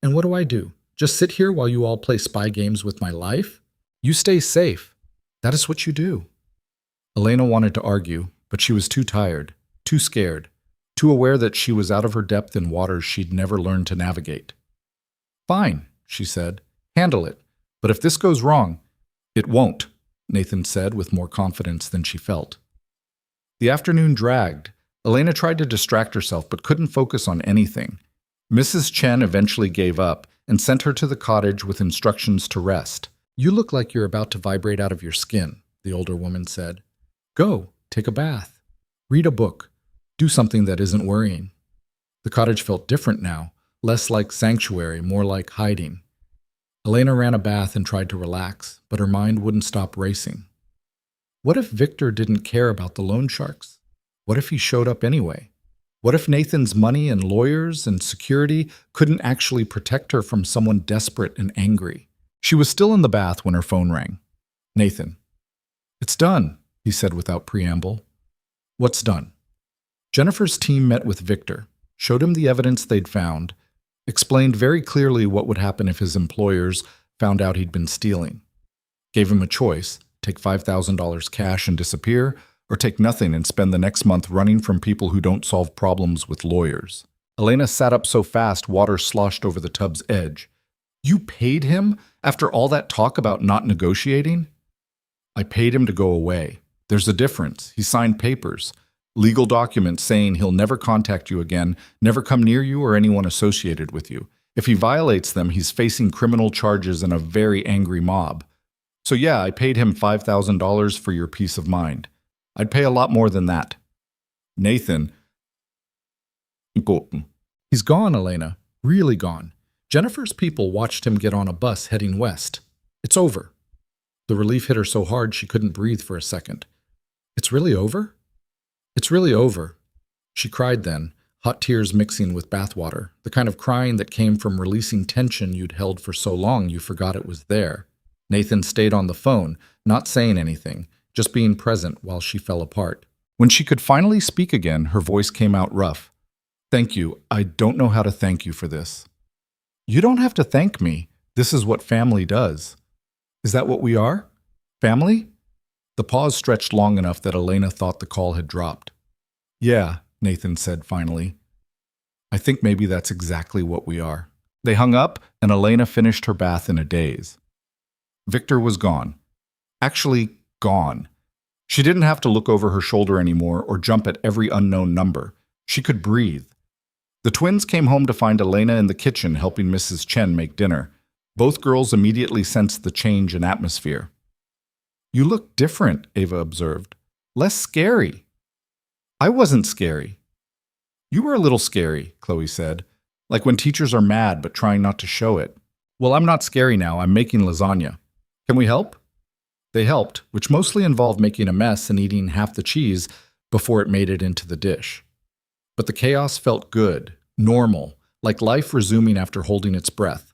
And what do? Just sit here while you all play spy games with my life? You stay safe. That is what you do. Elena wanted to argue, but she was too tired, too scared, too aware that she was out of her depth in waters she'd never learned to navigate. Fine, she said. Handle it. But if this goes wrong, it won't, Nathan said with more confidence than she felt. The afternoon dragged. Elena tried to distract herself but couldn't focus on anything. Mrs. Chen eventually gave up and sent her to the cottage with instructions to rest. You look like you're about to vibrate out of your skin, the older woman said. Go, take a bath. Read a book. Do something that isn't worrying. The cottage felt different now. Less like sanctuary, more like hiding. Elena ran a bath and tried to relax, but her mind wouldn't stop racing. What if Victor didn't care about the loan sharks? What if he showed up anyway? What if Nathan's money and lawyers and security couldn't actually protect her from someone desperate and angry? She was still in the bath when her phone rang. Nathan. It's done, he said without preamble. What's done? Jennifer's team met with Victor, showed him the evidence they'd found, explained very clearly what would happen if his employers found out he'd been stealing. Gave him a choice, take $5,000 cash and disappear, or take nothing and spend the next month running from people who don't solve problems with lawyers. Elena sat up so fast water sloshed over the tub's edge. You paid him after all that talk about not negotiating? I paid him to go away. There's a difference. He signed papers, legal documents saying he'll never contact you again, never come near you or anyone associated with you. If he violates them, he's facing criminal charges and a very angry mob. So yeah, I paid him $5,000 for your peace of mind. I'd pay a lot more than that. Nathan. He's gone, Elena. Really gone. Jennifer's people watched him get on a bus heading west. It's over. The relief hit her so hard she couldn't breathe for a second. It's really over? It's really over. She cried then, hot tears mixing with bathwater, the kind of crying that came from releasing tension you'd held for so long you forgot it was there. Nathan stayed on the phone, not saying anything, just being present while she fell apart. When she could finally speak again, her voice came out rough. Thank you. I don't know how to thank you for this. You don't have to thank me. This is what family does. Is that what we are? Family? The pause stretched long enough that Elena thought the call had dropped. Yeah, Nathan said finally. I think maybe that's exactly what we are. They hung up, and Elena finished her bath in a daze. Victor was gone. Actually, gone. She didn't have to look over her shoulder anymore or jump at every unknown number. She could breathe. The twins came home to find Elena in the kitchen helping Mrs. Chen make dinner. Both girls immediately sensed the change in atmosphere. You look different, Ava observed. Less scary. I wasn't scary. You were a little scary, Chloe said. Like when teachers are mad but trying not to show it. Well, I'm not scary now. I'm making lasagna. Can we help? They helped, which mostly involved making a mess and eating half the cheese before it made it into the dish. But the chaos felt good, normal, like life resuming after holding its breath.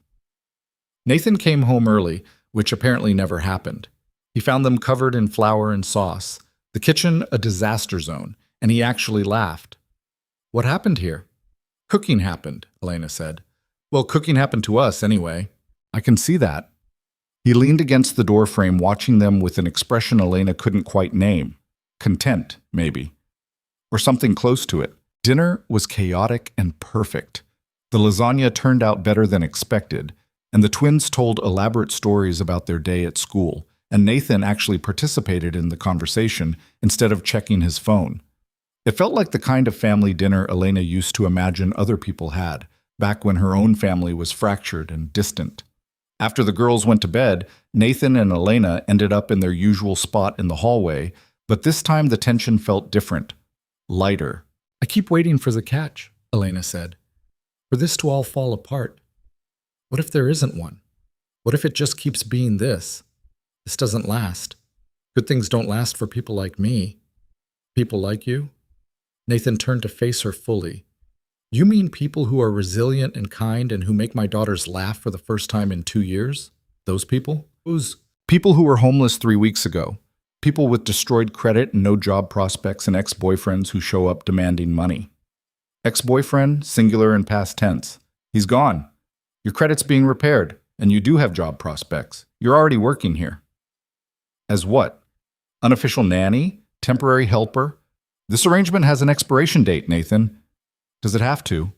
Nathan came home early, which apparently never happened. He found them covered in flour and sauce, the kitchen a disaster zone, and he actually laughed. What happened here? Cooking happened, Elena said. Well, cooking happened to us anyway. I can see that. He leaned against the doorframe, watching them with an expression Elena couldn't quite name. Content, maybe. Or something close to it. Dinner was chaotic and perfect. The lasagna turned out better than expected, and the twins told elaborate stories about their day at school, and Nathan actually participated in the conversation instead of checking his phone. It felt like the kind of family dinner Elena used to imagine other people had, back when her own family was fractured and distant. After the girls went to bed, Nathan and Elena ended up in their usual spot in the hallway, but this time the tension felt different, lighter. I keep waiting for the catch, Elena said. For this to all fall apart. What if there isn't one? What if it just keeps being this? This doesn't last. Good things don't last for people like me. People like you? Nathan turned to face her fully. You mean people who are resilient and kind and who make my daughters laugh for the first time in 2 years? Those people? Those people who were homeless 3 weeks ago. People with destroyed credit and no job prospects and ex-boyfriends who show up demanding money. Ex-boyfriend, singular and past tense. He's gone. Your credit's being repaired, and you do have job prospects. You're already working here. As what? Unofficial nanny? Temporary helper? This arrangement has an expiration date, Nathan. Does it have to?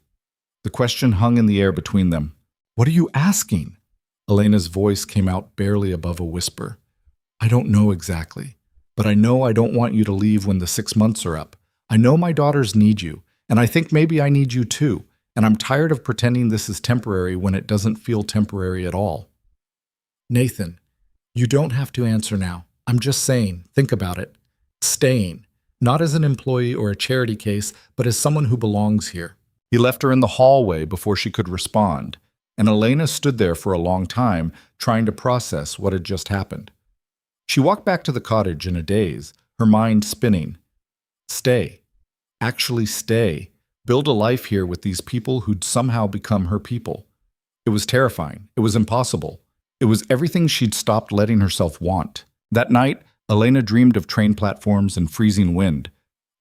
The question hung in the air between them. What are you asking? Elena's voice came out barely above a whisper. I don't know exactly, but I know I don't want you to leave when the 6 months are up. I know my daughters need you, and I think maybe I need you too, and I'm tired of pretending this is temporary when it doesn't feel temporary at all. Nathan, you don't have to answer now. I'm just saying, think about it. Staying, not as an employee or a charity case, but as someone who belongs here. He left her in the hallway before she could respond, and Elena stood there for a long time, trying to process what had just happened. She walked back to the cottage in a daze, her mind spinning. Stay. Actually stay. Build a life here with these people who'd somehow become her people. It was terrifying. It was impossible. It was everything she'd stopped letting herself want. That night, Elena dreamed of train platforms and freezing wind.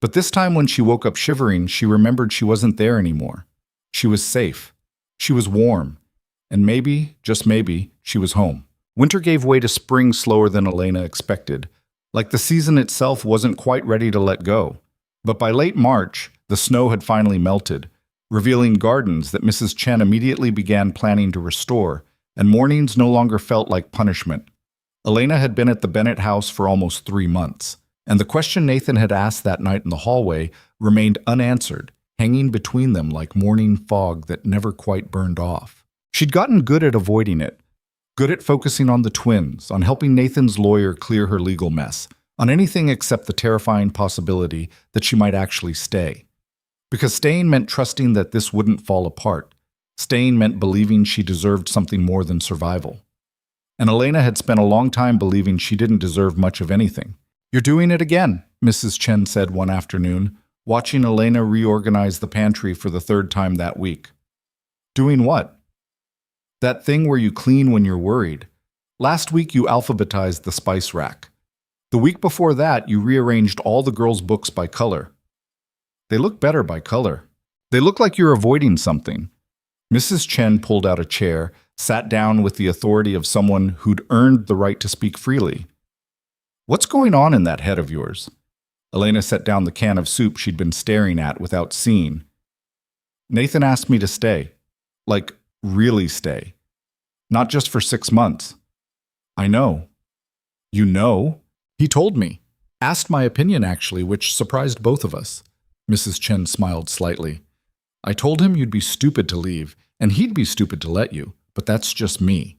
But this time when she woke up shivering, she remembered she wasn't there anymore. She was safe. She was warm. And maybe, just maybe, she was home. Winter gave way to spring slower than Elena expected. Like the season itself wasn't quite ready to let go. But by late March, the snow had finally melted, revealing gardens that Mrs. Chen immediately began planning to restore, and mornings no longer felt like punishment. Elena had been at the Bennett house for almost 3 months, and the question Nathan had asked that night in the hallway remained unanswered, hanging between them like morning fog that never quite burned off. She'd gotten good at avoiding it, good at focusing on the twins, on helping Nathan's lawyer clear her legal mess, on anything except the terrifying possibility that she might actually stay. Because staying meant trusting that this wouldn't fall apart. Staying meant believing she deserved something more than survival. And Elena had spent a long time believing she didn't deserve much of anything. "You're doing it again," Mrs. Chen said one afternoon, watching Elena reorganize the pantry for the 3rd time that week. "Doing what?" "That thing where you clean when you're worried. Last week you alphabetized the spice rack. The week before that you rearranged all the girls' books by color. They look better by color. They look like you're avoiding something." Mrs. Chen pulled out a chair, sat down with the authority of someone who'd earned the right to speak freely. "What's going on in that head of yours?" Elena set down the can of soup she'd been staring at without seeing. "Nathan asked me to stay. Like, really stay. Not just for 6 months." "I know." "You know?" "He told me. Asked my opinion, actually, which surprised both of us." Mrs. Chen smiled slightly. "I told him you'd be stupid to leave, and he'd be stupid to let you, but that's just me."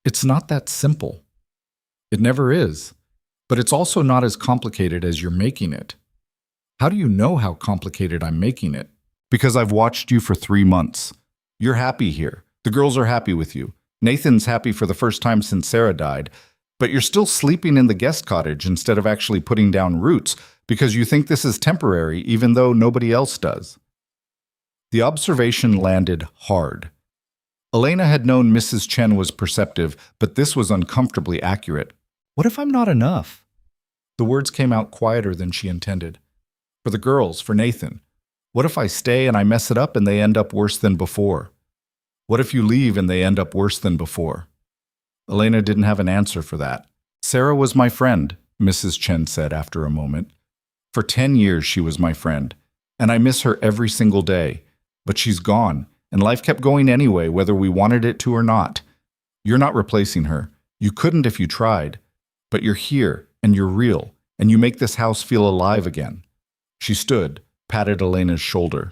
"It's not that simple." "It never is. But it's also not as complicated as you're making it." "How do you know how complicated I'm making it?" "Because I've watched you for 3 months. You're happy here. The girls are happy with you. Nathan's happy for the first time since Sarah died. But you're still sleeping in the guest cottage instead of actually putting down roots because you think this is temporary even though nobody else does." The observation landed hard. Elena had known Mrs. Chen was perceptive, but this was uncomfortably accurate. "What if I'm not enough?" The words came out quieter than she intended. "For the girls, for Nathan. What if I stay and I mess it up and they end up worse than before? What if you leave and they end up worse than before?" Elena didn't have an answer for that. "Sarah was my friend," Mrs. Chen said after a moment. "For 10 years she was my friend, and I miss her every single day. But she's gone, and life kept going anyway, whether we wanted it to or not. You're not replacing her. You couldn't if you tried. But you're here, and you're real, and you make this house feel alive again." She stood, patted Elena's shoulder.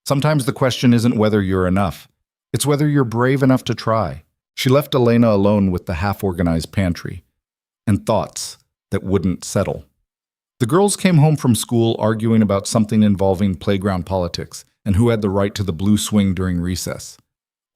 "Sometimes the question isn't whether you're enough. It's whether you're brave enough to try." She left Elena alone with the half-organized pantry, and thoughts that wouldn't settle. The girls came home from school arguing about something involving playground politics and who had the right to the blue swing during recess.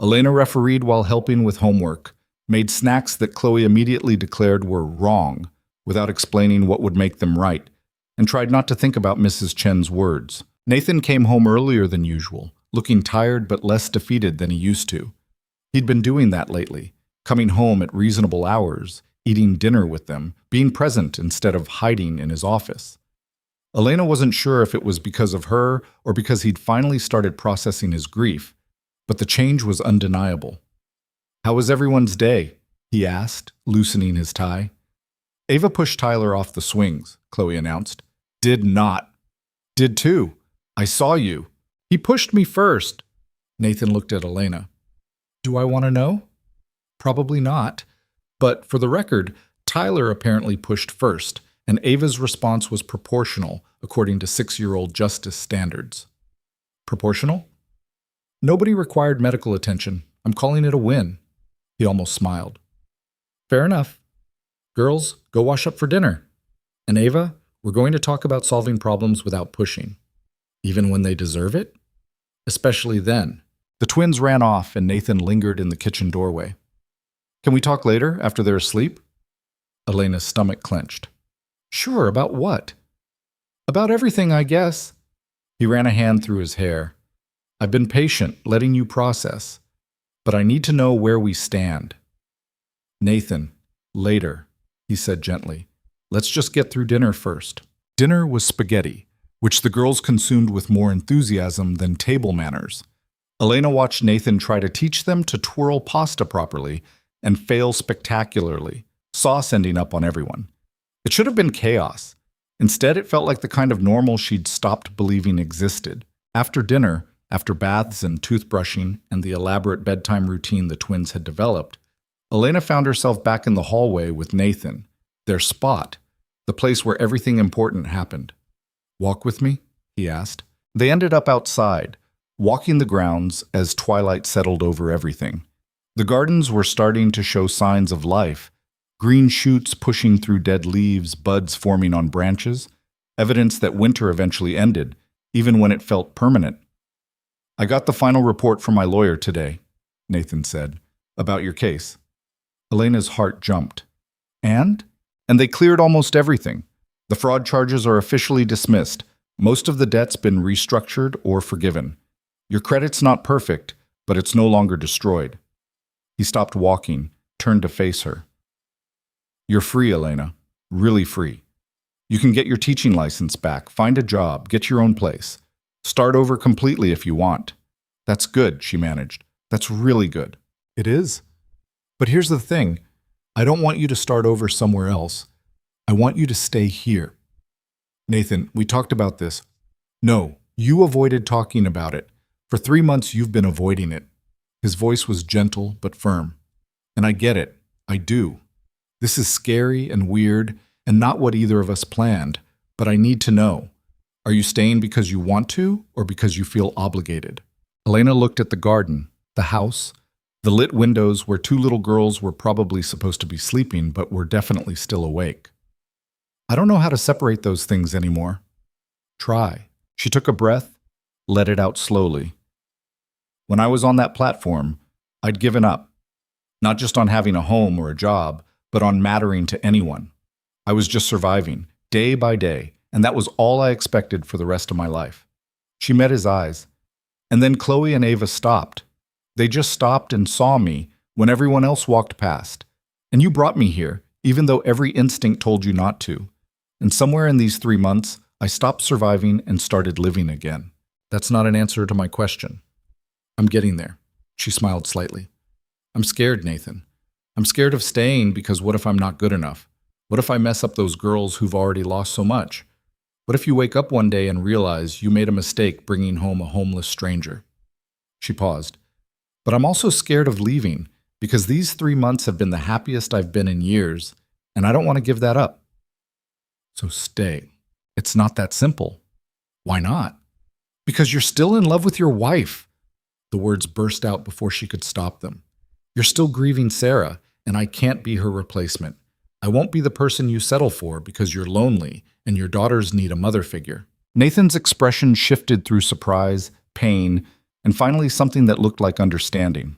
Elena refereed while helping with homework, made snacks that Chloe immediately declared were wrong without explaining what would make them right, and tried not to think about Mrs. Chen's words. Nathan came home earlier than usual, looking tired but less defeated than he used to. He'd been doing that lately, coming home at reasonable hours, eating dinner with them, being present instead of hiding in his office. Elena wasn't sure if it was because of her or because he'd finally started processing his grief, but the change was undeniable. "How was everyone's day?" he asked, loosening his tie. "Ava pushed Tyler off the swings," Chloe announced. "Did not." "Did too. I saw you." "He pushed me first." Nathan looked at Elena. "Do I want to know?" "Probably not. But for the record, Tyler apparently pushed first, and Ava's response was proportional, according to 6-year-old justice standards." "Proportional?" "Nobody required medical attention. I'm calling it a win." He almost smiled. "Fair enough. Girls, go wash up for dinner. And Ava, we're going to talk about solving problems without pushing. Even when they deserve it? Especially then." The twins ran off, and Nathan lingered in the kitchen doorway. "Can we talk later, after they're asleep?" Elena's stomach clenched. "Sure, about what?" "About everything, I guess." He ran a hand through his hair. "I've been patient, letting you process. But I need to know where we stand." "Nathan, later," he said gently. "Let's just get through dinner first." Dinner was spaghetti, which the girls consumed with more enthusiasm than table manners. Elena watched Nathan try to teach them to twirl pasta properly and fail spectacularly, sauce ending up on everyone. It should have been chaos. Instead, it felt like the kind of normal she'd stopped believing existed. After dinner, after baths and toothbrushing and the elaborate bedtime routine the twins had developed, Elena found herself back in the hallway with Nathan, their spot, the place where everything important happened. "Walk with me?" he asked. They ended up outside, walking the grounds as twilight settled over everything. The gardens were starting to show signs of life, green shoots pushing through dead leaves, buds forming on branches, evidence that winter eventually ended, even when it felt permanent. "I got the final report from my lawyer today," Nathan said, "about your case." Elena's heart jumped. And they cleared almost everything. The fraud charges are officially dismissed. Most of the debt's been restructured or forgiven. Your credit's not perfect, but it's no longer destroyed. He stopped walking, turned to face her. "You're free, Elena. Really free. You can get your teaching license back, find a job, get your own place. Start over completely if you want." "That's good," she managed. "That's really good." "It is. But here's the thing. I don't want you to start over somewhere else. I want you to stay here." "Nathan, we talked about this." "No, you avoided talking about it. For 3 months you've been avoiding it." His voice was gentle but firm. "And I get it. I do. This is scary and weird and not what either of us planned, but I need to know. Are you staying because you want to or because you feel obligated?" Elena looked at the garden, the house, the lit windows where 2 little girls were probably supposed to be sleeping but were definitely still awake. "I don't know how to separate those things anymore." "Try." She took a breath, let it out slowly. "When I was on that platform, I'd given up. Not just on having a home or a job, but on mattering to anyone. I was just surviving, day by day, and that was all I expected for the rest of my life." She met his eyes. "And then Chloe and Ava stopped. They just stopped and saw me when everyone else walked past. And you brought me here, even though every instinct told you not to. And somewhere in these 3 months, I stopped surviving and started living again." "That's not an answer to my question." "I'm getting there." She smiled slightly. "I'm scared, Nathan. I'm scared of staying because what if I'm not good enough? What if I mess up those girls who've already lost so much? What if you wake up one day and realize you made a mistake bringing home a homeless stranger?" She paused. "But I'm also scared of leaving because these 3 months have been the happiest I've been in years, and I don't want to give that up." "So stay." "It's not that simple." "Why not?" "Because you're still in love with your wife." The words burst out before she could stop them. "You're still grieving Sarah, and I can't be her replacement. I won't be the person you settle for because you're lonely and your daughters need a mother figure." Nathan's expression shifted through surprise, pain, and finally something that looked like understanding.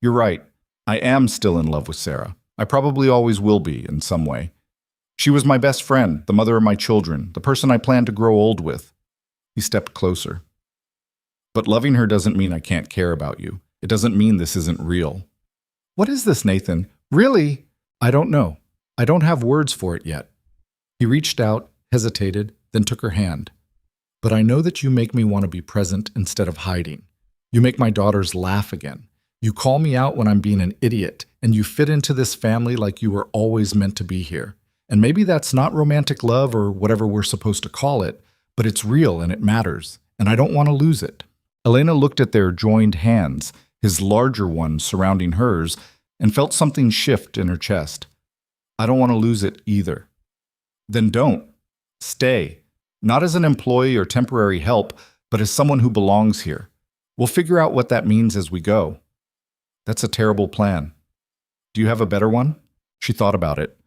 "You're right. I am still in love with Sarah. I probably always will be in some way. She was my best friend, the mother of my children, the person I planned to grow old with." He stepped closer. "But loving her doesn't mean I can't care about you. It doesn't mean this isn't real." "What is this, Nathan? Really?" "I don't know. I don't have words for it yet." He reached out, hesitated, then took her hand. "But I know that you make me want to be present instead of hiding. You make my daughters laugh again. You call me out when I'm being an idiot, and you fit into this family like you were always meant to be here. And maybe that's not romantic love or whatever we're supposed to call it, but it's real and it matters, and I don't want to lose it." Elena looked at their joined hands, his larger one surrounding hers, and felt something shift in her chest. "I don't want to lose it either." "Then don't. Stay. Not as an employee or temporary help, but as someone who belongs here. We'll figure out what that means as we go." "That's a terrible plan. Do you have a better one?" She thought about it.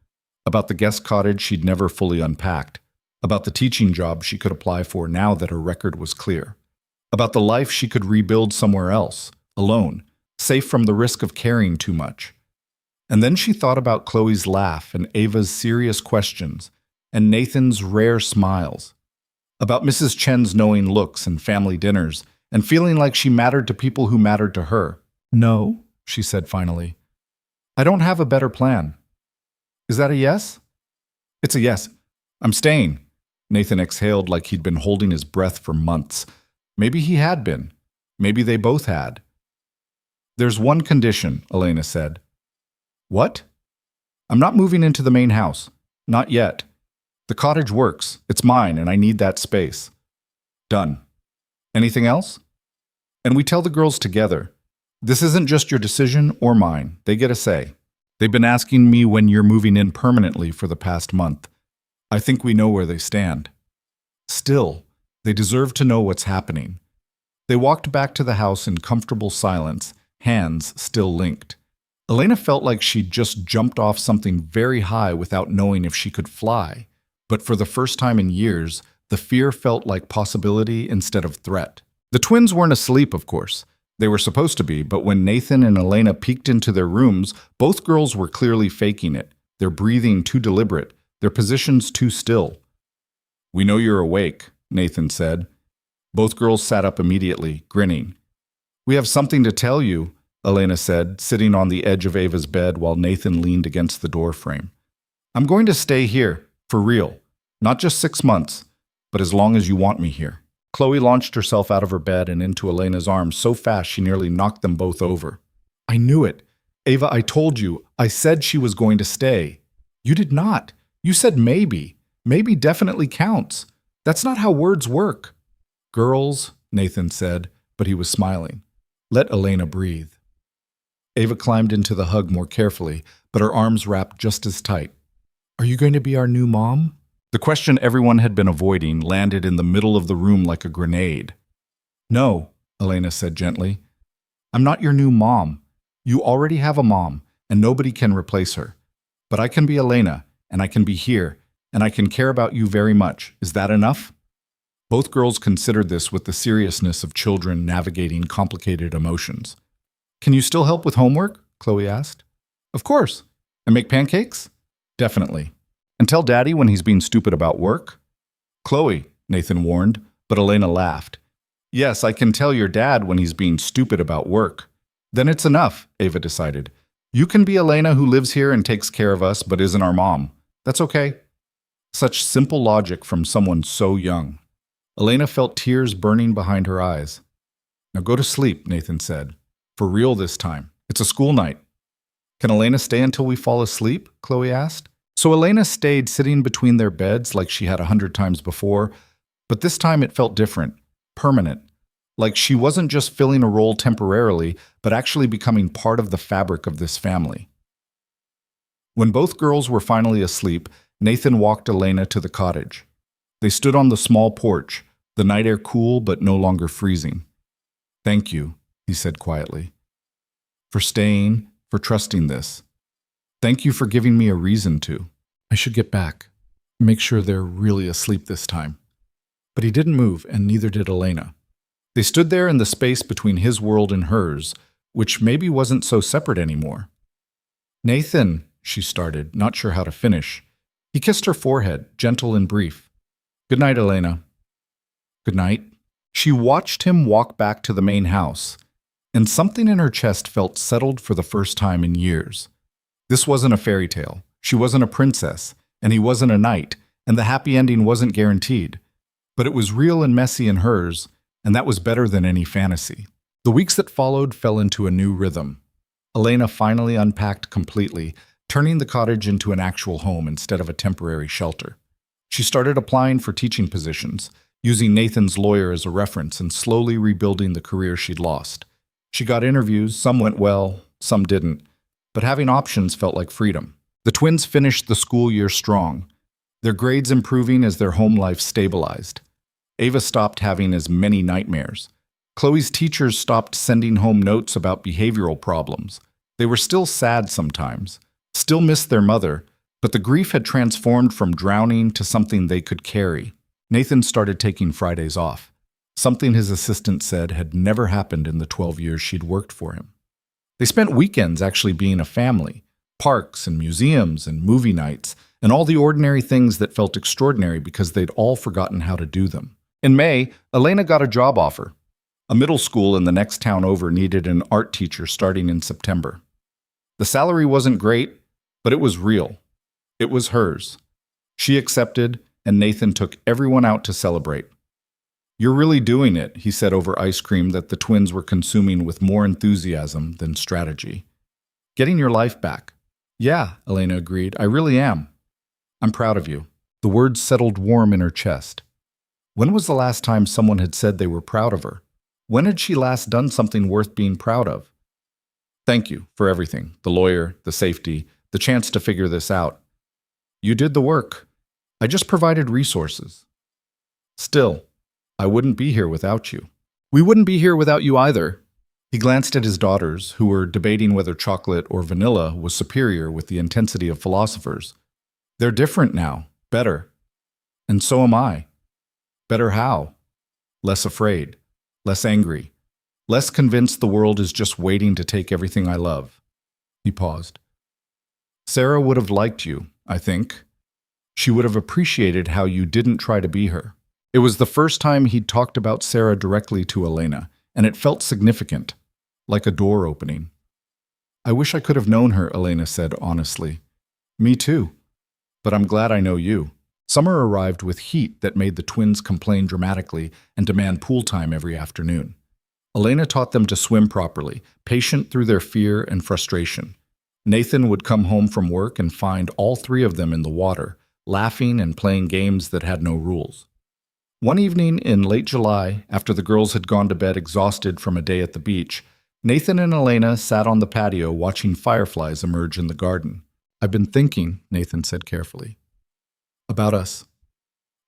About the guest cottage she'd never fully unpacked. About the teaching job she could apply for now that her record was clear. About the life she could rebuild somewhere else, alone, safe from the risk of caring too much. And then she thought about Chloe's laugh and Ava's serious questions and Nathan's rare smiles. About Mrs. Chen's knowing looks and family dinners and feeling like she mattered to people who mattered to her. "No," she said finally. "I don't have a better plan." "Is that a yes?" "It's a yes. I'm staying." Nathan exhaled like he'd been holding his breath for months. Maybe he had been. Maybe they both had. "There's one condition," Elena said. "What?" "I'm not moving into the main house. Not yet. The cottage works. It's mine, and I need that space. Done. Anything else? And we tell the girls together. This isn't just your decision or mine. They get a say. They've been asking me when you're moving in permanently for the past month. I think we know where they stand. Still, they deserve to know what's happening. They walked back to the house in comfortable silence, hands still linked. Elena felt like she'd just jumped off something very high without knowing if she could fly. But for the first time in years, the fear felt like possibility instead of threat. The twins weren't asleep, of course. They were supposed to be, but when Nathan and Elena peeked into their rooms, both girls were clearly faking it. Their breathing too deliberate, their positions too still. "We know you're awake," Nathan said. Both girls sat up immediately, grinning. "We have something to tell you," Elena said, sitting on the edge of Ava's bed while Nathan leaned against the door frame. "I'm going to stay here, for real. Not just 6 months, but as long as you want me here." Chloe launched herself out of her bed and into Elena's arms so fast she nearly knocked them both over. "I knew it. Ava, I told you. I said she was going to stay." "You did not. You said maybe. Maybe definitely counts. That's not how words work." "Girls," Nathan said, but he was smiling. "Let Elena breathe." Ava climbed into the hug more carefully, but her arms wrapped just as tight. "Are you going to be our new mom?" The question everyone had been avoiding landed in the middle of the room like a grenade. "No," Elena said gently. "I'm not your new mom. You already have a mom, and nobody can replace her. But I can be Elena, and I can be here, and I can care about you very much. Is that enough?" Both girls considered this with the seriousness of children navigating complicated emotions. "Can you still help with homework?" Chloe asked. "Of course. And make pancakes?" "Definitely. And tell Daddy when he's being stupid about work?" "Chloe," Nathan warned, but Elena laughed. "Yes, I can tell your dad when he's being stupid about work." "Then it's enough," Ava decided. "You can be Elena who lives here and takes care of us but isn't our mom. That's okay." Such simple logic from someone so young. Elena felt tears burning behind her eyes. "Now go to sleep," Nathan said. "For real this time. It's a school night." "Can Elena stay until we fall asleep?" Chloe asked. So Elena stayed sitting between their beds like she had 100 times before, but this time it felt different, permanent, like she wasn't just filling a role temporarily, but actually becoming part of the fabric of this family. When both girls were finally asleep, Nathan walked Elena to the cottage. They stood on the small porch, the night air cool but no longer freezing. "Thank you," he said quietly, "for staying, for trusting this. Thank you for giving me a reason to. I should get back. Make sure they're really asleep this time." But he didn't move, and neither did Elena. They stood there in the space between his world and hers, which maybe wasn't so separate anymore. "Nathan," she started, not sure how to finish. He kissed her forehead, gentle and brief. "Good night, Elena." "Good night." She watched him walk back to the main house, and something in her chest felt settled for the first time in years. This wasn't a fairy tale. She wasn't a princess, and he wasn't a knight, and the happy ending wasn't guaranteed. But it was real and messy in hers, and that was better than any fantasy. The weeks that followed fell into a new rhythm. Elena finally unpacked completely, turning the cottage into an actual home instead of a temporary shelter. She started applying for teaching positions, using Nathan's lawyer as a reference and slowly rebuilding the career she'd lost. She got interviews, some went well, some didn't. But having options felt like freedom. The twins finished the school year strong, their grades improving as their home life stabilized. Ava stopped having as many nightmares. Chloe's teachers stopped sending home notes about behavioral problems. They were still sad sometimes, still missed their mother, but the grief had transformed from drowning to something they could carry. Nathan started taking Fridays off, something his assistant said had never happened in the 12 years she'd worked for him. They spent weekends actually being a family, parks and museums and movie nights, and all the ordinary things that felt extraordinary because they'd all forgotten how to do them. In May, Elena got a job offer. A middle school in the next town over needed an art teacher starting in September. The salary wasn't great, but it was real. It was hers. She accepted, and Nathan took everyone out to celebrate. "You're really doing it," he said over ice cream that the twins were consuming with more enthusiasm than strategy. "Getting your life back." "Yeah," Elena agreed, "I really am." I'm proud of you. The words settled warm in her chest. When was the last time someone had said they were proud of her? When had she last done something worth being proud of? Thank you for everything, the lawyer, the safety, the chance to figure this out. You did the work. I just provided resources. Still, I wouldn't be here without you. We wouldn't be here without you either. He glanced at his daughters, who were debating whether chocolate or vanilla was superior with the intensity of philosophers. They're different now, better. And so am I. Better how? Less afraid, less angry, less convinced the world is just waiting to take everything I love. He paused. Sarah would have liked you, I think. She would have appreciated how you didn't try to be her. It was the first time he'd talked about Sarah directly to Elena, and it felt significant, like a door opening. I wish I could have known her, Elena said honestly. Me too. But I'm glad I know you. Summer arrived with heat that made the twins complain dramatically and demand pool time every afternoon. Elena taught them to swim properly, patient through their fear and frustration. Nathan would come home from work and find all three of them in the water, laughing and playing games that had no rules. One evening in late July, after the girls had gone to bed exhausted from a day at the beach, Nathan and Elena sat on the patio watching fireflies emerge in the garden. I've been thinking, Nathan said carefully. About us.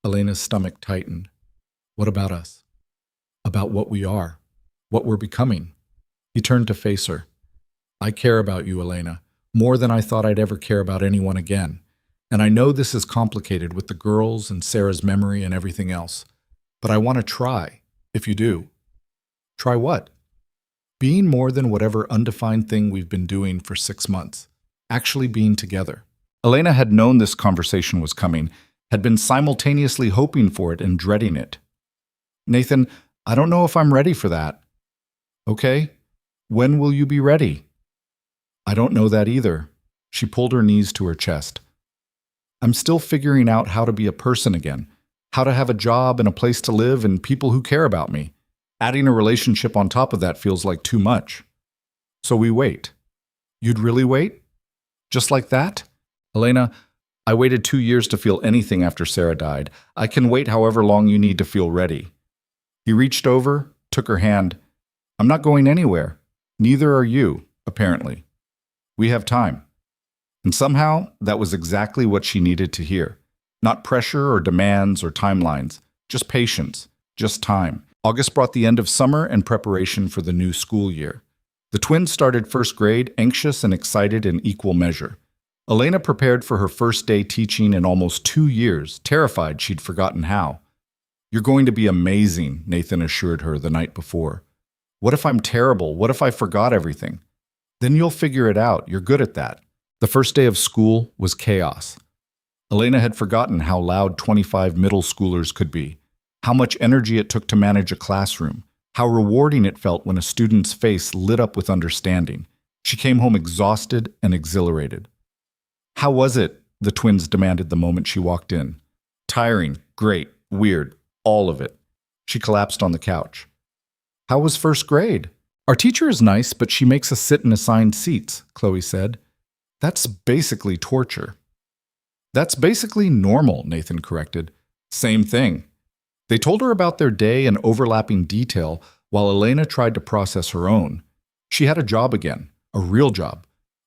Elena's stomach tightened. What about us? About what we are, what we're becoming. He turned to face her. I care about you, Elena, more than I thought I'd ever care about anyone again. And I know this is complicated with the girls and Sarah's memory and everything else. But I want to try, if you do. Try what? Being more than whatever undefined thing we've been doing for 6 months. Actually being together. Elena had known this conversation was coming, had been simultaneously hoping for it and dreading it. Nathan, I don't know if I'm ready for that. Okay, when will you be ready? I don't know that either. She pulled her knees to her chest. I'm still figuring out how to be a person again, how to have a job and a place to live and people who care about me. Adding a relationship on top of that feels like too much. So we wait. You'd really wait? Just like that? Elena, I waited 2 years to feel anything after Sarah died. I can wait however long you need to feel ready. He reached over, took her hand. I'm not going anywhere. Neither are you, apparently. We have time. And somehow, that was exactly what she needed to hear. Not pressure or demands or timelines, just patience, just time. August brought the end of summer and preparation for the new school year. The twins started first grade, anxious and excited in equal measure. Elena prepared for her first day teaching in almost 2 years, terrified she'd forgotten how. You're going to be amazing, Nathan assured her the night before. What if I'm terrible? What if I forgot everything? Then you'll figure it out. You're good at that. The first day of school was chaos. Elena had forgotten how loud 25 middle schoolers could be, how much energy it took to manage a classroom, how rewarding it felt when a student's face lit up with understanding. She came home exhausted and exhilarated. How was it? The twins demanded the moment she walked in. Tiring, great, weird, all of it. She collapsed on the couch. How was first grade? Our teacher is nice, but she makes us sit in assigned seats, Chloe said. That's basically torture. That's basically normal, Nathan corrected. Same thing. They told her about their day in overlapping detail while Elena tried to process her own. She had a job again, a real job.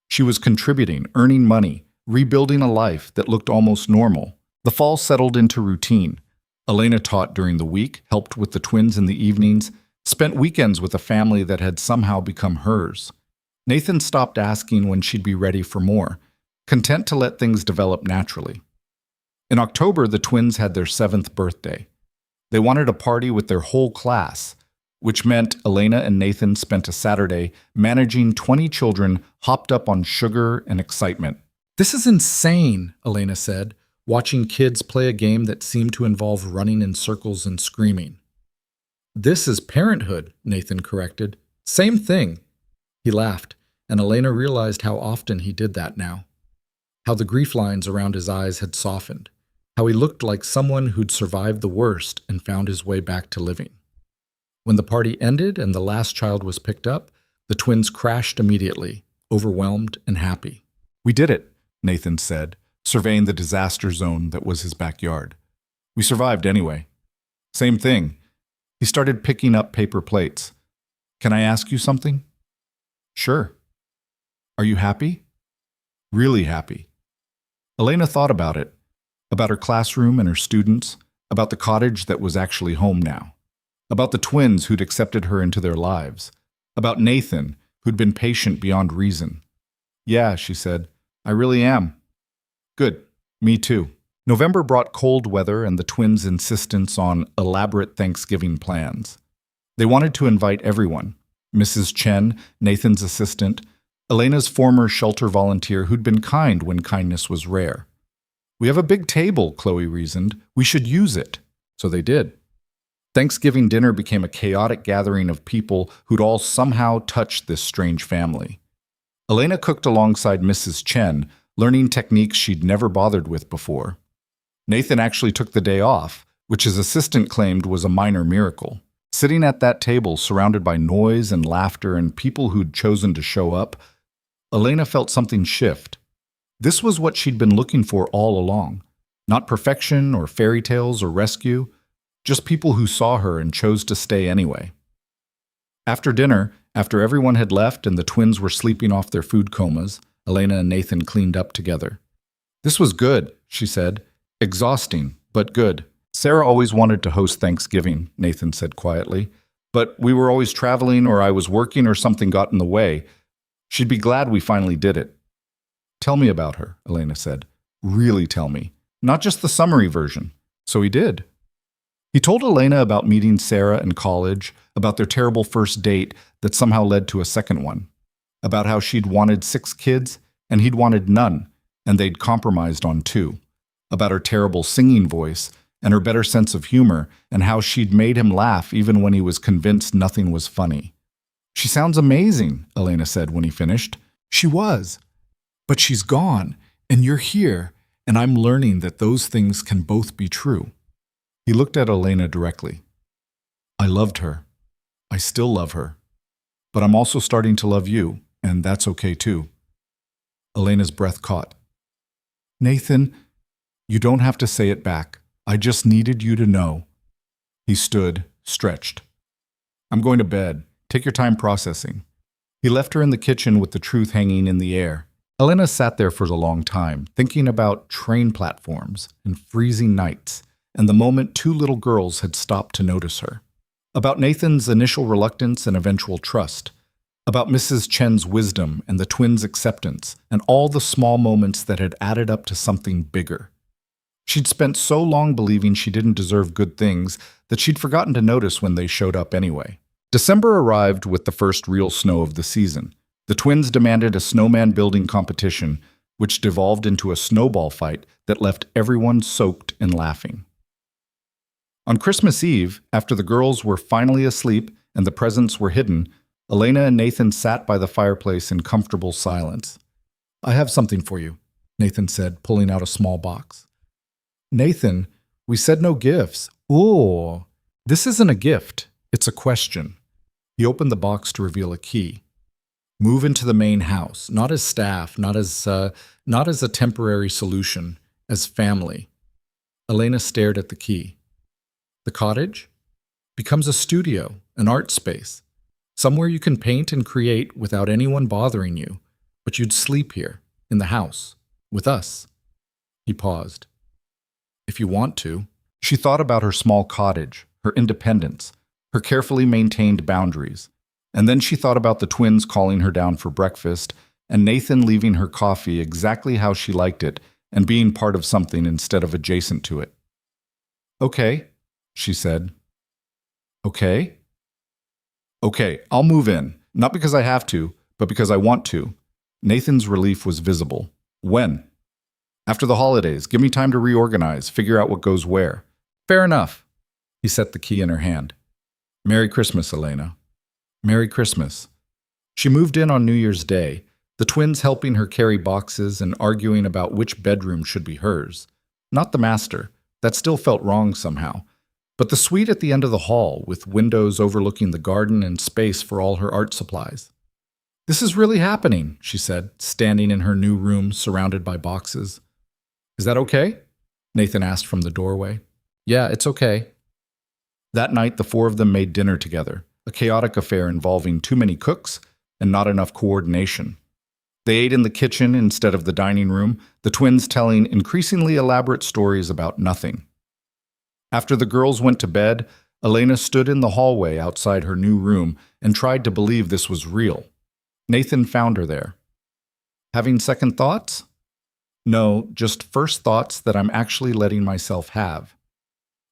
She was contributing, earning money, rebuilding a life that looked almost normal. The fall settled into routine. Elena taught during the week, helped with the twins in the evenings, spent weekends with a family that had somehow become hers. Nathan stopped asking when she'd be ready for more, content to let things develop naturally. In October, the twins had their 7th birthday. They wanted a party with their whole class, which meant Elena and Nathan spent a Saturday managing 20 children hopped up on sugar and excitement. This is insane, Elena said, watching kids play a game that seemed to involve running in circles and screaming. This is parenthood, Nathan corrected. Same thing. He laughed, and Elena realized how often he did that now. How the grief lines around his eyes had softened. How he looked like someone who'd survived the worst and found his way back to living. When the party ended and the last child was picked up, the twins crashed immediately, overwhelmed and happy. We did it, Nathan said, surveying the disaster zone that was his backyard. We survived anyway. Same thing. He started picking up paper plates. Can I ask you something? Sure. Are you happy? Really happy. Elena thought about her classroom and her students, about the cottage that was actually home now, about the twins who'd accepted her into their lives, about Nathan, who'd been patient beyond reason. Yeah, she said, I really am. Good. Me too. November brought cold weather and the twins' insistence on elaborate Thanksgiving plans. They wanted to invite everyone. Mrs. Chen, Nathan's assistant, Elena's former shelter volunteer who'd been kind when kindness was rare. We have a big table, Chloe reasoned. We should use it. So they did. Thanksgiving dinner became a chaotic gathering of people who'd all somehow touched this strange family. Elena cooked alongside Mrs. Chen, learning techniques she'd never bothered with before. Nathan actually took the day off, which his assistant claimed was a minor miracle. Sitting at that table, surrounded by noise and laughter and people who'd chosen to show up, Elena felt something shift. This was what she'd been looking for all along. Not perfection or fairy tales or rescue, just people who saw her and chose to stay anyway. After dinner, after everyone had left and the twins were sleeping off their food comas, Elena and Nathan cleaned up together. This was good, she said. Exhausting, but good. Sarah always wanted to host Thanksgiving, Nathan said quietly. But we were always traveling or I was working or something got in the way. She'd be glad we finally did it. Tell me about her, Elena said. Really tell me. Not just the summary version. So he did. He told Elena about meeting Sarah in college, about their terrible first date that somehow led to a second one, about how she'd wanted 6 kids and he'd wanted none, and they'd compromised on 2, about her terrible singing voice and her better sense of humor and how she'd made him laugh even when he was convinced nothing was funny. She sounds amazing, Elena said when he finished. She was. But she's gone, and you're here, and I'm learning that those things can both be true. He looked at Elena directly. I loved her. I still love her. But I'm also starting to love you, and that's okay too. Elena's breath caught. Nathan, you don't have to say it back. I just needed you to know. He stood, stretched. I'm going to bed. Take your time processing. He left her in the kitchen with the truth hanging in the air. Elena sat there for a long time, thinking about train platforms and freezing nights, and the moment 2 little girls had stopped to notice her. About Nathan's initial reluctance and eventual trust. About Mrs. Chen's wisdom and the twins' acceptance, and all the small moments that had added up to something bigger. She'd spent so long believing she didn't deserve good things that she'd forgotten to notice when they showed up anyway. December arrived with the first real snow of the season. The twins demanded a snowman building competition, which devolved into a snowball fight that left everyone soaked and laughing. On Christmas Eve, after the girls were finally asleep and the presents were hidden, Elena and Nathan sat by the fireplace in comfortable silence. I have something for you, Nathan said, pulling out a small box. Nathan, we said no gifts. Ooh, this isn't a gift, it's a question. He opened the box to reveal a key. Move into the main house, not as staff, not as a temporary solution, as family. Elena stared at the key. The cottage becomes a studio, an art space, somewhere you can paint and create without anyone bothering you, but you'd sleep here, in the house, with us. He paused. If you want to. She thought about her small cottage, her independence, her carefully maintained boundaries. And then she thought about the twins calling her down for breakfast and Nathan leaving her coffee exactly how she liked it and being part of something instead of adjacent to it. Okay, she said. Okay? Okay, I'll move in. Not because I have to, but because I want to. Nathan's relief was visible. When? After the holidays. Give me time to reorganize, figure out what goes where. Fair enough. He set the key in her hand. Merry Christmas, Elena. Merry Christmas. She moved in on New Year's Day, the twins helping her carry boxes and arguing about which bedroom should be hers. Not the master. That still felt wrong somehow. But the suite at the end of the hall, with windows overlooking the garden and space for all her art supplies. This is really happening, she said, standing in her new room surrounded by boxes. Is that okay? Nathan asked from the doorway. Yeah, it's okay. That night, the four of them made dinner together, a chaotic affair involving too many cooks and not enough coordination. They ate in the kitchen instead of the dining room, the twins telling increasingly elaborate stories about nothing. After the girls went to bed, Elena stood in the hallway outside her new room and tried to believe this was real. Nathan found her there. Having second thoughts? No, just first thoughts that I'm actually letting myself have.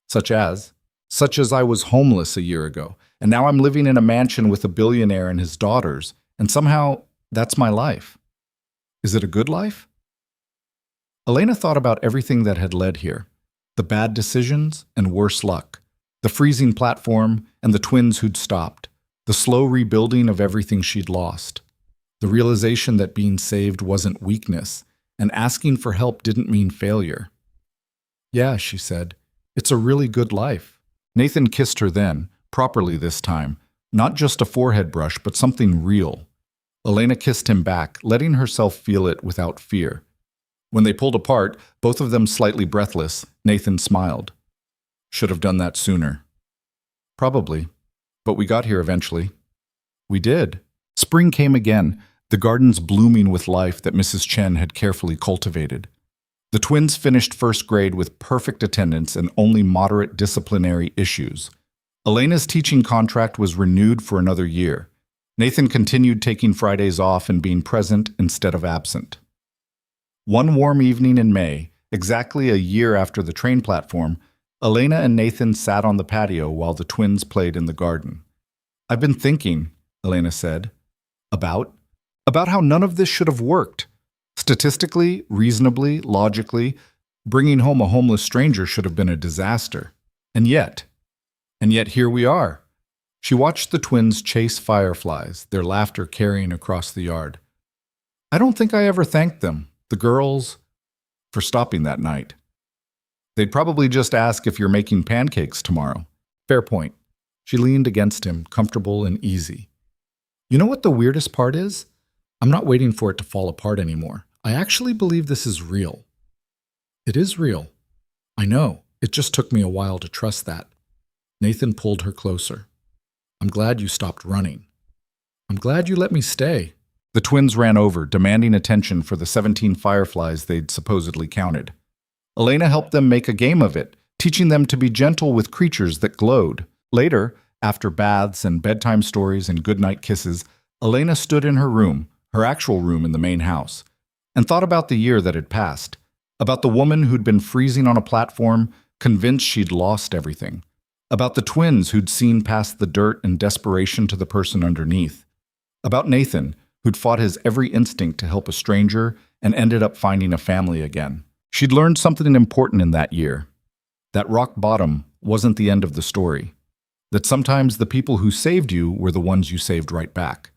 Such as I was homeless a year ago, and now I'm living in a mansion with a billionaire and his daughters, and somehow that's my life. Is it a good life? Elena thought about everything that had led here, the bad decisions and worse luck, the freezing platform and the twins who'd stopped, the slow rebuilding of everything she'd lost, the realization that being saved wasn't weakness, and asking for help didn't mean failure. Yeah, she said, it's a really good life. Nathan kissed her then, properly this time, not just a forehead brush, but something real. Elena kissed him back, letting herself feel it without fear. When they pulled apart, both of them slightly breathless, Nathan smiled. Should have done that sooner. Probably, but we got here eventually. We did. Spring came again, the gardens blooming with life that Mrs. Chen had carefully cultivated. The twins finished first grade with perfect attendance and only moderate disciplinary issues. Elena's teaching contract was renewed for another year. Nathan continued taking Fridays off and being present instead of absent. One warm evening in May, exactly a year after the train platform, Elena and Nathan sat on the patio while the twins played in the garden. I've been thinking, Elena said, about how none of this should have worked. Statistically, reasonably, logically, bringing home a homeless stranger should have been a disaster. And yet here we are. She watched the twins chase fireflies, their laughter carrying across the yard. I don't think I ever thanked them, the girls, for stopping that night. They'd probably just ask if you're making pancakes tomorrow. Fair point. She leaned against him, comfortable and easy. You know what the weirdest part is? I'm not waiting for it to fall apart anymore. I actually believe this is real. It is real. I know. It just took me a while to trust that. Nathan pulled her closer. I'm glad you stopped running. I'm glad you let me stay. The twins ran over, demanding attention for the 17 fireflies they'd supposedly counted. Elena helped them make a game of it, teaching them to be gentle with creatures that glowed. Later, after baths and bedtime stories and goodnight kisses, Elena stood in her room, her actual room in the main house, and thought about the year that had passed, about the woman who'd been freezing on a platform, convinced she'd lost everything, about the twins who'd seen past the dirt and desperation to the person underneath, about Nathan, who'd fought his every instinct to help a stranger and ended up finding a family again. She'd learned something important in that year, that rock bottom wasn't the end of the story, that sometimes the people who saved you were the ones you saved right back,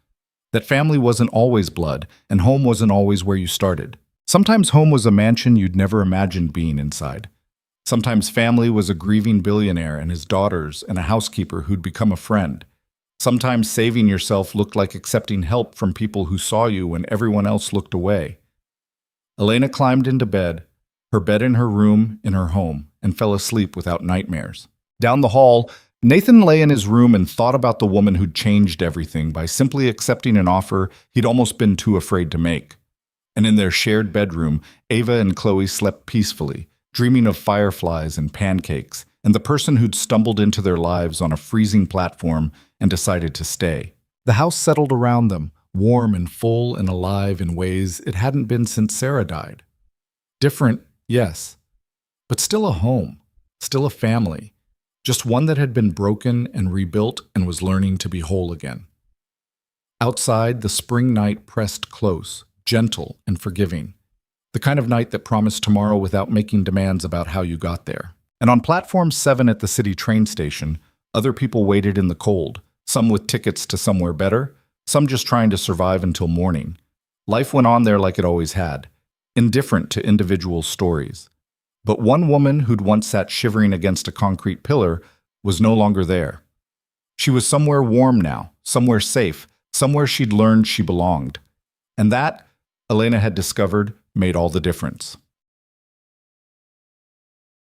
that family wasn't always blood and home wasn't always where you started. Sometimes home was a mansion you'd never imagined being inside. Sometimes family was a grieving billionaire and his daughters and a housekeeper who'd become a friend. Sometimes saving yourself looked like accepting help from people who saw you when everyone else looked away. Elena climbed into bed, her bed in her room in her home, and fell asleep without nightmares. Down the hall, Nathan lay in his room and thought about the woman who'd changed everything by simply accepting an offer he'd almost been too afraid to make. And in their shared bedroom, Ava and Chloe slept peacefully, dreaming of fireflies and pancakes, and the person who'd stumbled into their lives on a freezing platform and decided to stay. The house settled around them, warm and full and alive in ways it hadn't been since Sarah died. Different, yes, but still a home, still a family, just one that had been broken and rebuilt and was learning to be whole again. Outside, the spring night pressed close, gentle and forgiving, the kind of night that promised tomorrow without making demands about how you got there. And on platform 7 at the city train station, other people waited in the cold, some with tickets to somewhere better, some just trying to survive until morning. Life went on there like it always had, indifferent to individual stories. But one woman who'd once sat shivering against a concrete pillar was no longer there. She was somewhere warm now, somewhere safe, somewhere she'd learned she belonged. And that, Elena had discovered, made all the difference.